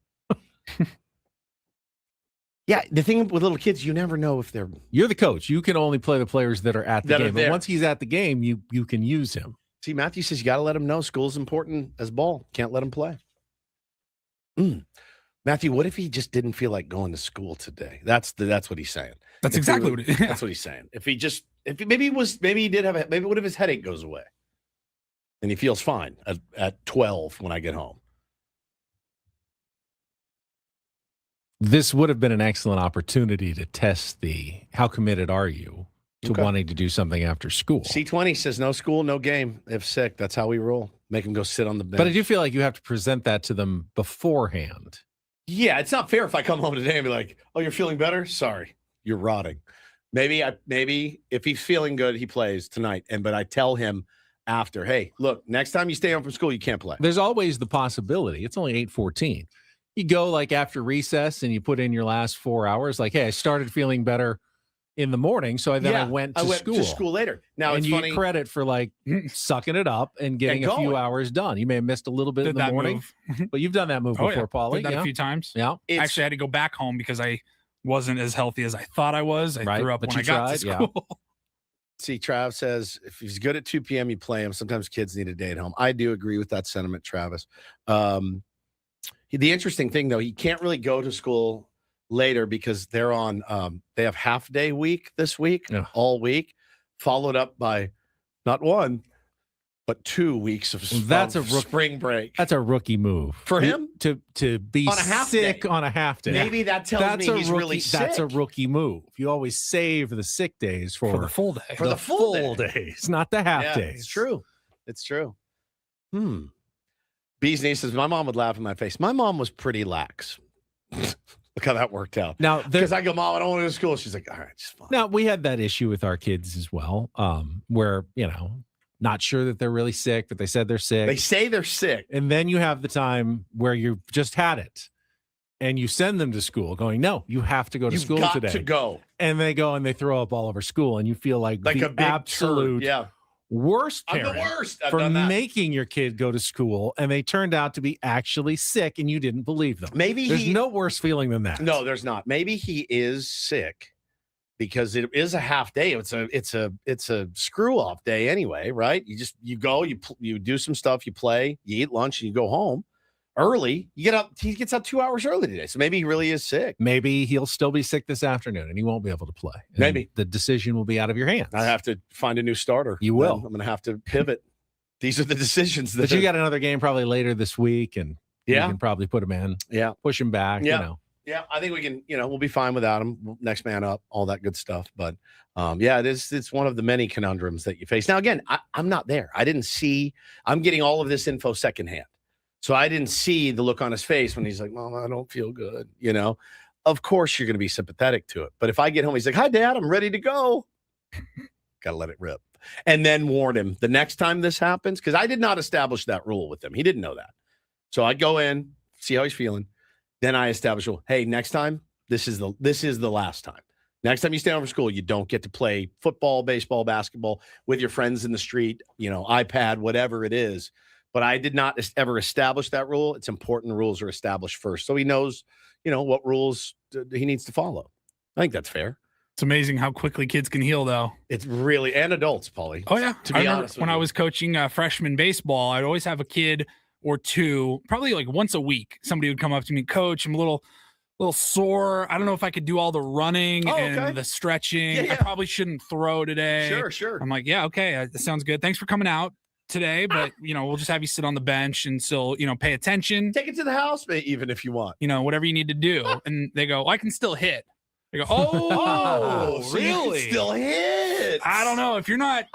Yeah, the thing with little kids, you never know if they're. You're the coach. You can only play the players that are at the That are game. But there. once he's at the game, you can use him. See, Matthew says you got to let him know school's important as ball. Can't let him play. Matthew, what if he just didn't feel like going to school today? That's what he's saying. That's exactly what it, That's what he's saying. Maybe what if his headache goes away and he feels fine at 12 when I get home? This would have been an excellent opportunity to test how committed are you to wanting to do something after school. C20 says no school, no game. If sick, that's how we roll. Make him go sit on the bench. But I do feel like you have to present that to them beforehand. Yeah, it's not fair if I come home today and be like, "Oh, you're feeling better? Sorry, you're rotting." Maybe if he's feeling good, he plays tonight. But I tell him after, "Hey, look, next time you stay home from school, you can't play." There's always the possibility. It's only 8:14. You go like after recess and you put in your last 4 hours. Like, "Hey, I started feeling better in the morning, so I went to school. to school later. Now and it's you funny. get credit for like sucking it up and getting And a few going. hours done. You may have missed a little bit in the morning, but you've done that move before, Paulie. Did that a few times. Yeah. Actually, I had to go back home because I wasn't as healthy as I thought I was. I threw up but when you I got tried, to yeah. school. See, Trav says if he's good at 2 p.m., you play him. Sometimes kids need a day at home. I do agree with that sentiment, Travis. The interesting thing, though, he can't really go to school later because they're on they have half day week this week, all week, followed up by not 1 but 2 weeks of spring break. That's a rookie move for him to be on a half sick day. on a half day. Maybe that tells me he's really sick. That's a rookie move. You always save the sick days for the full day. For the full days, not the half days. It's true. It's true. Bee's niece says, my mom would laugh in my face. My mom was pretty lax. Look how that worked out. Now, because I go, "Mom, I don't want to go to school." She's like, "All right, just fine." Now, we had that issue with our kids as well, where, not sure that they're really sick, but they said they're sick. They say they're sick. And then you have the time where you just had it and you send them to school going, "No, you have to go to school today." To go. And they go and they throw up all over school and you feel like the a big absolute turd. Yeah. worst I'm parent the worst. I've for done that. making your kid go to school, and they turned out to be actually sick, and you didn't believe them. Maybe There's no worse feeling than that. No, there's not. Maybe he is sick because it is a half day. It's a screw off day anyway, right? You go, you do some stuff, you play, you eat lunch, and you go home early. You get up. He gets up 2 hours early today, so maybe he really is sick. Maybe he'll still be sick this afternoon, and he won't be able to play. And maybe the decision will be out of your hands. I have to find a new starter. You will. I'm going to have to pivot. These are the decisions. But you got another game probably later this week, and you can probably put him in. Yeah, push him back. Yeah. You know. Yeah, I think we can, we'll be fine without him. Next man up, all that good stuff. But it's one of the many conundrums that you face. Now, again, I'm not there. I didn't see, I'm getting all of this info secondhand. So I didn't see the look on his face when he's like, Mom, I don't feel good. Of course you're going to be sympathetic to it. But if I get home, he's like, hi, Dad, I'm ready to go. Got to let it rip. And then warn him the next time this happens, because I did not establish that rule with him. He didn't know that. So I go in, see how he's feeling. Then I establish, hey, next time, this is the last time. Next time you stay home from school, you don't get to play football, baseball, basketball with your friends in the street, iPad, whatever it is. But I did not ever establish that rule. It's important the rules are established first. So he knows, what rules he needs to follow. I think that's fair. It's amazing how quickly kids can heal, though. It's really, and adults, Paulie. Oh, yeah. To be honest, when I was coaching freshman baseball, I'd always have a kid or two, probably like once a week, somebody would come up to me, Coach, I'm a little sore. I don't know if I could do all the running and the stretching. Yeah. I probably shouldn't throw today. Sure. I'm like, yeah, okay, that sounds good. Thanks for coming out today, but we'll just have you sit on the bench and still, pay attention. Take it to the house, even if you want. Whatever you need to do. And they go, I can still hit. They go, oh, so really? You can still hit. I don't know. If you're not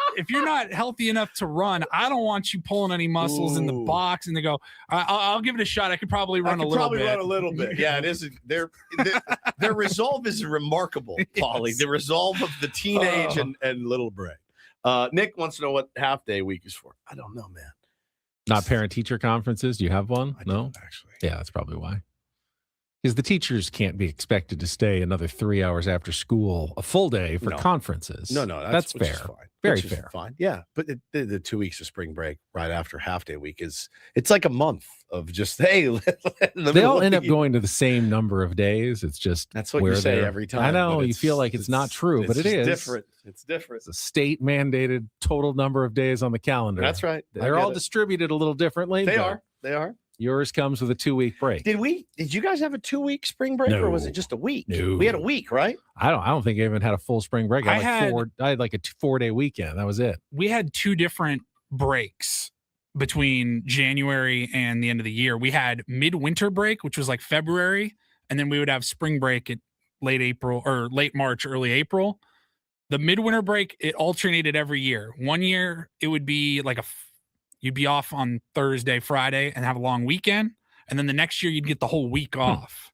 healthy enough to run, I don't want you pulling any muscles in the box. And they go, I'll give it a shot. I could probably run a little bit. Yeah, it is. Their resolve is remarkable, Paulie. The resolve of the teenage and little brain. Nick wants to know what half day week is for. I don't know, man. Not parent teacher conferences. Do you have one? I No, don't, actually. Yeah, that's probably why. Because the teachers can't be expected to stay another 3 hours after school, a full day for conferences. No, that's fair. Fine. Very fair. Fine. Yeah, but the 2 weeks of spring break right after half day week it's like a month of just they all end up going to the same number of days. It's just that's what you say every time. I know you feel like it's not true, but it is different. It's different. It's a state mandated total number of days on the calendar. That's right. They're all distributed a little differently. They are. Yours comes with a 2 week break. Did you guys have a 2 week spring break or was it just a week? No. We had a week, right? I don't think I even had a full spring break. I had like a 4-day weekend. That was it. We had two different breaks between January and the end of the year. We had midwinter break, which was like February, and then we would have spring break at late April or late March, early April. The midwinter break, it alternated every year. 1 year, it would be like you'd be off on Thursday, Friday, and have a long weekend. And then the next year, you'd get the whole week off.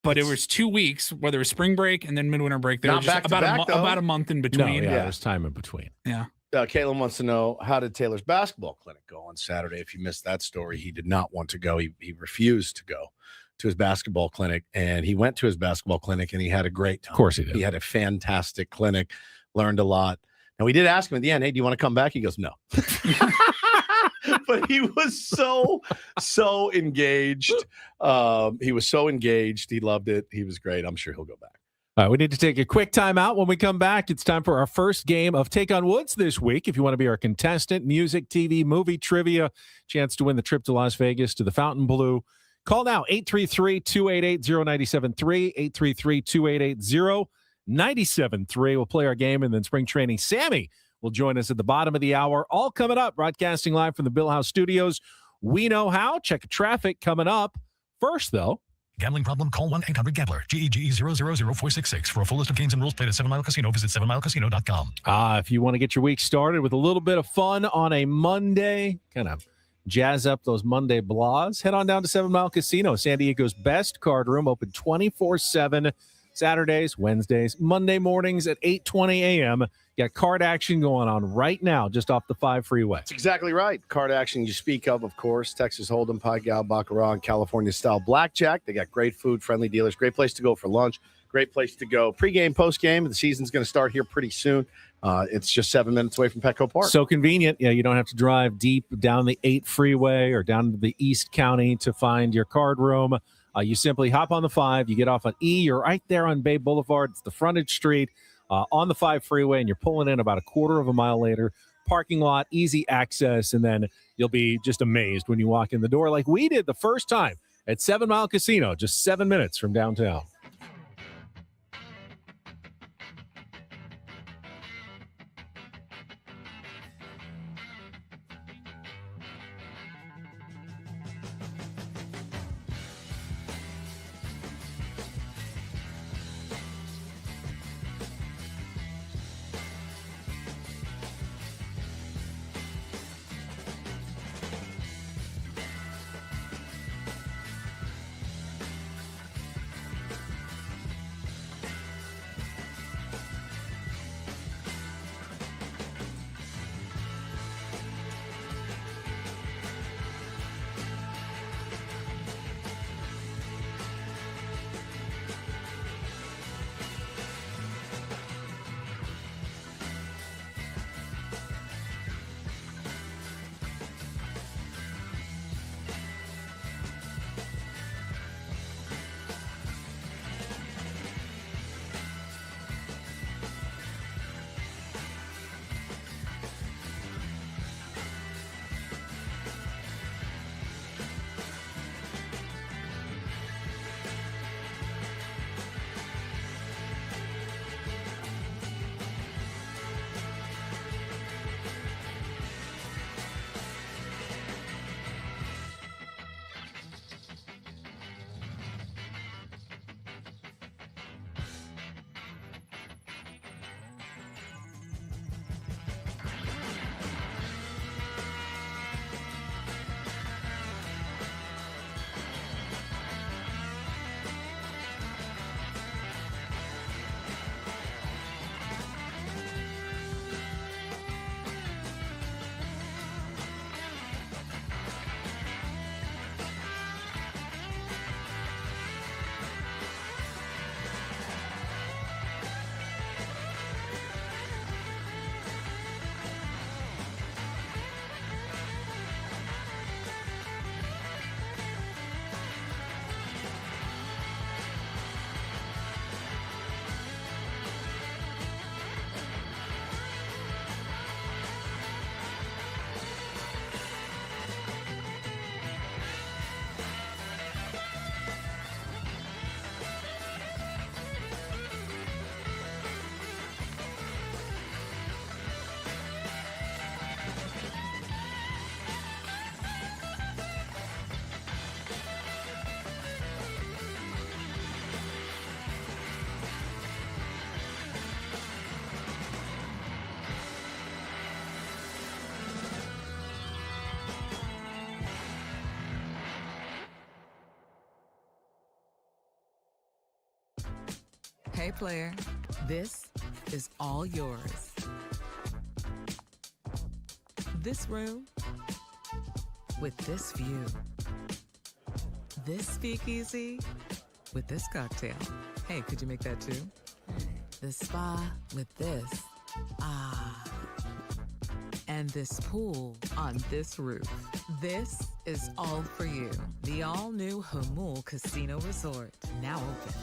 But it was 2 weeks, whether it was spring break and then midwinter break. They were just about a month in between. No, there's time in between. Yeah. Caitlin wants to know, how did Taylor's basketball clinic go on Saturday? If you missed that story, he did not want to go. He refused to go to his basketball clinic. And he went to his basketball clinic, and he had a great time. Of course he did. He had a fantastic clinic, learned a lot. And we did ask him at the end, hey, do you want to come back? He goes, no. But he was so engaged. He was so engaged. He loved it. He was great. I'm sure he'll go back. All right, we need to take a quick time out. When we come back, it's time for our first game of Take on Woods this week. If you want to be our contestant, music, TV, movie, trivia, chance to win the trip to Las Vegas to the Fontainebleau. Call now, 833-288-0973, 833-288-0973. We'll play our game, and then spring training. Sammy will join us at the bottom of the hour. All coming up, broadcasting live from the Bill House Studios. We know how. Check traffic coming up. First, though. Gambling problem? Call 1-800-GAMBLER. GEGE 000-466. For a full list of games and rules, play at 7 Mile Casino. Visit 7milecasino.com. If you want to get your week started with a little bit of fun on a Monday, kind of jazz up those Monday blahs, head on down to 7 Mile Casino, San Diego's best card room, open 24/7. Saturdays, Wednesdays, Monday mornings at 8:20 a.m. You got card action going on right now, just off the 5 freeway. That's exactly right. Card action you speak of course. Texas Hold'em, Pai Gow, Baccarat, and California-style blackjack. They got great food, friendly dealers, great place to go for lunch. Great place to go. Pre-game, post-game. The season's going to start here pretty soon. It's just 7 minutes away from Petco Park. So convenient. Yeah, you don't have to drive deep down the 8 freeway or down to the East County to find your card room. You simply hop on the 5. You get off on E. You're right there on Bay Boulevard. It's the frontage street on the 5 freeway, and you're pulling in about a quarter of a mile later. Parking lot, easy access, and then you'll be just amazed when you walk in the door like we did the first time at 7 Mile Casino, just 7 minutes from downtown. Hey player, this is all yours. This room with this view. This speakeasy with this cocktail. Hey, could you make that too? This spa with this. Ah. And this pool on this roof. This is all for you. The all-new Hamul Casino Resort, now open.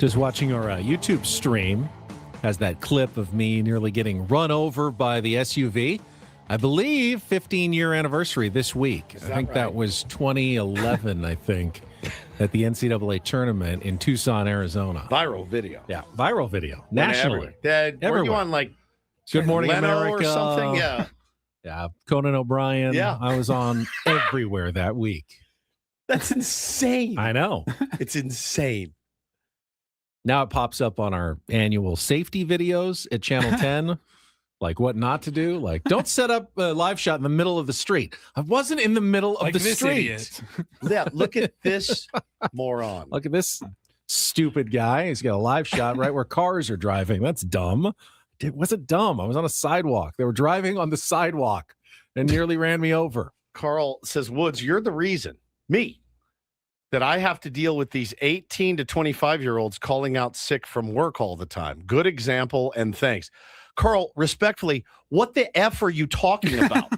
Just watching our YouTube stream has that clip of me nearly getting run over by the SUV. I believe 15-year anniversary this week. I think that was 2011, I think, at the NCAA tournament in Tucson, Arizona. Viral video. Yeah, viral video. Nationally. Were you on like Good Morning Leno America or something? Yeah. Yeah, Conan O'Brien. Yeah. I was on everywhere that week. That's insane. I know. It's insane. Now it pops up on our annual safety videos at Channel 10. Like what not to do. Like, don't set up a live shot in the middle of the street. I wasn't in the middle of the street. Yeah, look at this moron. Look at this stupid guy. He's got a live shot right where cars are driving. That's dumb. It wasn't dumb. I was on a sidewalk. They were driving on the sidewalk and nearly ran me over. Carl says, Woods, you're the reason, me, that I have to deal with these 18 to 25-year-olds calling out sick from work all the time. Good example, and thanks. Carl, respectfully, what the F are you talking about?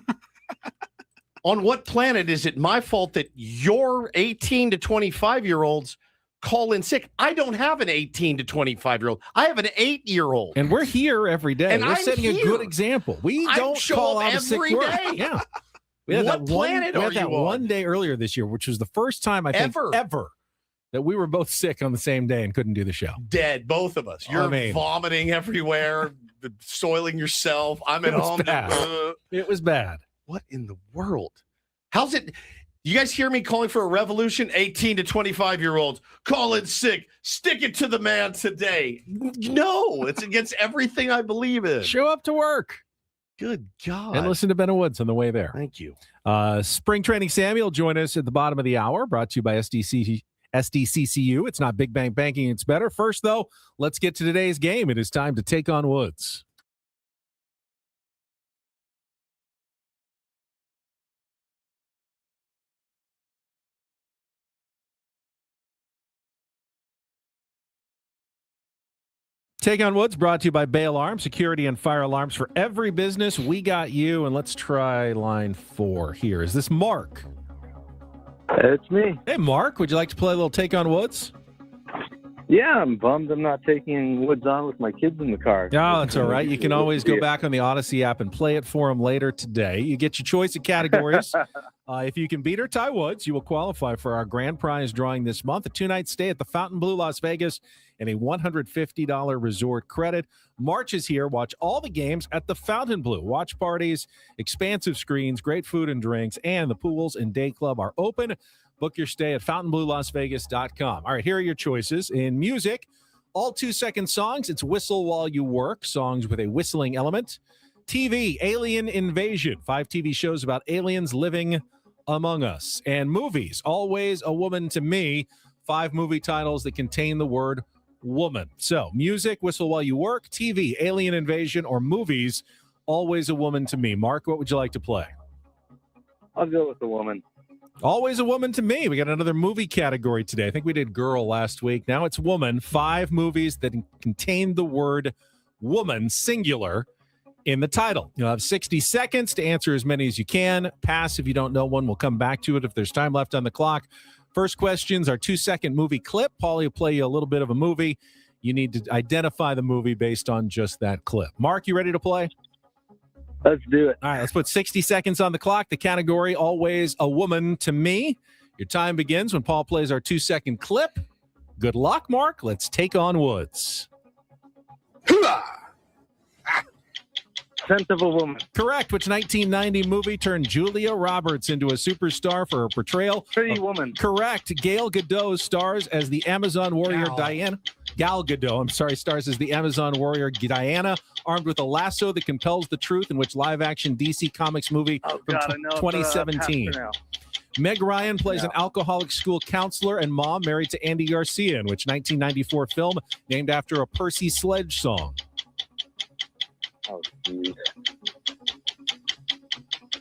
On what planet is it my fault that your 18 to 25-year-olds call in sick? I don't have an 18 to 25-year-old. I have an 8-year-old. And we're here every day. And we're I'm setting here. a good example. We don't call out a sick every word. day. Yeah. We had What that one, planet we had are that you on? one day earlier this year, which was the first time I think ever that we were both sick on the same day and couldn't do the show. Dead, both of us. You're vomiting everywhere, soiling yourself. I'm at home. It was bad. What in the world? How's it? You guys hear me calling for a revolution? 18 to 25-year-olds call in sick. Stick it to the man today. No, it's against everything I believe in. Show up to work. Good God. And listen to Ben Woods on the way there. Thank you. Spring Training Samuel join us at the bottom of the hour, brought to you by SDCCU. It's not big bang banking, it's better. First, though, let's get to today's game. It is time to take on Woods. Take on Woods brought to you by Bay Alarm, security and fire alarms for every business. We got you, and let's try line 4 here. Is this Mark? It's me. Hey, Mark, would you like to play a little Take on Woods? Yeah, I'm bummed I'm not taking Woods on with my kids in the car. No, that's all right. You can always go back on the Odyssey app and play it for them later today. You get your choice of categories. If you can beat or tie Woods, you will qualify for our grand prize drawing this month, a 2-night stay at the Fontainebleau Las Vegas and a $150 resort credit. March is here. Watch all the games at the Fontainebleau. Watch parties, expansive screens, great food and drinks, and the pools and day club are open. Book your stay at FontainebleauLasVegas.com. All right, here are your choices. In music, all 2-second songs. It's Whistle While You Work, songs with a whistling element. TV, Alien Invasion, 5 TV shows about aliens living among us. And movies, Always a Woman to Me, 5 movie titles that contain the word woman. So, music, Whistle While You Work, TV, Alien Invasion, or movies, Always a Woman to Me. Mark, what would you like to play? I'll go with the woman. Always a Woman to Me. We got another movie category today. I think we did girl last week. Now it's woman. 5 movies that contain the word woman, singular, in the title. You'll have 60 seconds to answer as many as you can. Pass if you don't know one. We'll come back to it if there's time left on the clock. First questions are 2-second movie clip. Paulie will play you a little bit of a movie. You need to identify the movie based on just that clip. Mark, you ready to play? Let's do it. All right, let's put 60 seconds on the clock. The category, Always a Woman to Me. Your time begins when Paul plays our 2-second clip. Good luck, Mark. Let's take on Woods. Scent of a Woman. Correct. Which 1990 movie turned Julia Roberts into a superstar for her portrayal? Pretty Woman. Correct. Gal Gadot stars as the Amazon warrior Diana. Gal Gadot, stars as the Amazon warrior Diana, armed with a lasso that compels the truth, in which live-action DC Comics movie from 2017. Meg Ryan plays an alcoholic school counselor and mom married to Andy Garcia, in which 1994 film named after a Percy Sledge song. Oh, geez.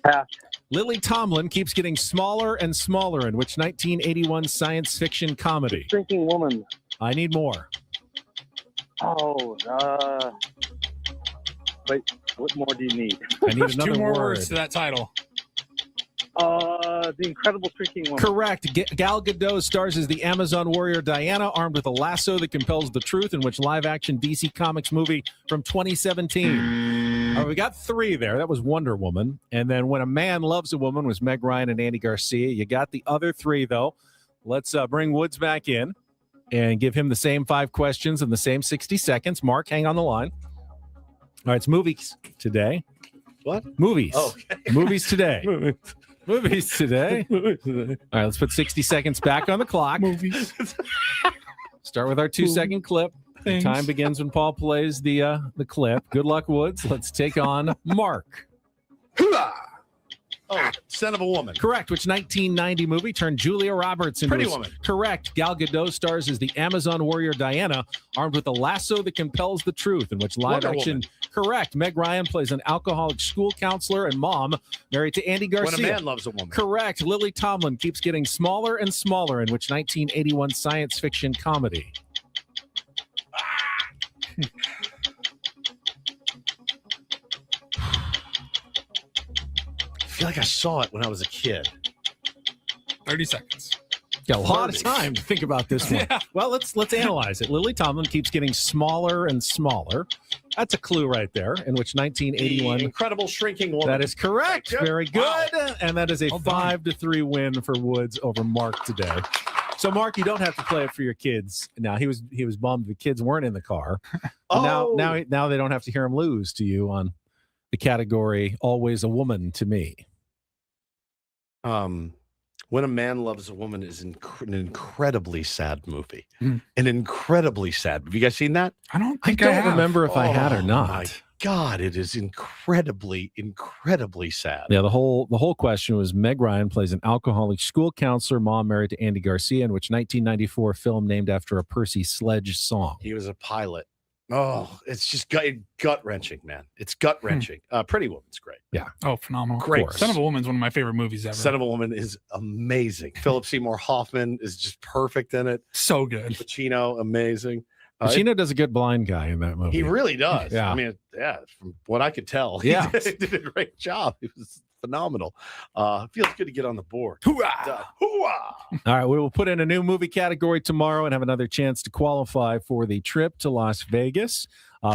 Pass. Lily Tomlin keeps getting smaller and smaller, in which 1981 science fiction comedy? Drinking Woman. I need more. Oh, wait, what more do you need? I need another 2 more word. words to that title. The Incredible Shrinking Woman. Correct. Gal Gadot stars as the Amazon warrior Diana, armed with a lasso that compels the truth, in which live-action DC Comics movie from 2017. All right, we got 3 there. That was Wonder Woman. And then When a Man Loves a Woman was Meg Ryan and Andy Garcia. You got the other 3, though. Let's bring Woods back in and give him the same 5 questions in the same 60 seconds. Mark, hang on the line. All right, it's movies today. What? Movies. Oh, okay. Movies today. Movies today. All right, let's put 60 seconds back on the clock. Movies. Start with our 2-second clip. Thanks. Time begins when Paul plays the clip. Good luck, Woods. Let's take on Mark. Oh, Son of a Woman. Correct. Which 1990 movie turned Julia Roberts into Pretty Woman. Correct. Gal Gadot stars as the Amazon warrior Diana, armed with a lasso that compels the truth, in which live Wonder action. Woman. Correct. Meg Ryan plays an alcoholic school counselor and mom, married to Andy Garcia. When a Man Loves a Woman. Correct. Lily Tomlin keeps getting smaller and smaller, in which 1981 science fiction comedy. I feel like I saw it when I was a kid. 30 seconds. Got a lot of time to think about this one. Yeah. Well, let's analyze it. Lily Tomlin keeps getting smaller and smaller. That's a clue right there. In which 1981. The Incredible Shrinking Woman. That is correct. Yep. Very good. Wow. And that is a 5-3 win for Woods over Mark today. So, Mark, you don't have to play it for your kids. Now, he was bummed the kids weren't in the car. Oh. Now they don't have to hear him lose to you on the category "Always a Woman to Me." When a Man Loves a Woman is an incredibly sad movie. Mm. An incredibly sad. Have you guys seen that? I don't I think don't have. remember if I had or Oh, not. My God, it is incredibly, incredibly sad. Yeah, the whole question was Meg Ryan plays an alcoholic school counselor, mom married to Andy Garcia, in which 1994 film named after a Percy Sledge song. He was a pilot. Oh, it's just gut wrenching, man. It's gut wrenching. Pretty Woman's great. Yeah. Oh, phenomenal. Great. Son of a Woman's one of my favorite movies ever. Son of a Woman is amazing. Philip Seymour Hoffman is just perfect in it. So good. Pacino, amazing. Pacino does a good blind guy in that movie. He really does. Yeah. I mean, yeah, from what I could tell, Yeah. he did a great job. He was phenomenal. Feels good to get on the board. Hoorah! Hoorah! All right, we will put in a new movie category tomorrow and have another chance to qualify for the trip to Las Vegas.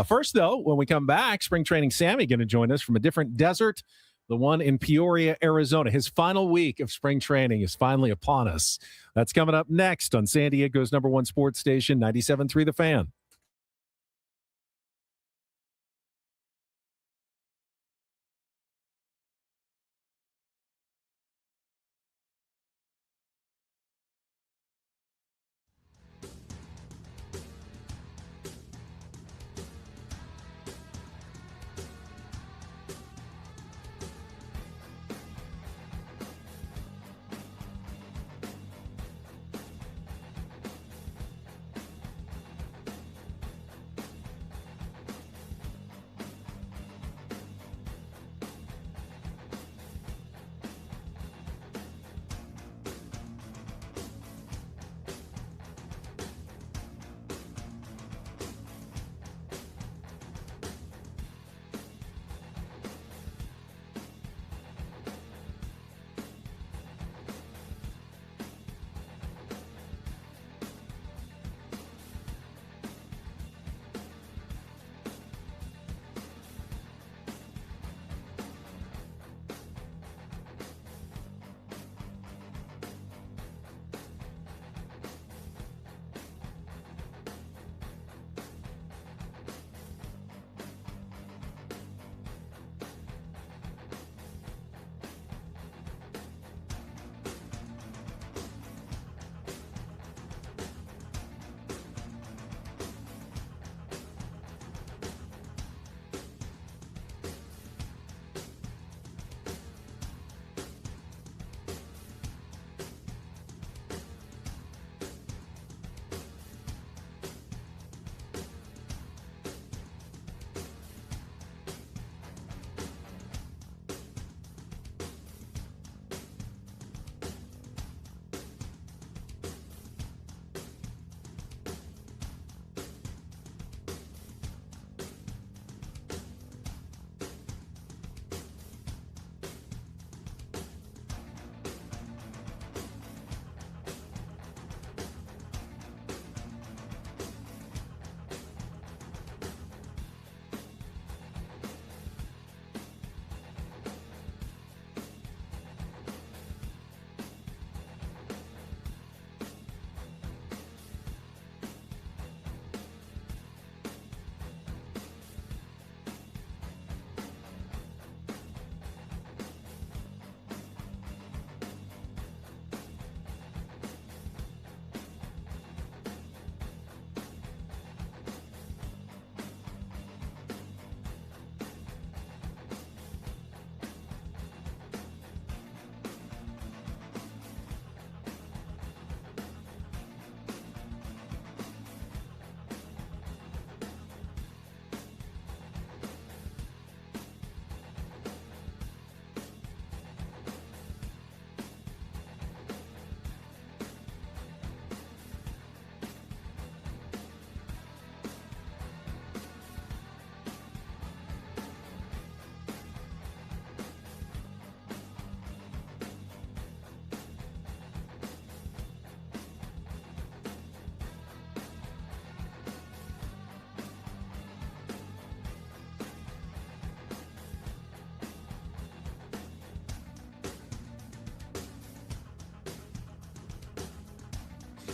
First, though, when we come back, Spring Training Sammy going to join us from a different desert, the one in Peoria, Arizona. His final week of spring training is finally upon us. That's coming up next on San Diego's #1 sports station, 97.3 The Fan.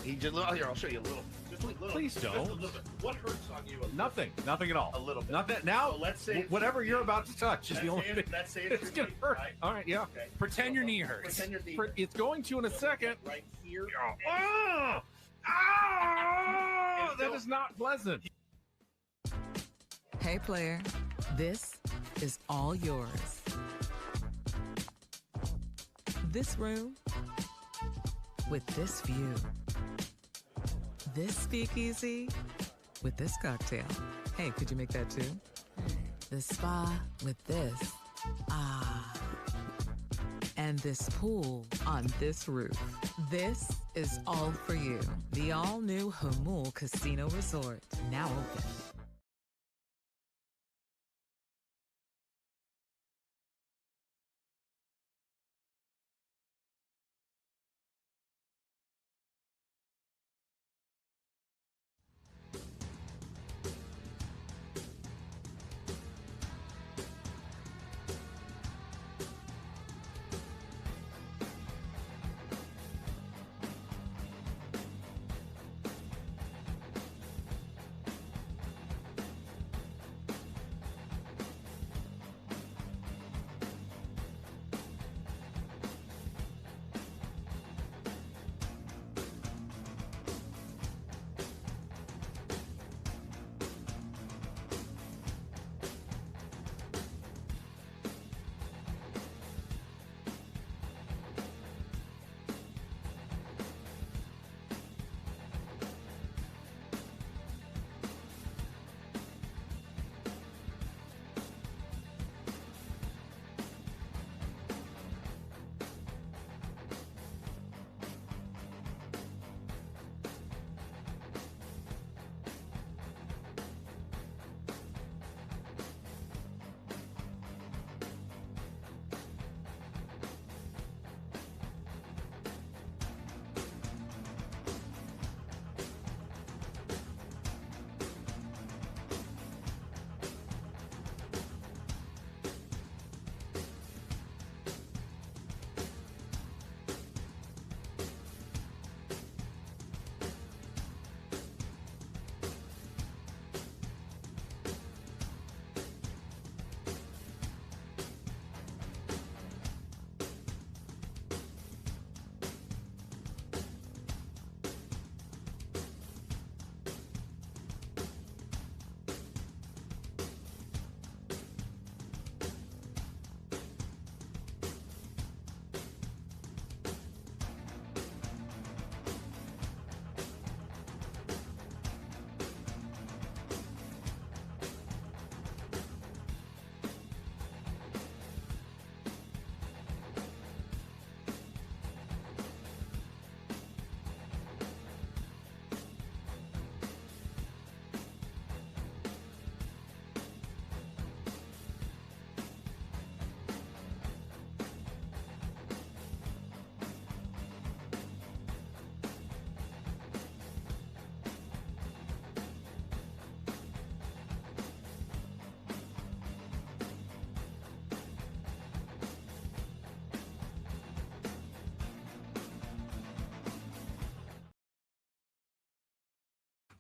He just here. I'll show you a little. Just a little. Please don't. Just a little bit. What hurts on you? Nothing at all. A little bit. Nothing. Now, So let's say whatever you're about to touch is the only thing. Let's say It's gonna hurt. Right? All right, yeah. Okay. Pretend your knee hurts. Pretend your knee. It's going to in a second. Right here. That is not pleasant. Hey, player, this is all yours. This room with this view. This speakeasy with this cocktail. Hey, could you make that too? The spa with this. Ah. And this pool on this roof. This is all for you. The all-new Hamul Casino Resort, now open.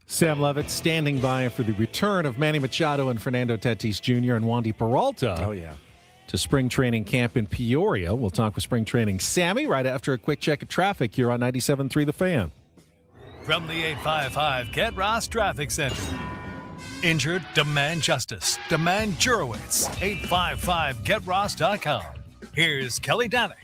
Sam Levitt standing by for the return of Manny Machado and Fernando Tatis Jr. and Wandy Peralta. Oh, yeah. To spring training camp in Peoria. We'll talk with spring training Sammy right after a quick check of traffic here on 97.3 The Fan. From the 855 Get Ross Traffic Center. Injured? Demand justice. Demand Jurowitz. 855GetRoss.com. Here's Kelly Danick.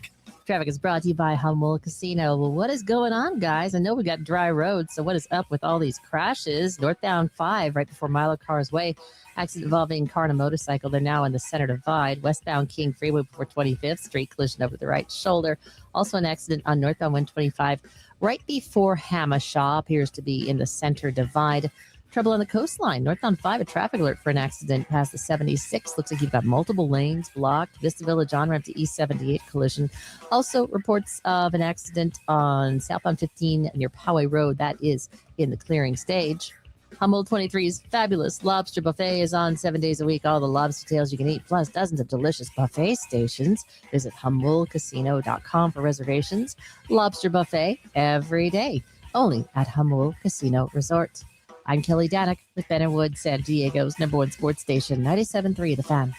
Traffic is brought to you by Hamul Casino. Well, what is going on, guys? I know we got dry roads, so what is up with all these crashes? Northbound 5, right before Milo Carr's Way. Accident involving car and a motorcycle. They're now in the center divide. Westbound King Freeway before 25th Street. Collision over the right shoulder. Also an accident on northbound 125 right before Hamashaw. Appears to be in the center divide. Trouble on the coastline. Northbound 5, a traffic alert for an accident past the 76. Looks like you've got multiple lanes blocked. Vista Village on-ramp to East 78 collision. Also reports of an accident on southbound 15 near Poway Road. That is in the clearing stage. Humboldt 23's fabulous lobster buffet is on 7 days a week. All the lobster tails you can eat, plus dozens of delicious buffet stations. Visit HumboldtCasino.com for reservations. Lobster buffet every day. only at Jamul Casino Resort. I'm Kelly Danick with Ben & Wood, San Diego's #1 sports station, 97.3 The Fan.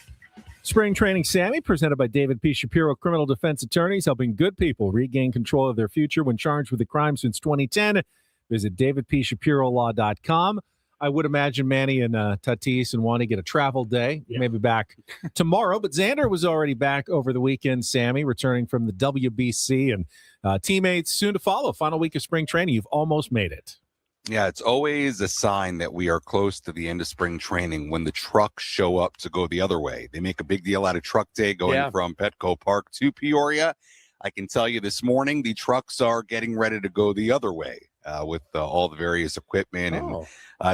Spring Training Sammy, presented by David P. Shapiro Criminal Defense Attorneys, helping good people regain control of their future when charged with a crime since 2010. Visit davidpshapirolaw.com. I would imagine Manny and Tatis and Wani get a travel day, maybe back tomorrow. But Xander was already back over the weekend, Sammy, returning from the WBC, and teammates soon to follow. Final week of spring training. You've almost made it. Yeah, it's always a sign that we are close to the end of spring training when the trucks show up to go the other way. They make a big deal out of truck day going from Petco Park to Peoria. I can tell you this morning, the trucks are getting ready to go the other way with all the various equipment and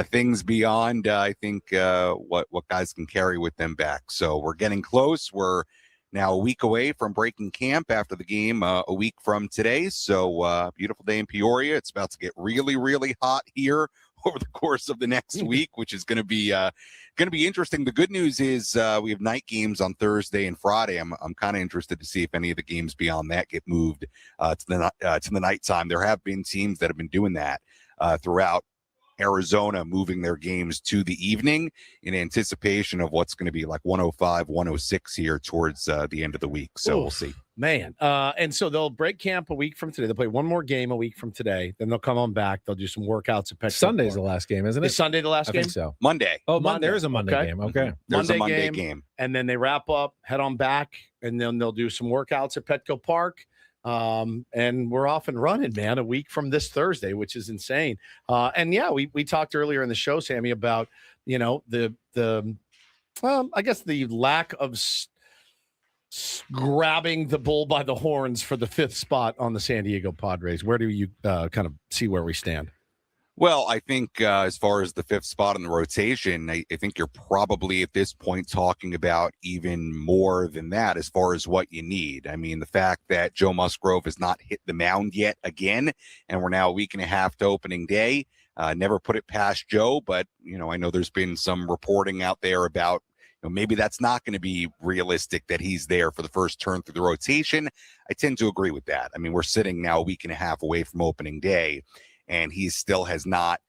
things beyond, I think, what guys can carry with them back. So we're getting close. We're now a week away from breaking camp after the game a week from today. So beautiful day in Peoria. It's about to get really, really hot here over the course of the next week, which is going to be interesting. The good news is we have night games on Thursday and Friday. I'm kind of interested to see if any of the games beyond that get moved to the nighttime. There have been teams that have been doing that throughout Arizona, moving their games to the evening in anticipation of what's going to be like 105, 106 here towards the end of the week. So we'll see. Man. And so they'll break camp a week from today. They'll play one more game a week from today. Then they'll come on back. They'll do some workouts at Petco Sunday's Park. the last game, isn't it? Is Sunday the last game? I think so. Monday. Oh, Monday. There is a Monday game. Okay. There's a Monday game. And then they wrap up, head on back, and then they'll do some workouts at Petco Park. And we're off and running, man, a week from this Thursday, which is insane. And yeah, we talked earlier in the show, Sammy, about, I guess the lack of grabbing the bull by the horns for the 5th spot on the San Diego Padres. Where do you kind of see where we stand? Well, I think as far as the 5th spot in the rotation, I think you're probably at this point talking about even more than that as far as what you need. I mean, the fact that Joe Musgrove has not hit the mound yet again, and we're now a week and a half to opening day, never put it past Joe, but, I know there's been some reporting out there about maybe that's not going to be realistic that he's there for the first turn through the rotation. I tend to agree with that. I mean, we're sitting now a week and a half away from opening day, and he still has not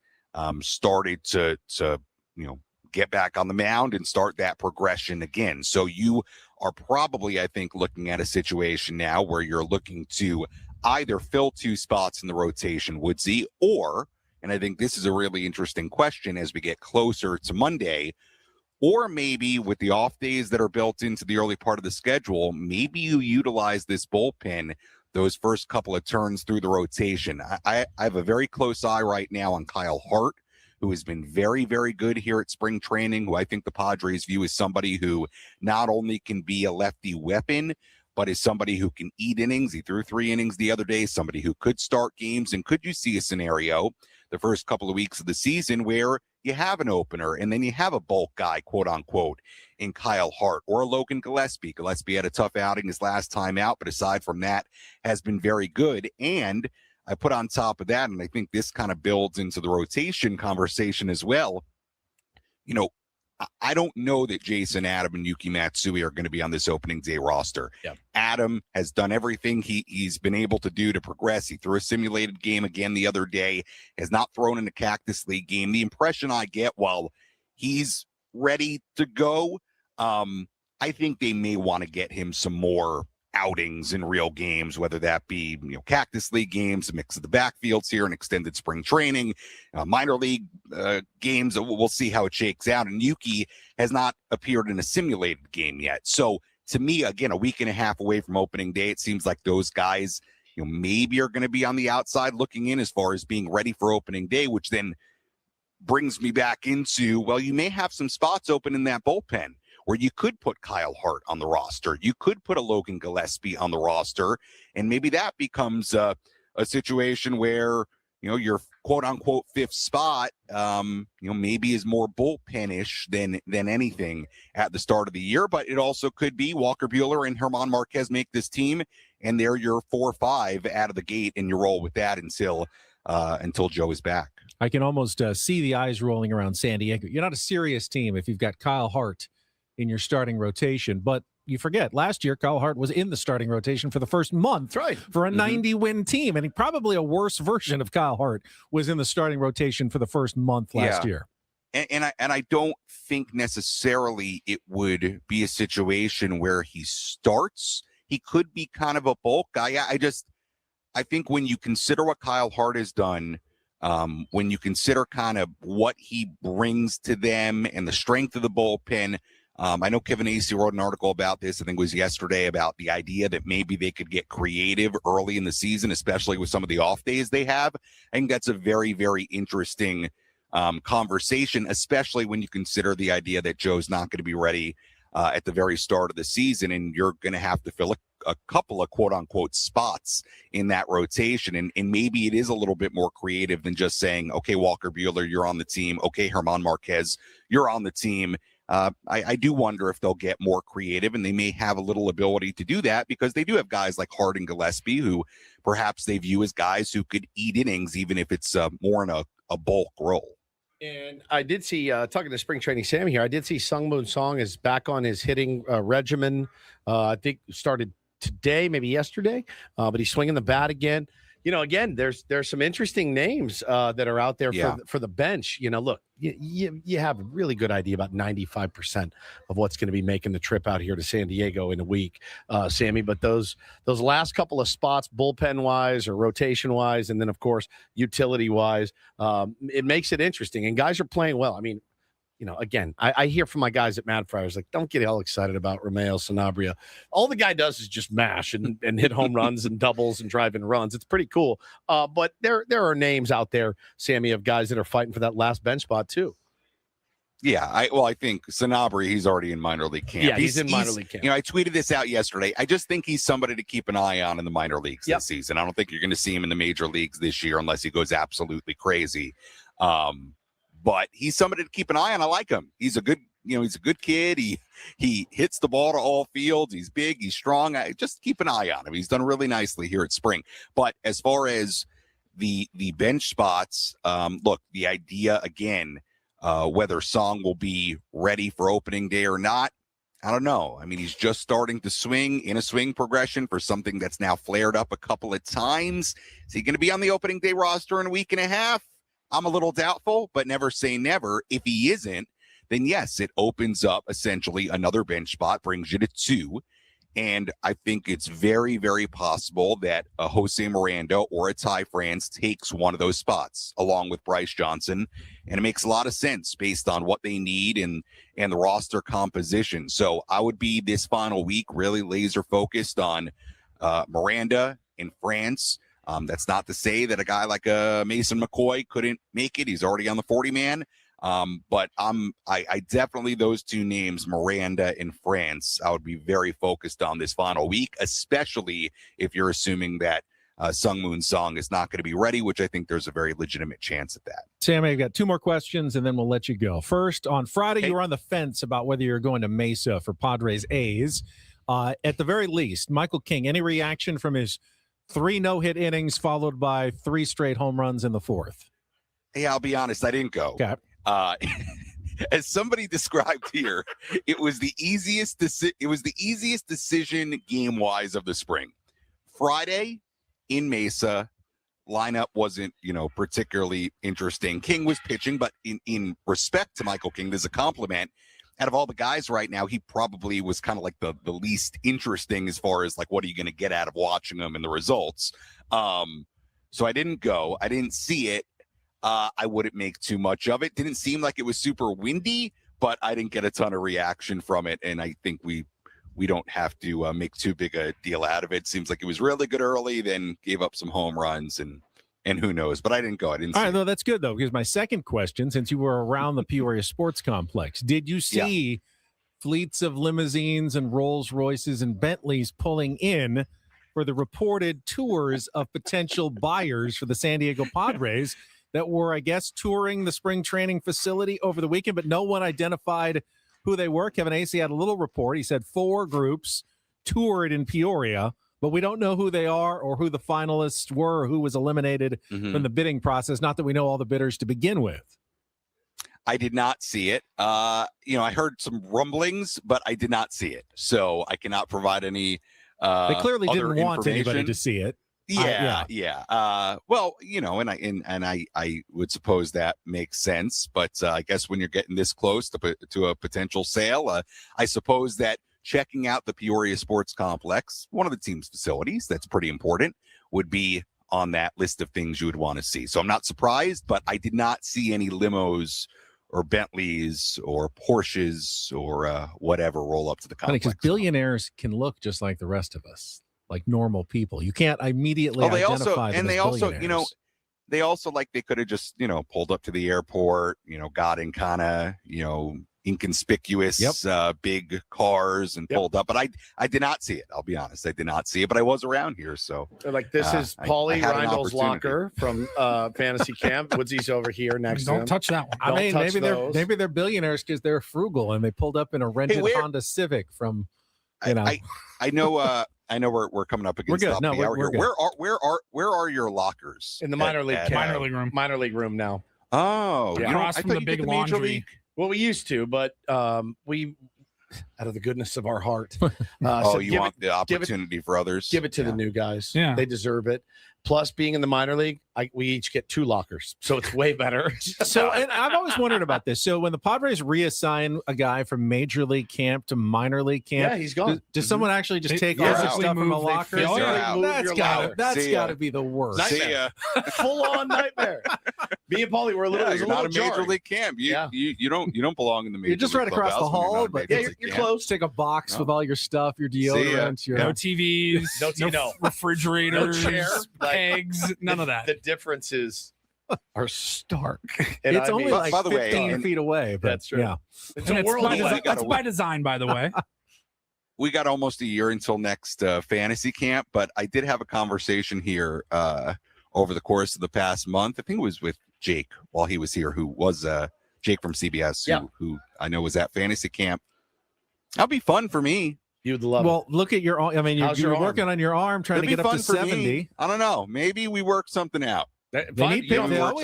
started to get back on the mound and start that progression again. So you are probably, I think, looking at a situation now where you're looking to either fill 2 spots in the rotation, Woodsy, or, and I think this is a really interesting question as we get closer to Monday, or maybe with the off days that are built into the early part of the schedule, maybe you utilize this bullpen those first couple of turns through the rotation. I have a very close eye right now on Kyle Hart, who has been very, very good here at spring training, who I think the Padres view as somebody who not only can be a lefty weapon, but is somebody who can eat innings. He threw 3 innings the other day, somebody who could start games. And could you see a scenario the first couple of weeks of the season where you have an opener and then you have a bulk guy, quote unquote, in Kyle Hart or Logan Gillespie? Gillespie had a tough outing his last time out, but aside from that, has been very good. And I put on top of that, and I think this kind of builds into the rotation conversation as well. I don't know that Jason Adam and Yuki Matsui are going to be on this opening day roster. Yeah. Adam has done everything he's been able to do to progress. He threw a simulated game again the other day, has not thrown in a Cactus League game. The impression I get while he's ready to go, I think they may want to get him some more outings in real games, whether that be Cactus League games, a mix of the backfields here, and extended spring training, minor league games. We'll see how it shakes out. And Yuki has not appeared in a simulated game yet. So to me, again, a week and a half away from opening day, it seems like those guys, maybe are going to be on the outside looking in as far as being ready for opening day, which then brings me back into, well, you may have some spots open in that bullpen where you could put Kyle Hart on the roster. You could put a Logan Gillespie on the roster, and maybe that becomes a situation where, your quote-unquote 5th spot, maybe is more bullpen-ish than anything at the start of the year. But it also could be Walker Buehler and German Marquez make this team, and they're your 4 or 5 out of the gate, and you roll with that until Joe is back. I can almost see the eyes rolling around San Diego. You're not a serious team if you've got Kyle Hart in your starting rotation, but you forget, last year Kyle Hart was in the starting rotation for the first month for a 90-win team, and probably a worse version of Kyle Hart was in the starting rotation for the first month last year. And I don't think necessarily it would be a situation where he starts. He could be kind of a bulk guy. I think when you consider what Kyle Hart has done, when you consider kind of what he brings to them and the strength of the bullpen, I know Kevin Acee wrote an article about this, I think it was yesterday, about the idea that maybe they could get creative early in the season, especially with some of the off days they have. I think that's a very, very interesting conversation, especially when you consider the idea that Joe's not going to be ready at the very start of the season, and you're going to have to fill a couple of quote-unquote spots in that rotation, and maybe it is a little bit more creative than just saying, okay, Walker Buehler, you're on the team, okay, German Marquez, you're on the team. I do wonder if they'll get more creative, and they may have a little ability to do that because they do have guys like Hart and Gillespie who perhaps they view as guys who could eat innings even if it's more in a bulk role. And I did see, talking to Spring Training Sam here, I did see Sung Moon Song is back on his hitting regimen. I think started today, maybe yesterday, but he's swinging the bat again. You know, again, there's some interesting names that are out there for the bench. You know, look, you have a really good idea about 95% of what's going to be making the trip out here to San Diego in a week, Sammy. But those last couple of spots, bullpen wise or rotation wise, and then of course utility wise, it makes it interesting. And guys are playing well. I mean, you know, again, I hear from my guys at Mad Friars, like, don't get all excited about Romeo Sanabria. All the guy does is just mash and hit home runs and doubles and drive in runs. It's pretty cool. But there are names out there, Sammy, of guys that are fighting for that last bench spot too. Yeah, I think Sanabria, he's already in minor league camp. Yeah, he's in minor league camp. You know, I tweeted this out yesterday. I just think he's somebody to keep an eye on in the minor leagues this season. I don't think you're going to see him in the major leagues this year unless he goes absolutely crazy. But he's somebody to keep an eye on. I like him. He's a good kid. He hits the ball to all fields. He's big. He's strong. Just keep an eye on him. He's done really nicely here at Spring. But as far as the bench spots, look, the idea again, whether Song will be ready for opening day or not, I don't know. I mean, he's just starting to swing in a swing progression for something that's now flared up a couple of times. Is he going to be on the opening day roster in a week and a half? I'm a little doubtful, but never say never. If he isn't, then yes, it opens up essentially another bench spot, brings you to 2. And I think it's very, very possible that a Jose Miranda or a Ty France takes one of those spots along with Bryce Johnson. And it makes a lot of sense based on what they need and the roster composition. So I would be this final week really laser focused on Miranda and France. That's not to say that a guy like Mason McCoy couldn't make it. He's already on the 40-man. But I definitely, those two names, Miranda and France, I would be very focused on this final week, especially if you're assuming that Sung Moon Song is not going to be ready, which I think there's a very legitimate chance at that. Sam, I've got 2 more questions, and then we'll let you go. First, on Friday, you were on the fence about whether you're going to Mesa for Padres A's. At the very least, Michael King, any reaction from his 3 no-hit innings followed by 3 straight home runs in the 4th? Hey, I'll be honest, I didn't go. Okay. As somebody described here, it was the easiest decision game-wise of the spring. Friday in Mesa, lineup wasn't, particularly interesting. King was pitching, but in respect to Michael King, there's a compliment. Out of all the guys right now, he probably was kind of like the least interesting as far as like, what are you going to get out of watching him and the results? So I didn't go. I didn't see it. I wouldn't make too much of it. Didn't seem like it was super windy, but I didn't get a ton of reaction from it. And I think we don't have to make too big a deal out of it. Seems like it was really good early, then gave up some home runs and who knows, but I didn't go. I didn't see. All right, no, that's good though, because my second question, since you were around the Peoria Sports Complex, did you see fleets of limousines and Rolls Royces and Bentleys pulling in for the reported tours of potential buyers for the San Diego Padres that were, I guess, touring the spring training facility over the weekend, but no one identified who they were? Kevin Acee had a little report. He said 4 groups toured in Peoria, but we don't know who they are or who the finalists were or who was eliminated from the bidding process. Not that we know all the bidders to begin with. I did not see it. I heard some rumblings, but I did not see it. So I cannot provide any They clearly other didn't want anybody information. to see it. Yeah. Well, I would suppose that makes sense, but I guess when you're getting this close to a potential sale, I suppose that checking out the Peoria Sports Complex, one of the team's facilities, that's pretty important, would be on that list of things you would want to see. So I'm not surprised, but I did not see any limos or Bentleys or Porsches or whatever roll up to the complex. Because billionaires can look just like the rest of us, like normal people. You can't immediately identify them as billionaires. They also like they could have just, pulled up to the airport, got in kind of, inconspicuous big cars and pulled up. But I did not see it. I'll be honest. I did not see it, but I was around here. So like this is Paulie Reindl's locker from Fantasy Camp. Woodsy's over here next to him. Don't touch that one. I mean, maybe they're billionaires because they're frugal and they pulled up in a rented Honda Civic from, I know we're coming up against the top of the hour here. Where are your lockers? In the minor league room. Minor league room now. Oh, yeah. Across from the big laundry. Well, we used to, but we, out of the goodness of our heart. You want the opportunity for others? Give it to the new guys. Yeah. They deserve it. Plus, being in the minor league, we each get 2 lockers, so it's way better. So, and I've always wondered about this. So, when the Padres reassign a guy from major league camp to minor league camp, yeah, he's gone. Does someone actually just take all the stuff from a locker? That's got to be the worst. Nightmare. Full on nightmare. Me and Paulie were a little. You're not a major league camp. You don't belong in the major. You're just right across the hall, but you're close. Take a box with all your stuff, your deodorant, your no TVs, no refrigerators, no chair. Eggs, none of that. The differences are stark. It's only like 15 feet away. But that's true. Yeah, That's by design, by the way. We got almost a year until next fantasy camp, but I did have a conversation here over the course of the past month. I think it was with Jake while he was here, who was Jake from CBS, who I know was at fantasy camp. That'll be fun for me. You'd love it. Well, look at your arm. I mean, you're working on your arm trying to get up to 70. Me. I don't know. Maybe we work something out. They always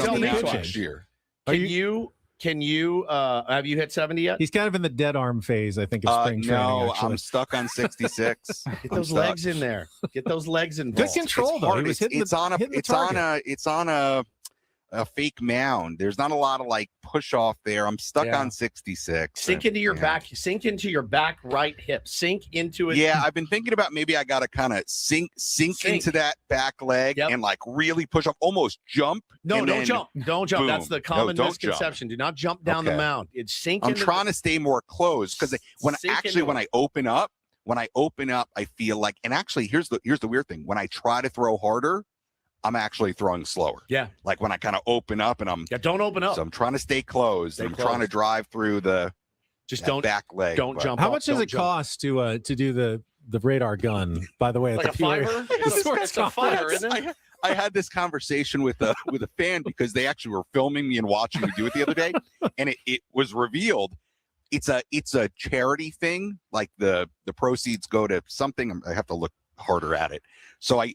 need pitching. Next year. Can you have you hit 70 yet? He's kind of in the dead arm phase, I think, of spring training. No, I'm stuck on 66. Get those legs in there. Get those legs involved. Good control, though. He was it's on a fake mound. There's not a lot of push off there. I'm stuck on 66. Sink into your back. Sink into your back right hip. Sink into it. Yeah, I've been thinking about maybe I got to kind of sink into that back leg and really push up, almost jump. No, don't jump. Don't jump. Boom. That's the common misconception. Do not jump down the mound. It's sink. I'm trying to stay more closed because when I open up, I feel like, and actually here's the weird thing. When I try to throw harder, I'm actually throwing slower. Yeah. Like when I kind of open up and don't open up. So I'm trying to stay closed. I'm trying to drive through don't back leg. Don't jump. How much does it cost to do the radar gun? By the way, like a fiver. It's a fire, isn't it? I had this conversation with a fan because they actually were filming me and watching me do it the other day, and it was revealed it's a charity thing. Like the proceeds go to something. I have to look harder at it. So I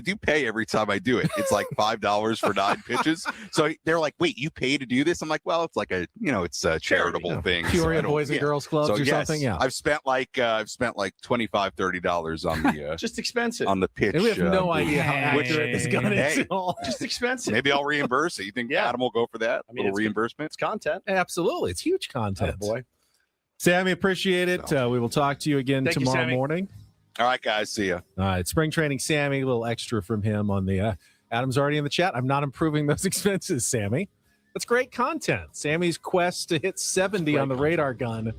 do pay every time I do it. It's like $5 for 9 pitches. So they're like, "Wait, you pay to do this?" I'm like, "Well, it's like it's a charitable thing." Peoria Boys and Girls Clubs or something. Yeah, I've spent like $25-$30 on the just expensive on the pitch. And we have no idea how accurate this gun is. Just expensive. Maybe I'll reimburse it. You think Adam will go for that? A little reimbursement? It's content. Absolutely, it's huge content. Oh, boy, Sammy, appreciate it. We will talk to you again tomorrow morning. All right, guys. See ya. All right. Spring training, Sammy. A little extra from him on the Adam's already in the chat. I'm not improving those expenses, Sammy. That's great content. Sammy's quest to hit 70 on the radar gun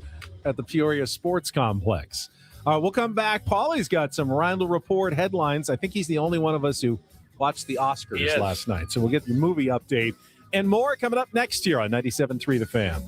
at the Peoria Sports Complex. All right, we'll come back. Paulie's got some Reindl Report headlines. I think he's the only one of us who watched the Oscars last night. So we'll get the movie update and more coming up next year on 97.3 The Fan.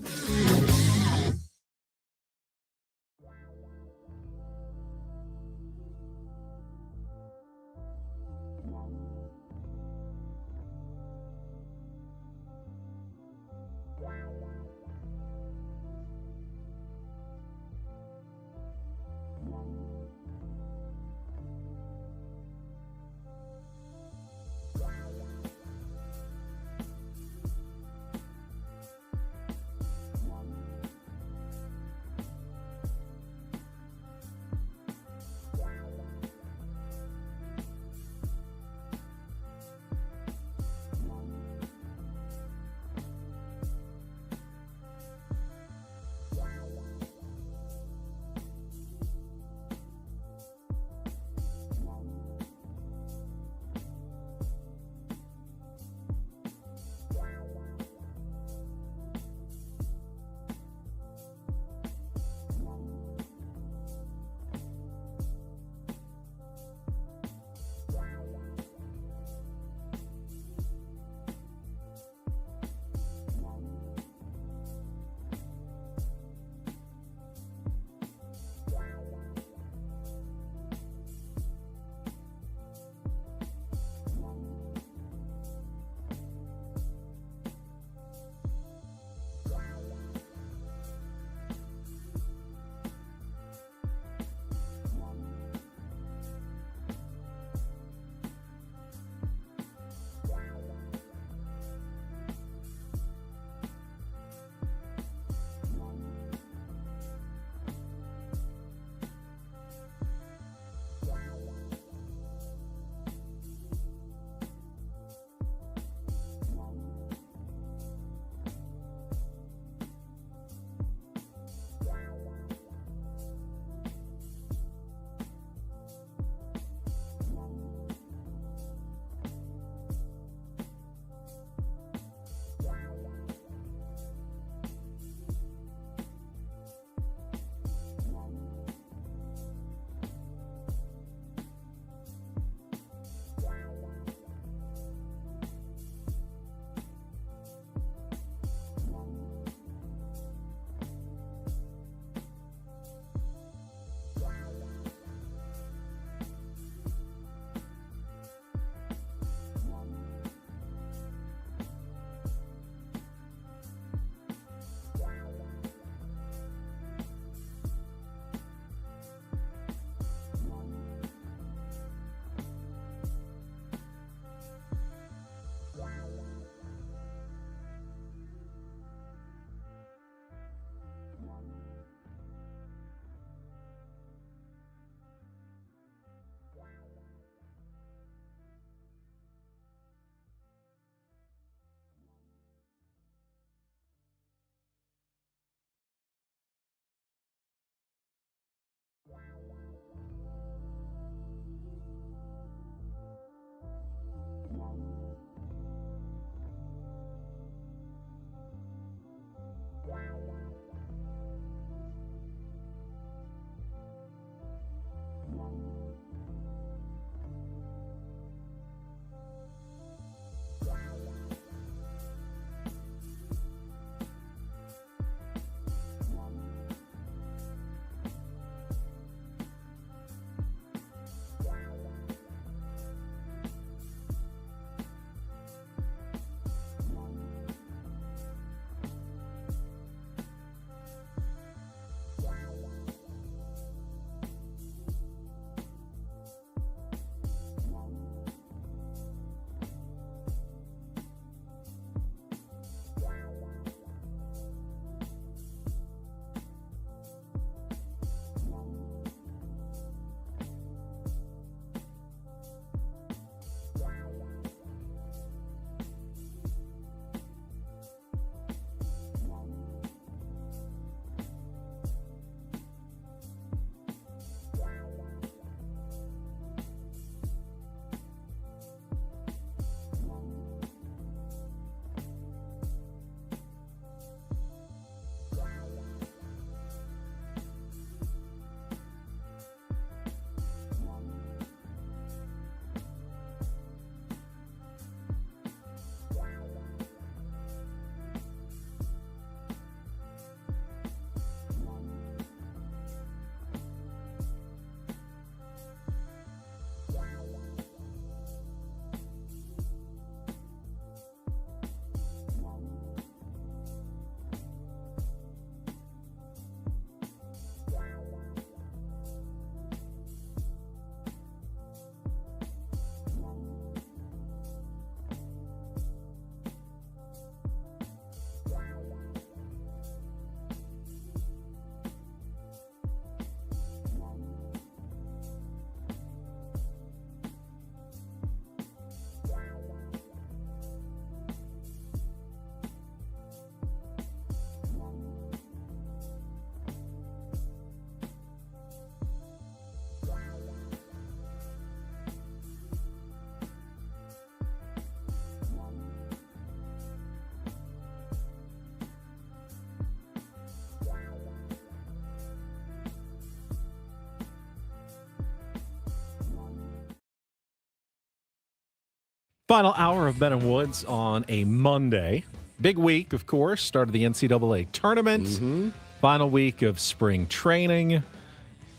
Final hour of Ben and Woods on a Monday. Big week, of course. Start of the NCAA tournament. Final week of spring training.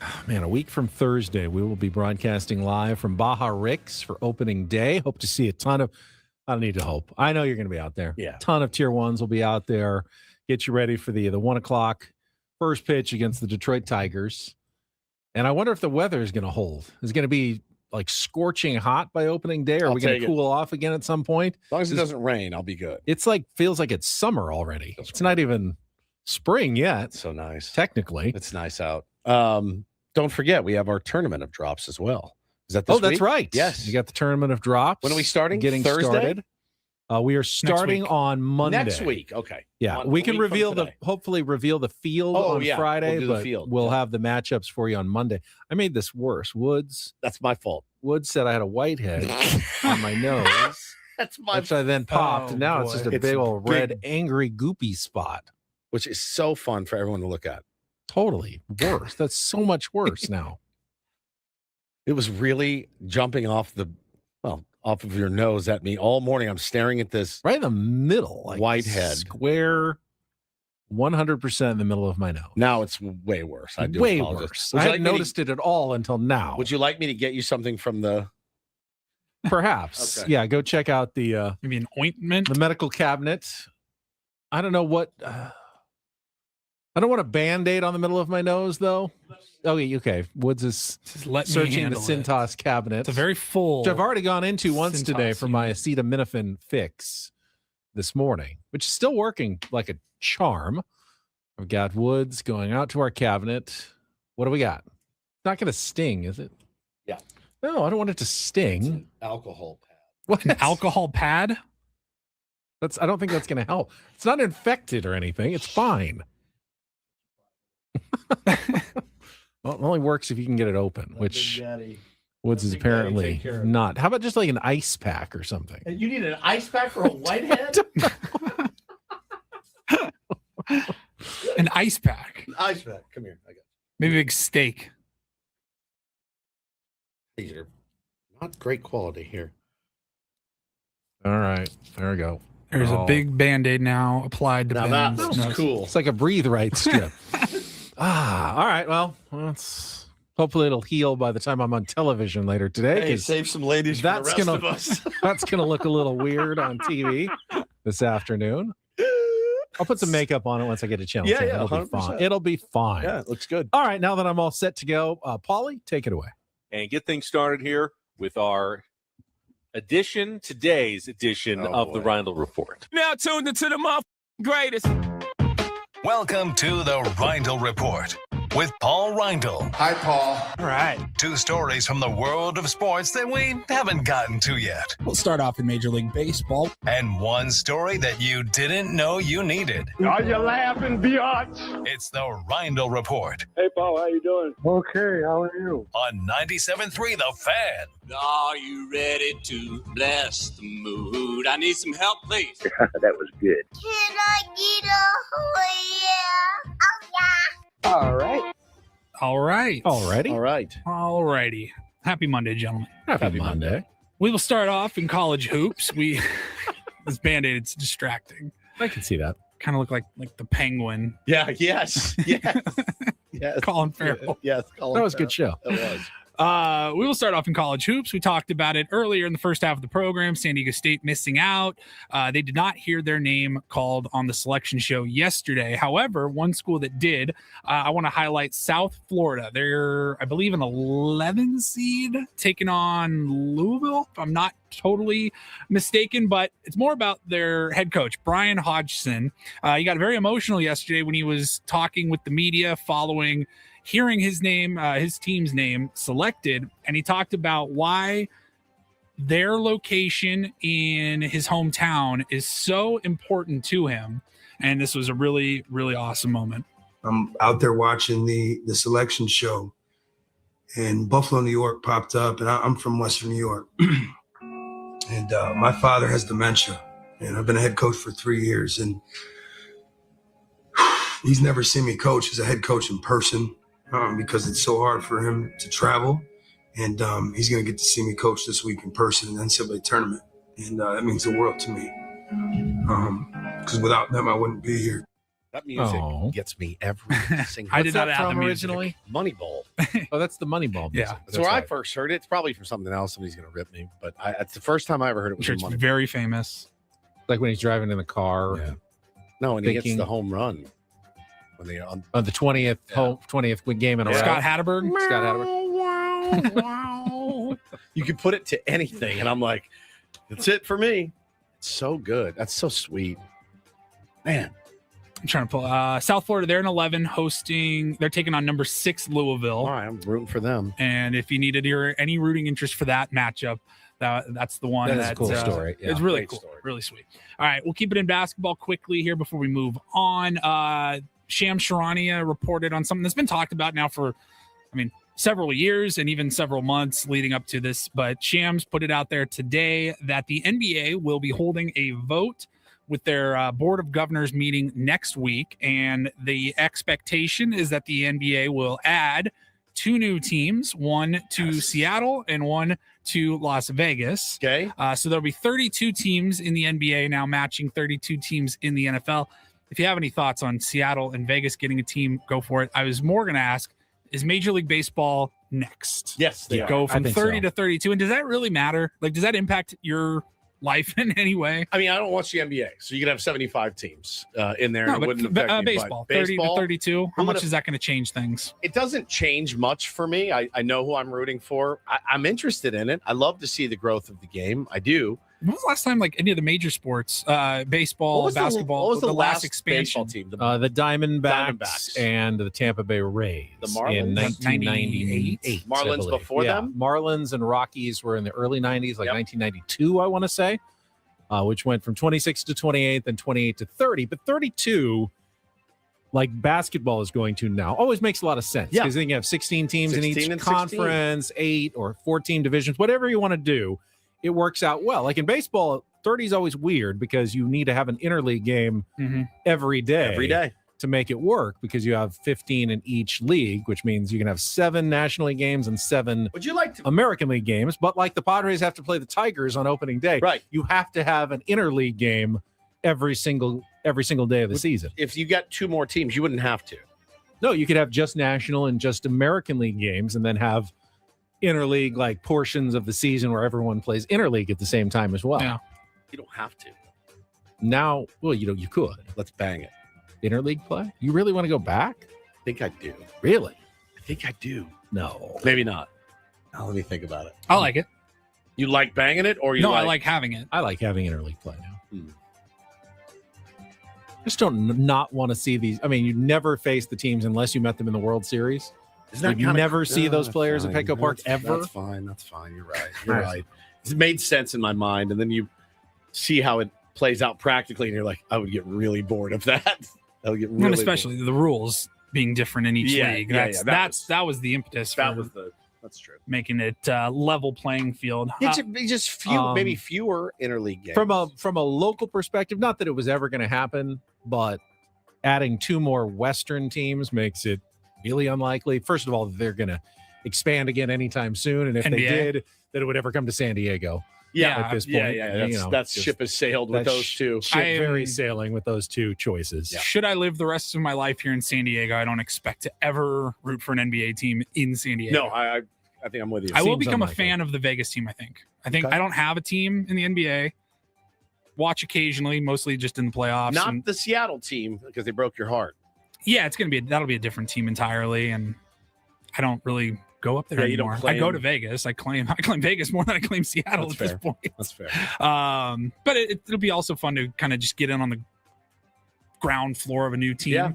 Oh, man, a week from Thursday, we will be broadcasting live from Baja Ricks for opening day. Hope to see a ton of, I don't need to hope. I know you're going to be out there. Yeah. A ton of tier ones will be out there. Get you ready for the 1 o'clock first pitch against the Detroit Tigers. And I wonder if the weather is going to hold. Is it going to be like scorching hot by opening day? Or are we going to cool off again at some point? As long as it doesn't rain, I'll be good. It's like, feels like it's summer already. It's not even spring yet. It's so nice. Technically. It's nice out. Don't forget, we have our tournament of drops as well. Is that this that's week? right. Yes. You got the tournament of drops. When are we starting? Getting Thursday? started. We are starting on Monday. Next week. Okay. Yeah. We can reveal hopefully reveal the field on Friday, we'll but we'll have the matchups for you on Monday. I made this worse. Woods. That's my fault. Woods said I had a whitehead on my nose. That's my Which I then popped. And now it's just a big old red, angry, goopy spot. Which is so fun for everyone to look at. Totally worse. That's so much worse now. It was really jumping off of your nose at me all morning. I'm staring at this right in the middle, like whitehead, square, 100% in the middle of my nose. Now it's way worse. I do way apologize. worse. I hadn't noticed it at all until now. Would you like me to get you something from the? Perhaps. Okay. Yeah. Go check out the maybe an ointment, the medical cabinet. I don't know what. I don't want a Band-Aid on the middle of my nose, though. Okay. Woods is searching the Cintas cabinet. It's a very full. Which I've already gone into once Cintas today for my acetaminophen fix this morning, which is still working like a charm. I've got Woods going out to our cabinet. What do we got? It's not going to sting, is it? Yeah. No, I don't want it to sting. It's an alcohol pad. What? An alcohol pad? I don't think that's going to help. It's not infected or anything. It's fine. Well, it only works if you can get it open, which Woods is apparently not. How about just like an ice pack or something? You need an ice pack for a whitehead? An ice pack. An ice pack. Come here. I got maybe a big steak. These are not great quality here. All right. There we go. There's a big Band-Aid now applied to that was cool. It's like a breathe right strip. All right. Well, hopefully it'll heal by the time I'm on television later today. Hey, save some ladies for the rest of us. That's going to look a little weird on TV this afternoon. I'll put some makeup on it once I get a chance. Yeah, It'll be fine. It'll be fine. Yeah, it looks good. All right. Now that I'm all set to go, Paulie, take it away. And get things started here with our today's edition of the Reindl Report. Now tuned into the greatest. Welcome to the Reindl Report with Paul Reindl. Hi, Paul. All right. 2 stories from the world of sports that we haven't gotten to yet. We'll start off in Major League Baseball. And 1 story that you didn't know you needed. Are you laughing, biatch? It's the Reindl Report Hey, Paul, how you doing? Okay, how are you? on 97.3 The Fan. Are you ready to bless the mood? I need some help, please. That was good. Can I get a yeah? All right. All right. Already? All right. All righty. Happy Monday, gentlemen. Happy Monday. We will start off in college hoops. This Band-Aid, it's distracting. I can see that. Kind of look like the penguin. Yeah. Yes. Yes. Yes. Colin Farrell. Yes. Colin That was a good show. It was. We will start off in college hoops. We talked about it earlier in the first half of the program. San Diego State missing out. They did not hear their name called on the selection show yesterday. However, one school that did, I want to highlight South Florida. They're, I believe, an 11 seed taking on Louisville, if I'm not totally mistaken, but it's more about their head coach, Brian Hodgson. He got very emotional yesterday when he was talking with the media following hearing his name, his team's name selected, and he talked about why their location in his hometown is so important to him. And this was a really, really awesome moment. I'm out there watching the selection show, and Buffalo, New York popped up, and I'm from Western New York. And my father has dementia, and I've been a head coach for 3 years, and he's never seen me coach as a head coach in person. Because it's so hard for him to travel. And he's going to get to see me coach this week in person in the NCAA tournament. And that means the world to me. Because without them, I wouldn't be here. That music gets me every single. I did not have the originally. Moneyball. Oh, that's the Moneyball music. Yeah. That's where I first heard it. It's probably from something else. Somebody's gonna rip me, but it's the first time I ever heard it. Was sure it's Moneyball. very famous. Like when he's driving in the car. Yeah. No, and he gets the home run when they on the 20th game in a row. Scott Hatterberg. You can put it to anything, and I'm like, that's it for me. It's so good. That's so sweet, man. I'm trying to pull South Florida. They're in 11 hosting. They're taking on number 6 Louisville. All right, I'm rooting for them. And if you needed any rooting interest for that matchup, that's the one. That's a cool story. Yeah, it's really great cool. story. Really sweet. All right, we'll keep it in basketball quickly here before we move on. Shams Charania reported on something that's been talked about now for, several years and even several months leading up to this. But Shams put it out there today that the NBA will be holding a vote with their Board of Governors meeting next week. And the expectation is that the NBA will add 2 new teams, one to Seattle and one to Las Vegas. Okay. So there'll be 32 teams in the NBA now, matching 32 teams in the NFL. If you have any thoughts on Seattle and Vegas getting a team, go for it. I was more going to ask, is Major League Baseball next? Yes, they go are. from 30 to 32. And does that really matter? Like, does that impact your life in any way? I don't watch the NBA, so you could have 75 teams in there. No, and it wouldn't affect me, baseball, but 30 to 32. How much is that going to change things? It doesn't change much for me. I know who I'm rooting for. I'm interested in it. I love to see the growth of the game. I do. When was the last time any of the major sports, baseball, basketball, what was the last last expansion baseball team? The Diamondbacks and the Tampa Bay Rays. The Marlins? In 1998. Marlins before them? Marlins and Rockies were in the early 90s, 1992, I want to say, which went from 26 to 28, then 28 to 30. But 32, like basketball is going to now, always makes a lot of sense. Because then you have 16 teams in each conference, 8 or 14 divisions, whatever you want to do. It works out well. Like in baseball, 30 is always weird because you need to have an interleague game every day to make it work, because you have 15 in each league, which means you can have 7 National League games and 7 American League games. But like the Padres have to play the Tigers on opening day, you have to have an interleague game every single day of the season. If you got 2 more teams, you wouldn't have to. No, you could have just National and just American League games, and then have interleague like portions of the season where everyone plays interleague at the same time as well. Yeah. You don't have to. Now, well, you could. Let's bang it. Interleague play? You really want to go back? I think I do. Really? I think I do. No. Maybe not. Now let me think about it. I like it. You like banging it, or you No, I like having it. I like having interleague play now. I just don't not want to see these. You never face the teams unless you met them in the World Series. You never see those players at Petco Park ever. That's fine. You're right. You're right. It made sense in my mind, and then you see how it plays out practically, and you're like, I would get really bored of that. I would get really and especially bored. the rules being different in each league. That was the impetus. That's true. Making it level playing field. Just maybe fewer interleague games. From a local perspective, not that it was ever going to happen, but adding 2 more Western teams makes it really unlikely. First of all, they're going to expand again anytime soon, and if they did, that it would ever come to San Diego. Yeah, at this point, that ship has sailed with those 2. Very sailing with those 2 choices. Yeah. Should I live the rest of my life here in San Diego, I don't expect to ever root for an NBA team in San Diego. No, I think I'm with you. I will become a fan of the Vegas team. I think I don't have a team in the NBA. Watch occasionally, mostly just in the playoffs. Not the Seattle team, because they broke your heart. Yeah, that'll be a different team entirely, and I don't really go up there anymore. I go to Vegas. I claim Vegas more than I claim Seattle at this point. That's fair. But it'll be also fun to kind of just get in on the ground floor of a new team. Yeah.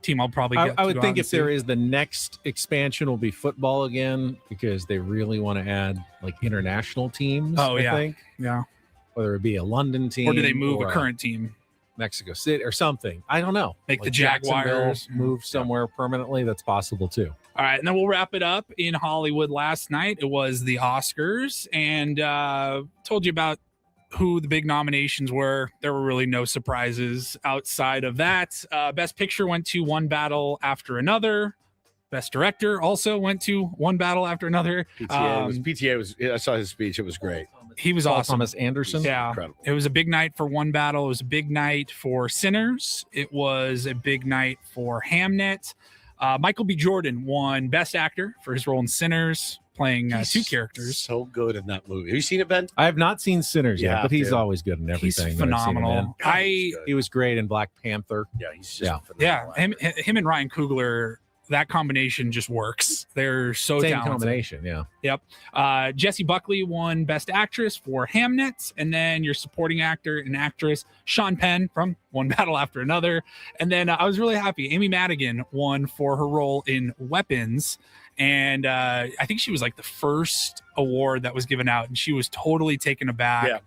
Team I'll probably get. I would think if there is the next expansion will be football again, because they really want to add like international teams. Oh, I think. Yeah. Whether it be a London team, or do they move a current team? Mexico City or something. I don't know. Make the Jaguars move somewhere permanently. That's possible too. All right, and then we'll wrap it up in Hollywood. Last night it was the Oscars, and told you about who the big nominations were. There were really no surprises outside of that. Best Picture went to One Battle After Another. Best Director also went to One Battle After Another. PTA was. I saw his speech. It was great. He was Paul awesome. Thomas Anderson. Yeah. Incredible. It was a big night for One Battle. It was a big night for Sinners. It was a big night for Hamnet. Michael B. Jordan won Best Actor for his role in Sinners, playing two characters. So good in that movie. Have you seen it, Ben? I have not seen Sinners yet, Yeah, but he's dude. always good in everything. He's that I've seen him phenomenal. in. He was great in Black Panther. Yeah, he's just Yeah, him and Ryan Coogler, that combination just works. They're so Same talented. combination, yeah. Yep. Jessie Buckley won Best Actress for Hamnet, and then your supporting actor and actress Sean Penn from One Battle After Another. And then I was really happy. Amy Madigan won for her role in Weapons, and I think she was like the first award that was given out, and she was totally taken aback. Yeah.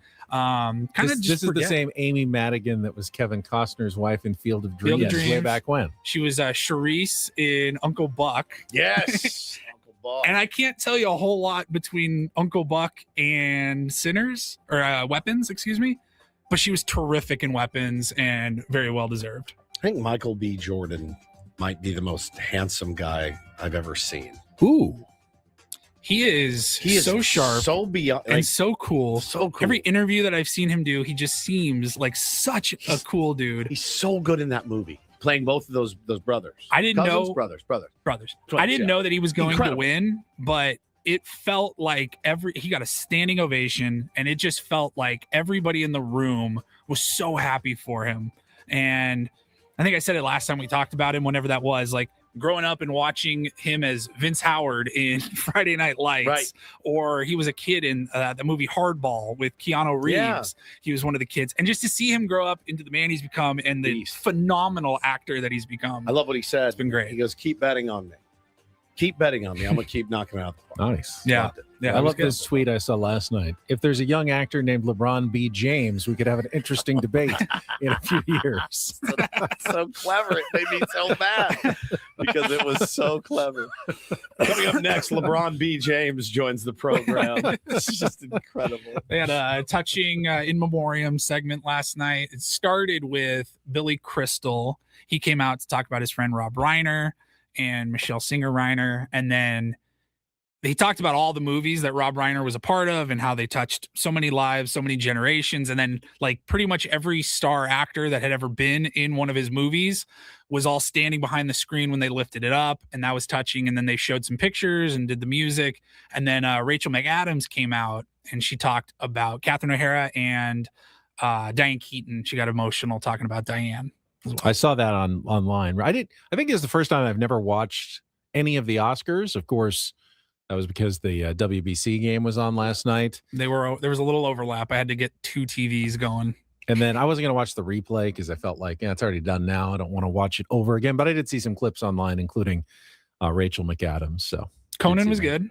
This is the same Amy Madigan that was Kevin Costner's wife in Field of Dreams, way Dreams. back when. She was Charisse in Uncle Buck. Yes. Uncle Buck. And I can't tell you a whole lot between Uncle Buck and Sinners, or Weapons, excuse me. But she was terrific in Weapons and very well deserved. I think Michael B. Jordan might be the most handsome guy I've ever seen. Ooh. He is so sharp, so beyond, and so cool. So cool. Every interview that I've seen him do, he just seems like such a cool dude. He's so good in that movie, playing both of those brothers. I didn't Cousins? know brothers. I didn't know that he was going Incredible. to win, but it felt like he got a standing ovation, and it just felt like everybody in the room was so happy for him. And I think I said it last time we talked about him, whenever that was, like growing up and watching him as Vince Howard in Friday Night Lights, Right. or he was a kid in the movie Hardball with Keanu Reeves. Yeah. He was one of the kids. And just to see him grow up into the man he's become and the phenomenal actor that he's become. I love what he said. It's been great. He goes, "Keep betting on me. Keep betting on me. I'm gonna keep knocking it out the park." Nice. Yeah. Loved it. Yeah, I it was love good. this tweet I saw last night. If there's a young actor named LeBron B. James, we could have an interesting debate in a few years. So clever. It made me so mad because it was so clever. Coming up next, LeBron B. James joins the program. It's just incredible. They had a touching in memoriam segment last night. It started with Billy Crystal. He came out to talk about his friend Rob Reiner and Michelle Singer Reiner. And then he talked about all the movies that Rob Reiner was a part of and how they touched so many lives, so many generations. And then like pretty much every star actor that had ever been in one of his movies was all standing behind the screen when they lifted it up. And that was touching. And then they showed some pictures and did the music. And then Rachel McAdams came out and she talked about Catherine O'Hara and Diane Keaton. She got emotional talking about Diane. I saw that online. I think it's the first time I've never watched any of the Oscars. Of course, that was because the WBC game was on last night. There was a little overlap. I had to get two TVs going. And then I wasn't going to watch the replay because I felt like, it's already done now. I don't want to watch it over again. But I did see some clips online, including Rachel McAdams. So Conan was good.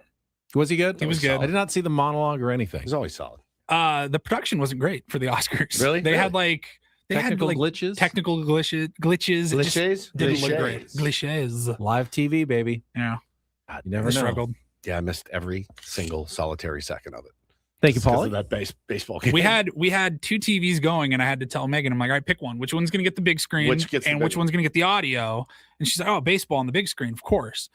Was he good? He was good. I did not see the monologue or anything. He's always solid. The production wasn't great for the Oscars. Really? They had Technical glitches? Technical glitches. It just didn't look great. Glitches. Live TV, baby. Yeah. You never I know. struggled. Yeah, I missed every single solitary second of it. Thank you, Because Paul. of that baseball game. We had two TVs going, and I had to tell Megan, I'm like, all right, pick one. Which one's going to get the big screen? Which gets the and big which one's going to get the audio? And she's like, oh, baseball on the big screen, of course.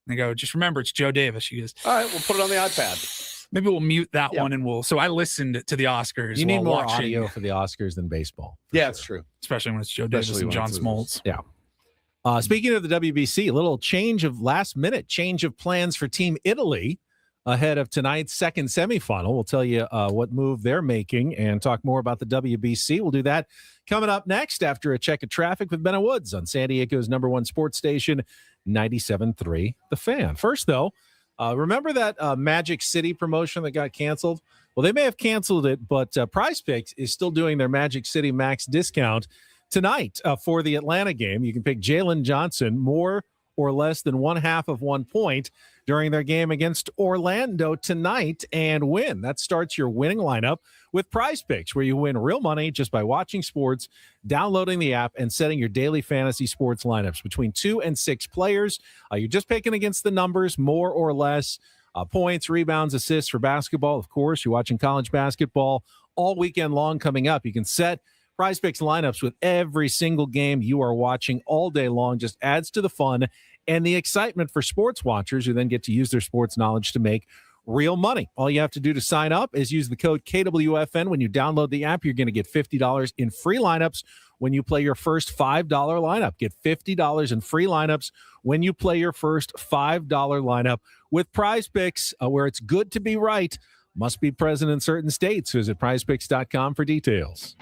And I go, just remember, it's Joe Davis. She goes, All right, we'll put it on the iPad. maybe we'll mute that Yeah. one, and so I listened to the Oscars. You need while more watching, audio for the Oscars than baseball. Yeah, it's true. especially when it's Joe Davis Especially and when John it's- Smoltz. Yeah. Speaking of the WBC, a little change of plans for Team Italy ahead of tonight's second semifinal. We'll tell you what move they're making and talk more about the WBC. We'll do that coming up next after a check of traffic with Benna Woods on San Diego's #1 sports station, 97.3 The Fan. First, though, remember that Magic City promotion that got canceled? Well, they may have canceled it, but Prize Picks is still doing their Magic City Max discount tonight for the Atlanta game. You can pick Jalen Johnson more or less than 1/2 of 1 point during their game against Orlando tonight and win. That starts your winning lineup with Prize Picks, where you win real money just by watching sports, downloading the app, and setting your daily fantasy sports lineups between 2 and 6 players. You're just picking against the numbers, more or less. Points, rebounds, assists for basketball. Of course, you're watching college basketball all weekend long coming up. You can set Prize Picks lineups with every single game you are watching all day long. Just adds to the fun and the excitement for sports watchers who then get to use their sports knowledge to make real money. All you have to do to sign up is use the code KWFN. When you download the app, you're going to get $50 in free lineups when you play your first $5 lineup. Get $50 in free lineups when you play your first $5 lineup with Prize Picks, where it's good to be right. Must be present in certain states. Visit prizepicks.com for details.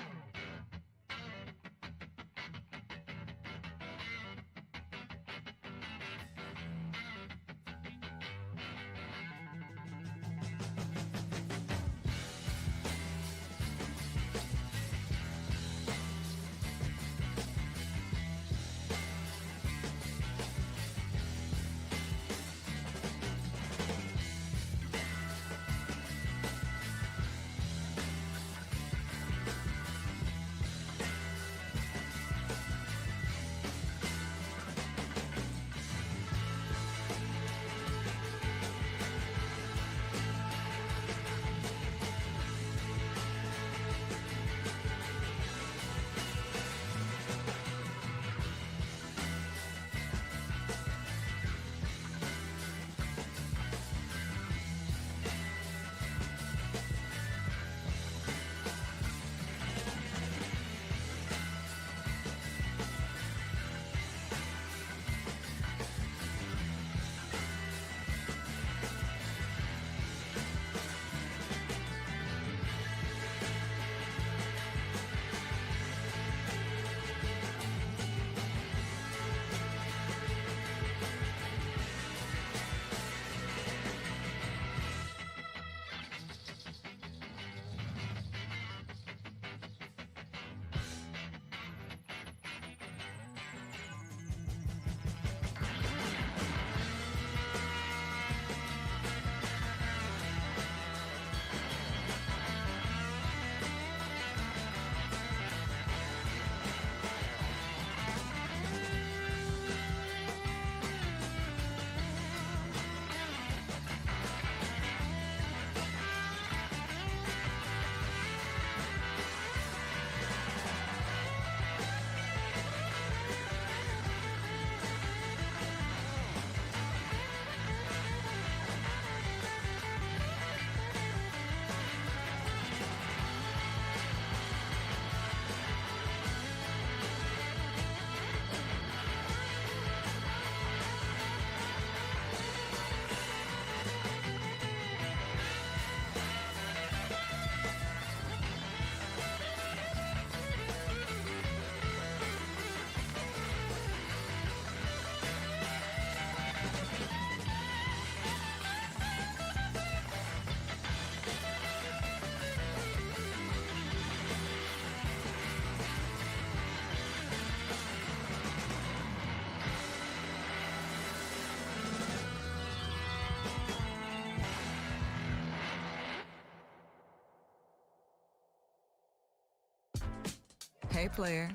Hey player,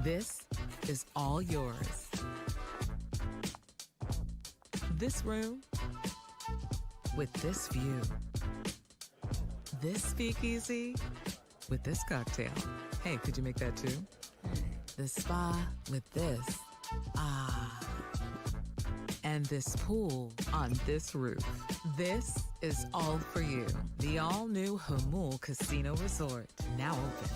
this is all yours. This room with this view. This speakeasy with this cocktail. Hey, could you make that too? The spa with this. Ah. And this pool on this roof. This is all for you. The all-new Hamul Casino Resort, now open.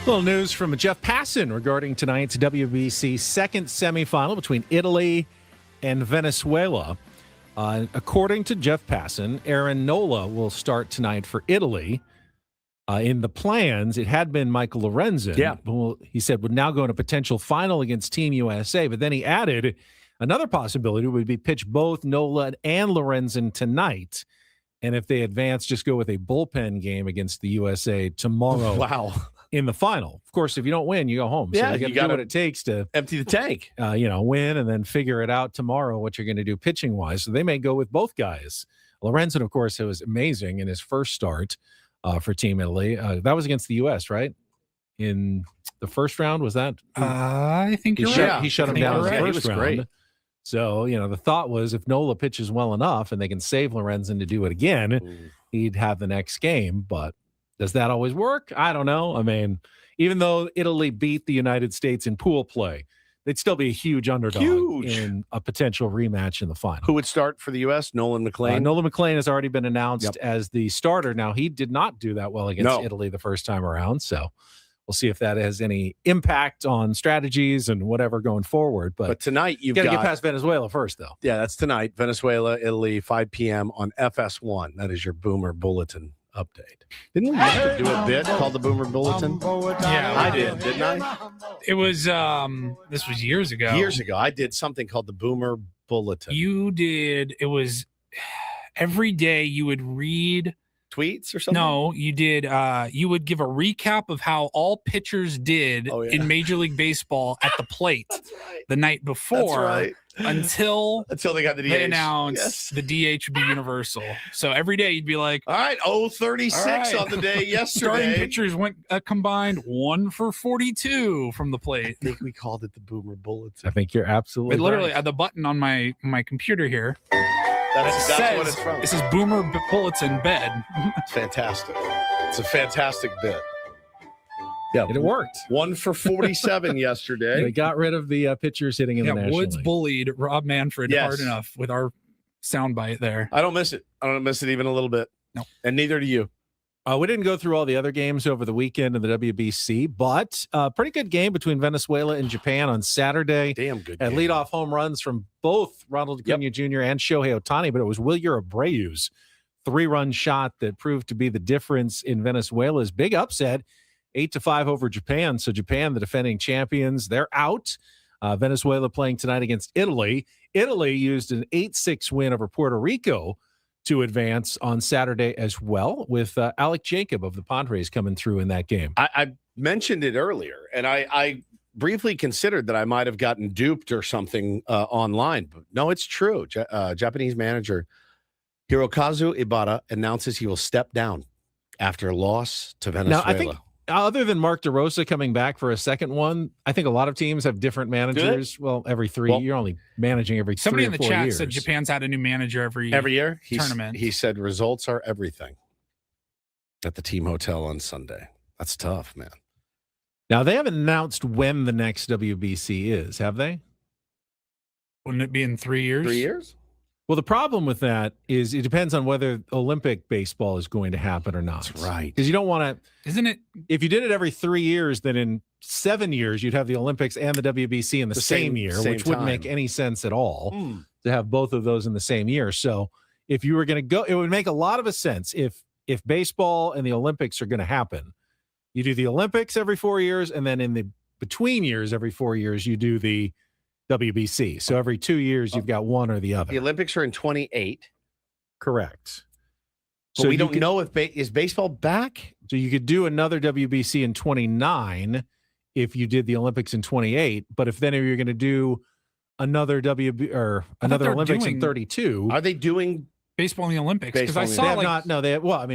Little news from Jeff Passan regarding tonight's WBC second semifinal between Italy and Venezuela. According to Jeff Passan, Aaron Nola will start tonight for Italy. In the plans, it had been Michael Lorenzen. Yeah. Well, he said would now go in a potential final against Team USA, but then he added another possibility would be pitch both Nola and Lorenzen tonight. And if they advance, just go with a bullpen game against the USA tomorrow. Wow. In the final. Of course, if you don't win, you go home. Yeah, so you got to do what it takes to empty the tank. Win and then figure it out tomorrow what you're going to do pitching wise. So they may go with both guys. Lorenzen, of course, was amazing in his first start for Team Italy. That was against the U.S., right? In the first round, was that? I think you're right. He shut him down in the He first was round. great. So, the thought was if Nola pitches well enough and they can save Lorenzen to do it again, he'd have the next game. But does that always work? I don't know. I mean, even though Italy beat the United States in pool play, they'd still be a huge underdog in a potential rematch in the final. Who would start for the U.S.? Nolan McLean. Nolan McLean has already been announced as the starter. Now, he did not do that well against Italy the first time around, so we'll see if that has any impact on strategies and whatever going forward. But tonight you've got to got get past Venezuela first, though. Yeah, that's tonight. Venezuela, Italy, 5 p.m. on FS1. That is your Boomer Bulletin update. Didn't we used to do a bit called the Boomer Bulletin? Yeah, I did, didn't I? It was this was years ago. Years ago, I did something called the Boomer Bulletin. You did. It was every day you would read tweets or something. No, you did. You would give a recap of how all pitchers did in Major League Baseball at the plate the night before. Until they got the DH. They announced the DH be universal. So every day you'd be like, all right, 36 on the day yesterday. Starting pitchers went combined 1 for 42 from the plate. I think we called it the Boomer Bulletin. I think you're absolutely literally right. the button on my computer here. That's what it's from. This is Boomer Bulletin bed. It's fantastic. It's a fantastic bit. Yeah, it worked. 1 for 47 yesterday. They got rid of the pitchers hitting in the National Woods League. bullied Rob Manfred hard enough with our soundbite there. I don't miss it. I don't miss it even a little bit. No, and neither do you. We didn't go through all the other games over the weekend in the WBC, but pretty good game between Venezuela and Japan on Saturday. Damn good and game. leadoff home runs from both Ronald Acuna Jr. and Shohei Ohtani, but it was Wilyer Abreu's 3-run shot that proved to be the difference in Venezuela's big upset, 8-5 over Japan. So Japan, the defending champions, they're out. Venezuela playing tonight against Italy. Italy used an 8-6 win over Puerto Rico to advance on Saturday as well, with Alec Jacob of the Padres coming through in that game. I mentioned it earlier, and I briefly considered that I might have gotten duped or something online. But no, it's true. Japanese manager Hirokazu Ibara announces he will step down after a loss to Venezuela. Now, I think other than Mark DeRosa coming back for a second one, I think a lot of teams have different managers. Well, every 3 you're only managing every 3 or 4 years. Somebody in the chat said Japan's had a new manager every year. Tournament. He said results are everything at the team hotel on Sunday. That's tough, man. Now, they haven't announced when the next WBC is, have they? Wouldn't it be in 3 years? 3 years? Well, the problem with that is it depends on whether Olympic baseball is going to happen or not. That's right. Because you don't want to. Isn't it? If you did it every 3 years, then in 7 years, you'd have the Olympics and the WBC in the same year, which wouldn't make any sense at all to have both of those in the same year. So if you were going to go, it would make a lot of sense if baseball and the Olympics are going to happen. You do the Olympics every 4 years, and then in the between years, every 4 years, you do the WBC. So every 2 years, you've got one or the other. The Olympics are in 28. Correct. So we don't know if is baseball back. So you could do another WBC in 29 if you did the Olympics in 28. But if then you're going to do another Olympics in 32, are they doing baseball in the Olympics? Because I saw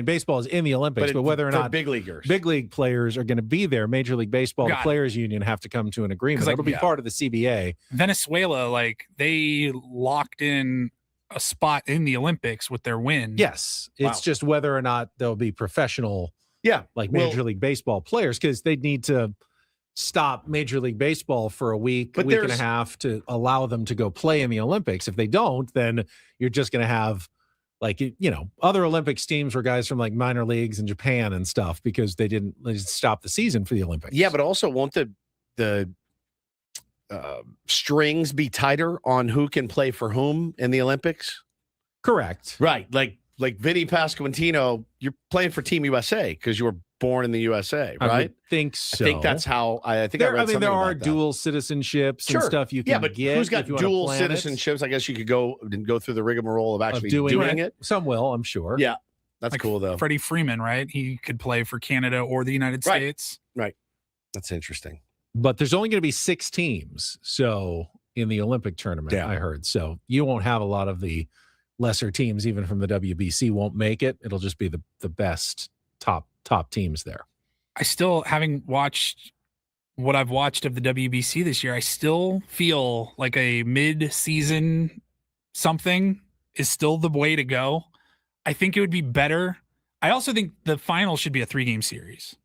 baseball is in the Olympics, but whether or not big leaguers, big league players are going to be there, Major League Baseball, the Players Union have to come to an agreement. It'll be part of the CBA. Venezuela, they locked in a spot in the Olympics with their win. Yes, it's just whether or not there'll be professional, Major League Baseball players, because they'd need to stop Major League Baseball for a week and a half to allow them to go play in the Olympics. If they don't, then you're just going to have like, other Olympics teams were guys from like minor leagues in Japan and stuff because they just stop the season for the Olympics. Yeah, but also won't the strings be tighter on who can play for whom in the Olympics? Correct. Right. Like Vinny Pasquantino, you're playing for Team USA because you were born in the USA, right? I would think so. I think that's how I think I read something there are about that. dual citizenships and stuff you can get. Who's got if you want to dual plan it. citizenships? I guess you could go through the rigmarole of actually doing it. Some will, I'm sure. Yeah, that's Like cool though. Freddie Freeman, right? He could play for Canada or the United States. Right. That's interesting. But there's only going to be 6 teams, so in the Olympic tournament, I heard. So you won't have a lot of the lesser teams, even from the WBC, won't make it. It'll just be the best top teams there. I still, having watched what I've watched of the WBC this year, I still feel like a mid-season something is still the way to go. I think it would be better. I also think the final should be a 3-game series.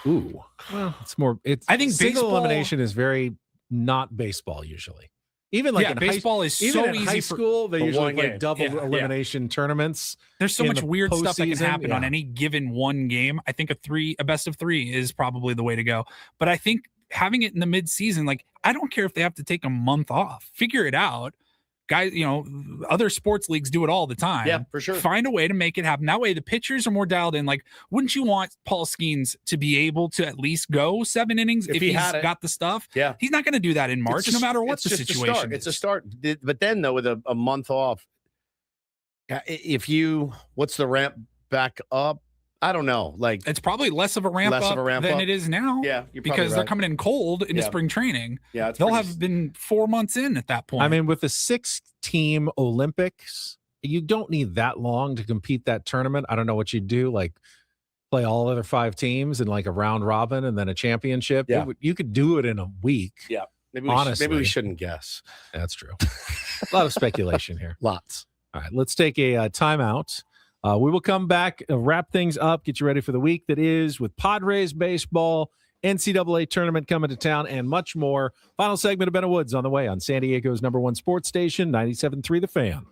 Ooh. Well, it's more. I think single elimination is very not baseball usually. Even like in baseball is even so in easy high school, they usually play game. double elimination tournaments. There's so much weird stuff that can happen on Yeah. any given one game. I think a best of 3 is probably the way to go. But I think having it in the mid-season, like, I don't care if they have to take a month off. Figure it out. Guys, other sports leagues do it all the time. Yeah, for sure. Find a way to make it happen. That way the pitchers are more dialed in. Like, wouldn't you want Paul Skeens to be able to at least go 7 innings if he's got the stuff? Yeah. He's not going to do that in March, no matter what the situation is. It's a start. But then, though, with a month off, what's the ramp back up? I don't know. Like, it's probably less of a ramp up than it is now. Yeah, you're because they're right. coming in cold into spring training. Yeah, they'll have been 4 months in at that point. I mean, with the 6-team Olympics, you don't need that long to compete that tournament. I don't know what you'd do, like play all other 5 teams in like a round robin and then a championship. Yeah. You could do it in a week. Yeah. Maybe we shouldn't guess. That's true. A lot of speculation here. Lots. All right, let's take a timeout. We will come back, wrap things up, get you ready for the week that is with Padres baseball, NCAA tournament coming to town, and much more. Final segment of Ben Woods on the way on San Diego's #1 sports station, 97.3 The Fan.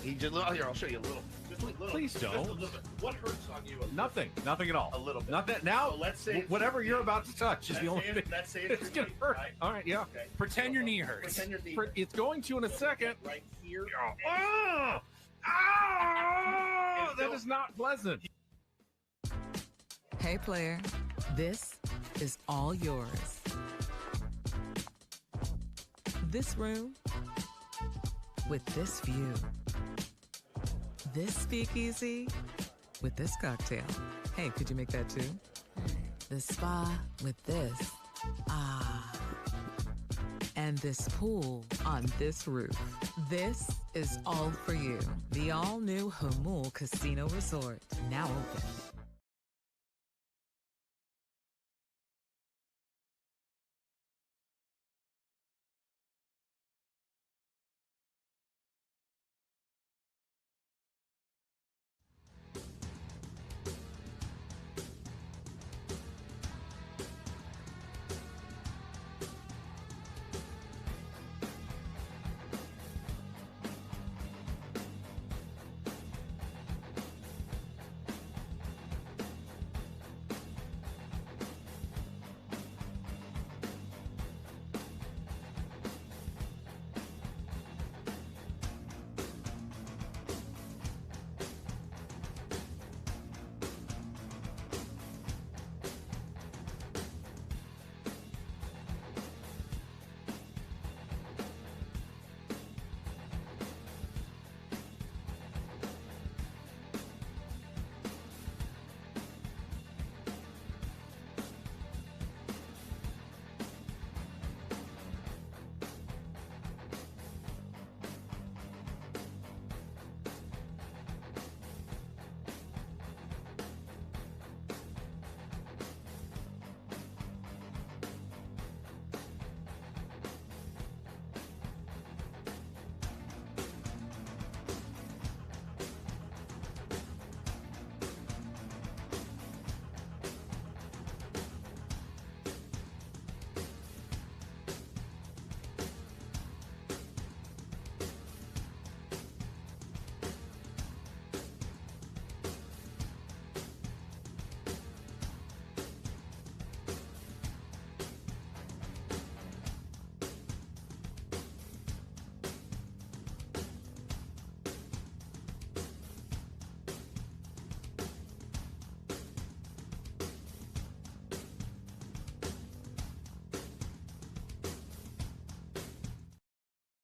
He just here. I'll show you a little. Just a little. Please don't. Just a little bit. What hurts on you? Nothing at all. A little bit. Nothing. Now, so let's say whatever you're about to touch is the only thing. Let's say it's gonna hurt. Right? All right, yeah. Okay. Pretend your knee hurts. Pretend your knee hurts. It's going to in a second. Right here. Oh, that is not pleasant. Hey, player, this is all yours. This room with this view. This speakeasy with this cocktail. Hey, could you make that too? The spa with this. Ah. And this pool on this roof. This is all for you. The all-new Hamul Casino Resort, now open.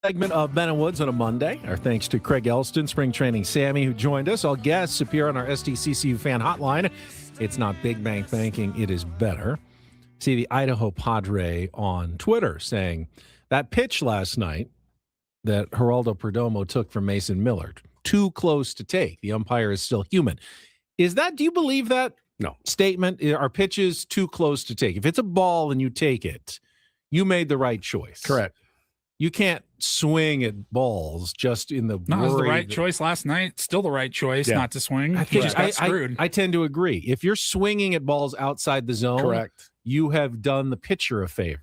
Segment of Ben and Woods on a Monday. Our thanks to Craig Elsten, Spring Training Sammy, who joined us. All guests appear on our SDCCU fan hotline. It's not big bank banking, it is better. See the Idaho Padre on Twitter saying that pitch last night that Geraldo Perdomo took from Mason Millard, too close to take. The umpire is still human. Do you believe that statement? Are pitches too close to take? If it's a ball and you take it, you made the right choice. Correct. You can't swing at balls just in the No, it was the right choice last night. Still the right choice not to swing. I think I tend to agree. If you're swinging at balls outside the zone, correct, you have done the pitcher a favor.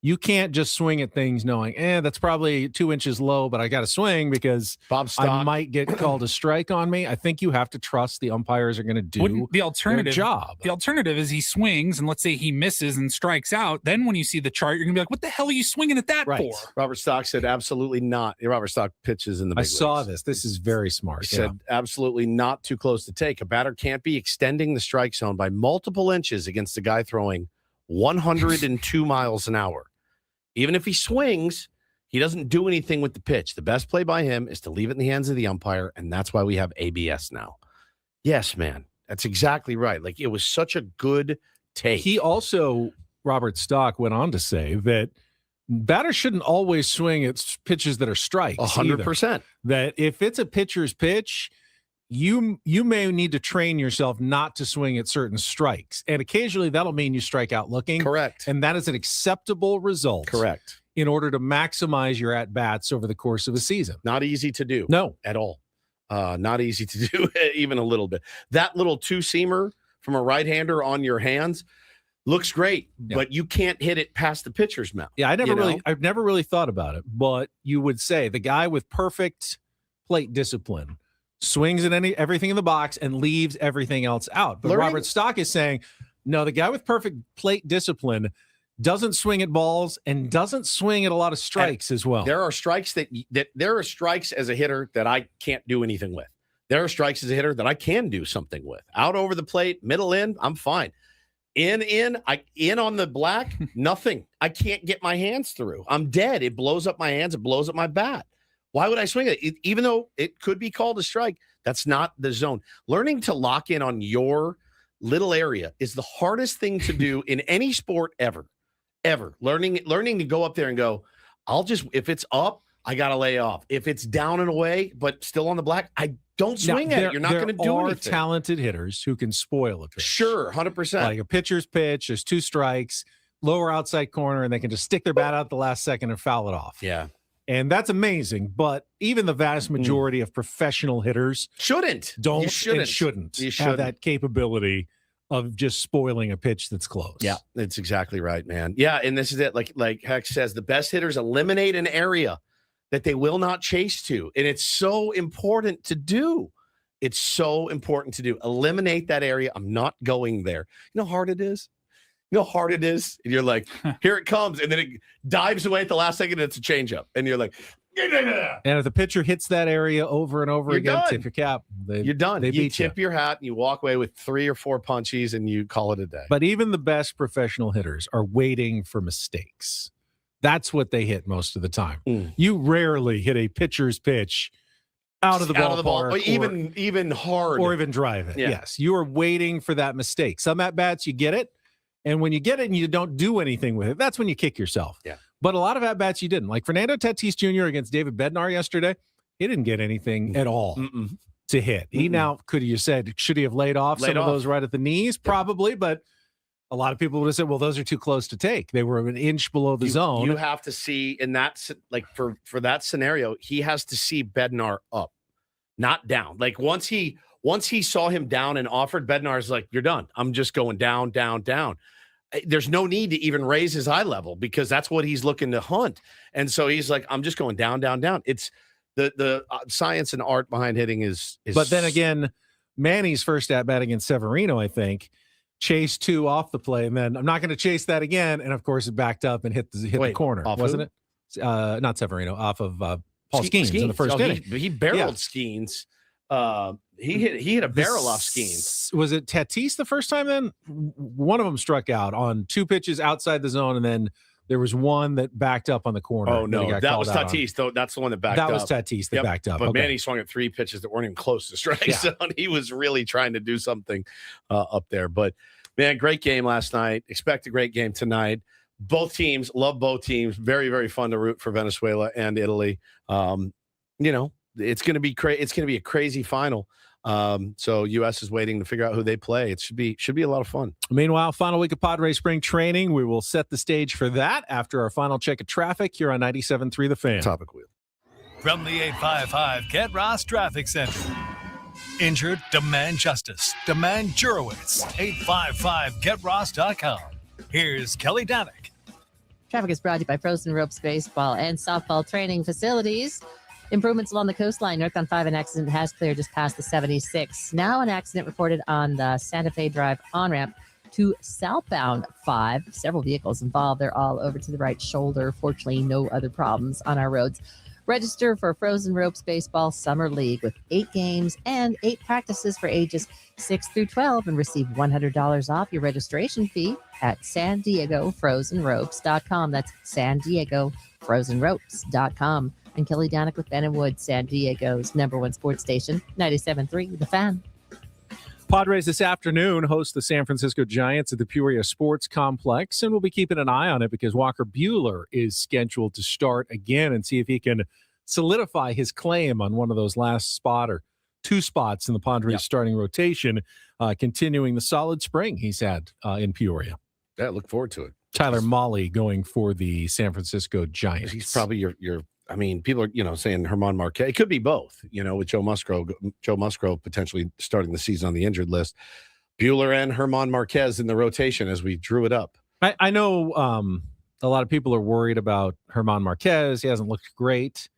You can't just swing at things knowing, that's probably 2 inches low, but I got to swing because I might get called a strike on me. I think you have to trust the umpires are going to do the alternative their job. The alternative is he swings, and let's say he misses and strikes out. Then when you see the chart, you're going to be like, what the hell are you swinging at that for? Robert Stock said absolutely not. Robert Stock pitches in the big leagues. saw this. This is very smart. He said absolutely not too close to take. A batter can't be extending the strike zone by multiple inches against a guy throwing 102 miles an hour. Even if he swings, he doesn't do anything with the pitch. The best play by him is to leave it in the hands of the umpire, and that's why we have ABS now. Yes, man. That's exactly right. Like, it was such a good take. He also, Robert Stock, went on to say that batters shouldn't always swing at pitches that are strikes. 100%. That if it's a pitcher's pitch, you may need to train yourself not to swing at certain strikes. And occasionally that'll mean you strike out looking. Correct. And that is an acceptable result. Correct. In order to maximize your at-bats over the course of a season. Not easy to do. No. At all. Not easy to do even a little bit. That little two-seamer from a right-hander on your hands looks great, but you can't hit it past the pitcher's mouth. Yeah, I've never really thought about it, but you would say the guy with perfect plate discipline swings at everything in the box and leaves everything else out. But Robert Stock is saying, no, the guy with perfect plate discipline doesn't swing at balls and doesn't swing at a lot of strikes as well. There are strikes that there are strikes as a hitter that I can't do anything with. There are strikes as a hitter that I can do something with. Out over the plate, middle in, I'm fine. In on the black, nothing. I can't get my hands through. I'm dead. It blows up my hands. It blows up my bat. Why would I swing it? Even though it could be called a strike, that's not the zone. Learning to lock in on your little area is the hardest thing to do in any sport ever. Learning to go up there and go, if it's up, I got to lay off. If it's down and away, but still on the black, I don't swing at it. You're not going to do anything. There are talented hitters who can spoil a pitch. Sure, 100%. Like a pitcher's pitch, there's 2 strikes, lower outside corner, and they can just stick their bat out the last second and foul it off. Yeah. And that's amazing. But even the vast majority of professional hitters shouldn't have that capability of just spoiling a pitch that's close. Yeah, that's exactly right, man. Yeah, and this is it. Like Hex says, the best hitters eliminate an area that they will not chase to. And it's so important to do. It's so important to do. Eliminate that area. I'm not going there. You know how hard it is? You know how hard it is? And you're like, here it comes. And then it dives away at the last second. And it's a changeup. And you're like, and if the pitcher hits that area over and over again, tip your cap. You're done. They you tip your hat and you walk away with 3 or 4 punchies and you call it a day. But even the best professional hitters are waiting for mistakes. That's what they hit most of the time. You rarely hit a pitcher's pitch out of the ballpark, or even hard, or even drive it. Yeah. Yes, you are waiting for that mistake. Some at bats you get it, and when you get it and you don't do anything with it, that's when you kick yourself. Yeah. But a lot of at bats you didn't. Like Fernando Tatis Jr. against David Bednar yesterday, he didn't get anything at all to hit. He now should he have laid off some of those right at the knees? Probably, but. A lot of people would have said, well, those are too close to take. They were an inch below the zone. You have to see in that, like for that scenario, he has to see Bednar up, not down. Like once he saw him down and offered, Bednar's like, you're done. I'm just going down, down, down. There's no need to even raise his eye level because that's what he's looking to hunt. And so he's like, I'm just going down, down, down. It's the science and art behind hitting is. But then again, Manny's first at bat against Severino, I think, chased 2 off the play, and then I'm not going to chase that again. And of course, it backed up and hit the corner, wasn't it? Not Severino, off of Paul Skeens in the first inning. He barreled Skeens. He hit a barrel off Skeens. Was it Tatis the first time? Then one of them struck out on 2 pitches outside the zone, and then there was one that backed up on the corner. Oh no, that was Tatis. Though that's the one that backed up. That was Tatis that backed up. But Manny swung at 3 pitches that weren't even close to strike zone. He was really trying to do something up there. But man, great game last night. Expect a great game tonight. Both teams, love both teams. Very, very fun to root for Venezuela and Italy. It's going to be It's going to be a crazy final. So U.S. is waiting to figure out who they play. It should be a lot of fun. Meanwhile, final week of Padres spring training. We will set the stage for that after our final check of traffic here on 97.3 The Fan. Topic wheel. From the 855 Get Ross Traffic Center. Injured? Demand justice. Demand Jurowitz. 855GetRoss.com. Here's Kelly Danick. Traffic is brought to you by Frozen Ropes Baseball and Softball Training Facilities. Improvements along the coastline. Northbound 5, an accident has cleared just past the 76. Now an accident reported on the Santa Fe Drive on-ramp to southbound 5. Several vehicles involved. They're all over to the right shoulder. Fortunately, no other problems on our roads. Register for Frozen Ropes Baseball Summer League with 8 games and 8 practices for ages 6 through 12 and receive $100 off your registration fee at San Diego FrozenRopes.com. That's San Diego FrozenRopes.com. And Kelly Danick with Ben and Wood, San Diego's #1 sports station, 97.3 The Fan. Padres this afternoon host the San Francisco Giants at the Peoria Sports Complex, and we'll be keeping an eye on it because Walker Buehler is scheduled to start again and see if he can solidify his claim on one of those last spot or 2 spots in the Padres starting rotation, continuing the solid spring he's had in Peoria. Yeah, look forward to it. Tyler Mahle going for the San Francisco Giants. He's probably your people are, saying Herman Marquez. It could be both, with Joe Musgrove potentially starting the season on the injured list. Buehler and Herman Marquez in the rotation as we drew it up. I know a lot of people are worried about Herman Marquez. He hasn't looked great,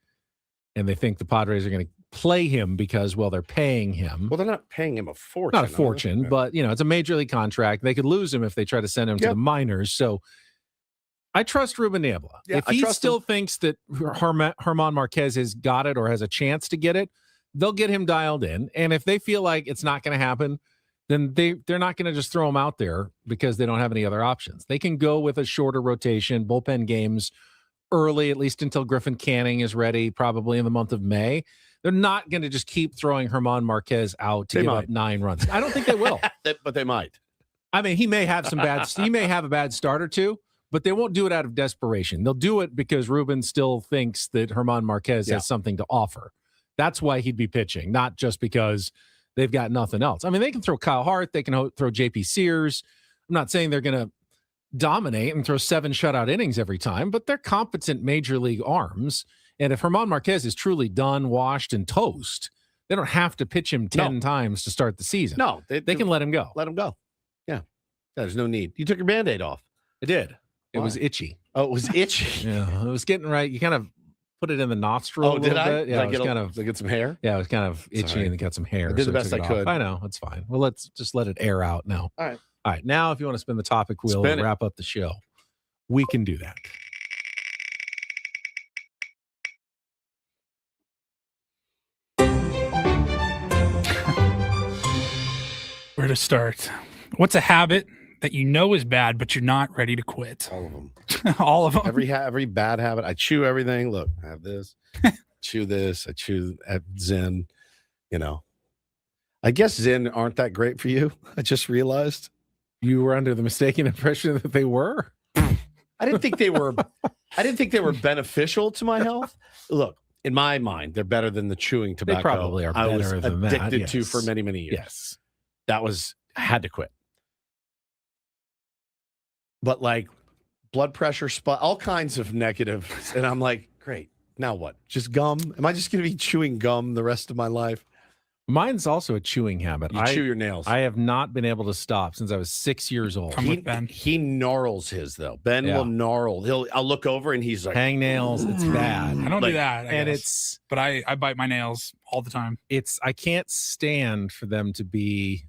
and they think the Padres are going to play him because, well, they're paying him. Well, they're not paying him a fortune. Not a fortune, but, it's a major league contract. They could lose him if they try to send him to the minors. So I trust Ruben Niebla. Yeah, if he still thinks that German Marquez has got it or has a chance to get it, they'll get him dialed in. And if they feel like it's not going to happen, then they're not going to just throw him out there because they don't have any other options. They can go with a shorter rotation, bullpen games early, at least until Griffin Canning is ready, probably in the month of May. They're not going to just keep throwing German Marquez out to give up 9 runs. I don't think they will. But they might. I mean, he may have a bad start or two, but they won't do it out of desperation. They'll do it because Ruben still thinks that German Marquez has something to offer. That's why he'd be pitching, not just because they've got nothing else. I mean, they can throw Kyle Hart. They can throw JP Sears. I'm not saying they're going to dominate and throw 7 shutout innings every time, but they're competent major league arms. And if German Marquez is truly done, washed, and toast, they don't have to pitch him 10 times to start the season. No, they can let him go. Let him go. Yeah. There's no need. You took your Band-Aid off. I did. It Why? was itchy. Oh, it was itchy. Yeah, it was getting right. You kind of put it in the nostril a little bit. Yeah, did I get some hair? Yeah, it was kind of itchy and it got some hair. I did the best I could. I know. It's fine. Well, let's just let it air out now. All right. All right. Now, if you want to spin the topic wheel and wrap up the show, we can do that. Where to start? What's a habit that you know is bad, but you're not ready to quit? All of them. All of them. Every bad habit. I chew everything. Look, I have this. Chew this. I chew at Zen. I guess Zen aren't that great for you. I just realized. You were under the mistaken impression that they were. I didn't think they were. I didn't think they were beneficial to my health. Look, in my mind, they're better than the chewing tobacco. They probably are better I was than addicted that, to yes. for many, many years. Yes. I had to quit. But like blood pressure spot, all kinds of negatives. And I'm like, great. Now what? Just gum? Am I just going to be chewing gum the rest of my life? Mine's also a chewing habit. You chew your nails. I have not been able to stop since I was 6 years old. He gnarls his though. Ben will gnarl. I'll look over and he's like, hang nails. It's bad. I don't do that. But I bite my nails all the time. I can't stand for them to be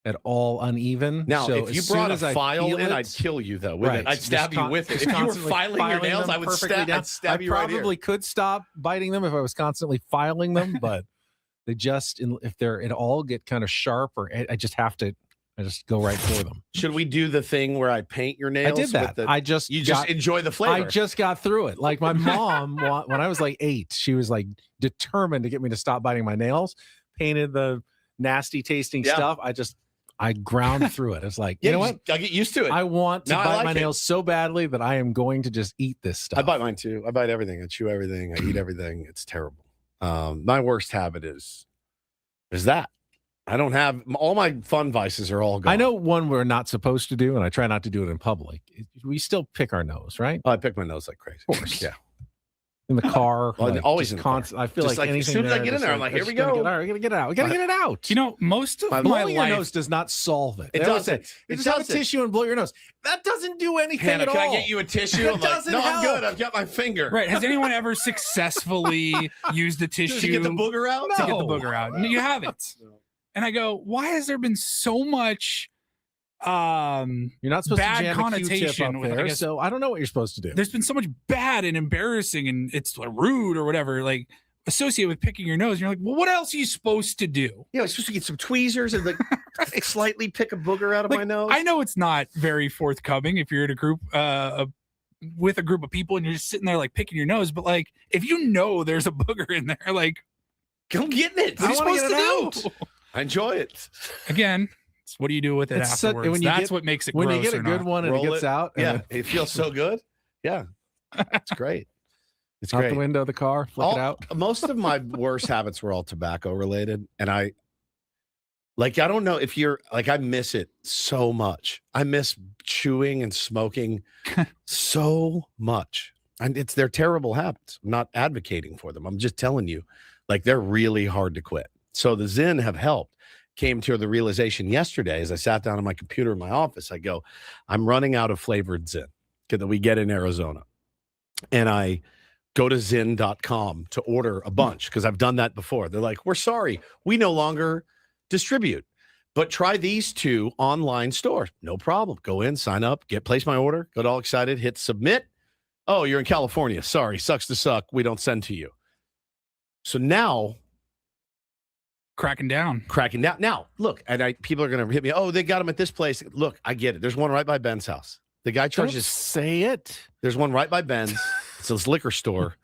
at all uneven. Now, so if you brought a file in, I'd kill you though. With it, I'd stab you with it. If you were filing your nails, I would stab you right here. I probably could stop biting them if I was constantly filing them, but they just, if they're at all get kind of sharp, or I just go right for them. Should we do the thing where I paint your nails? I did that. You just enjoy the flavor. I just got through it. Like my mom, when I was like 8, she was like determined to get me to stop biting my nails. Painted the nasty tasting stuff. I ground through it. It's like, you know what? I'll get used to it. I want to bite my nails so badly that I am going to just eat this stuff. I bite mine too. I bite everything. I chew everything. I eat everything. It's terrible. My worst habit is that I don't have all my fun vices are all gone. I know one we're not supposed to do, and I try not to do it in public. We still pick our nose, right? Oh, I pick my nose like crazy. Of course. Yeah. In the car. Always in the car. I feel just like anything as soon as I get in there, I'm like, here we go. All right, we're gonna get it out. We gotta get it out. Most of my blowing your life nose does not solve it. It doesn't. You just have a tissue and blow your nose. That doesn't do anything Hannah, at all. can I get you a tissue? I'm like, no, I'm good. I've got my finger. Right. Has anyone ever successfully used the tissue to get the booger out? To get the booger out. No, you haven't. And I go, why has there been so much you're not supposed bad to jam connotation a Q-tip up with, there, so I don't know what you're supposed to do. There's been so much bad and embarrassing and it's like rude or whatever, like associated with picking your nose. And you're like, well, what else are you supposed to do? Yeah, I'm supposed to get some tweezers and like slightly pick a booger out of my nose. I know it's not very forthcoming if you're in a group with a group of people and you're just sitting there like picking your nose, but like if you know there's a booger in there, like come get it. What are you supposed to do? I enjoy it. Again, what do you do with it afterwards? That's what makes it when gross you get a good one and it gets out. Yeah, it feels so good. Yeah, it's great. It's out great. The window of the car, flip it out. Most of my worst habits were all tobacco related, and I don't know if you're like I miss it so much. I miss chewing and smoking so much, and they're terrible habits. I'm not advocating for them. I'm just telling you, like they're really hard to quit. So the Zyn have helped. Came to the realization yesterday as I sat down on my computer in my office. I go, I'm running out of flavored Zyn that we get in Arizona. And I go to Zyn.com to order a bunch because I've done that before. They're like, we're sorry, we no longer distribute, but try these 2 online stores. No problem. Go in, sign up, place my order, get all excited, hit submit. Oh, you're in California. Sorry, sucks to suck. We don't send to you. So now, cracking down. Now, look, and people are going to hit me. Oh, they got them at this place. Look, I get it. There's one right by Ben's house. The guy charges. Don't say it. There's one right by Ben's. It's his liquor store.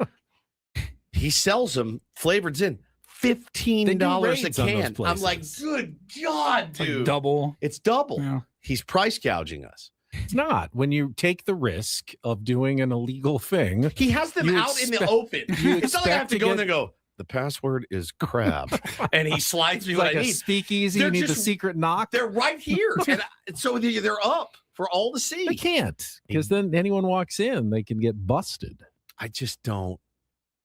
He sells them flavored Zyn. $15 a can. I'm like, good God, dude. Like double. It's double. Yeah. He's price gouging us. It's not. When you take the risk of doing an illegal thing, he has them out in the open. It's not like I have to go in there and go, the password is crab. And he slides me it's what like I a need. speakeasy. You need the secret knock. They're right here. And so they're up for all to see. They can't, because then anyone walks in, they can get busted. I just don't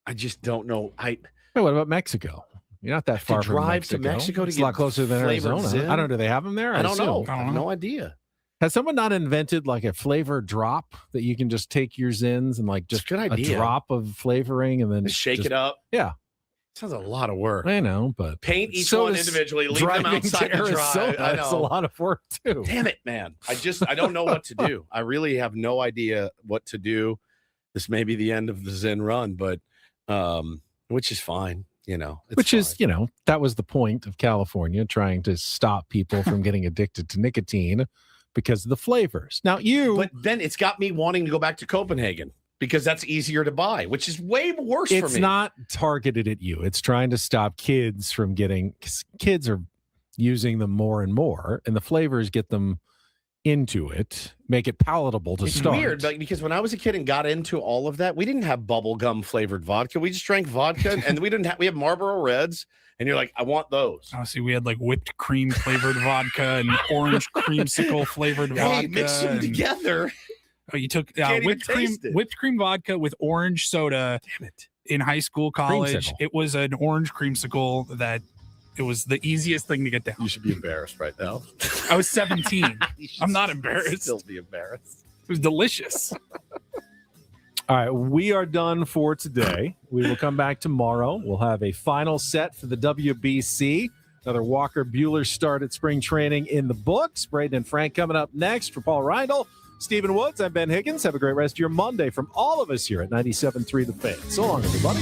know. Hey, what about Mexico? You're not that far from drive Mexico. to Mexico to it's get a lot closer than flavored Arizona. Zyn? I don't know. Do they have them there? I don't know. I I have no idea. Has someone not invented like a flavor drop that you can just take your Zins and like just good a idea. drop of flavoring and then Shake it up? Yeah. Sounds a lot of work. I know, but paint each so one does individually, leave them driving outside to to dry. Arizona. I know. That's a lot of work too. Damn it, man. I don't know what to do. I really have no idea what to do. This may be the end of the Zyn run, but which is fine. Which is, that was the point of California, trying to stop people from getting addicted to nicotine because of the flavors. Now but then it's got me wanting to go back to Copenhagen because that's easier to buy, which is way worse for me. It's not targeted at you. It's trying to stop kids from getting, because kids are using them more and more, and the flavors get them into it, make it palatable to start. It's weird, because when I was a kid and got into all of that, we didn't have bubblegum flavored vodka. We just drank vodka, and we have Marlboro Reds, and you're like, I want those. Oh, see, we had like whipped cream flavored vodka and orange creamsicle flavored vodka. Mix them together. Oh, you took whipped cream vodka with orange soda. Damn it. In high school, college. Creamsicle. It was an orange creamsicle that it was the easiest thing to get down. You should be embarrassed right now. I was 17. I'm not embarrassed. Still be embarrassed. It was delicious. All right, we are done for today. We will come back tomorrow. We'll have a final set for the WBC. Another Walker Buehler start at spring training in the books. Braden and Frank coming up next. For Paul Reindl, Stephen Woods, I'm Ben Higgins. Have a great rest of your Monday from all of us here at 97.3 The Fan. So long, everybody.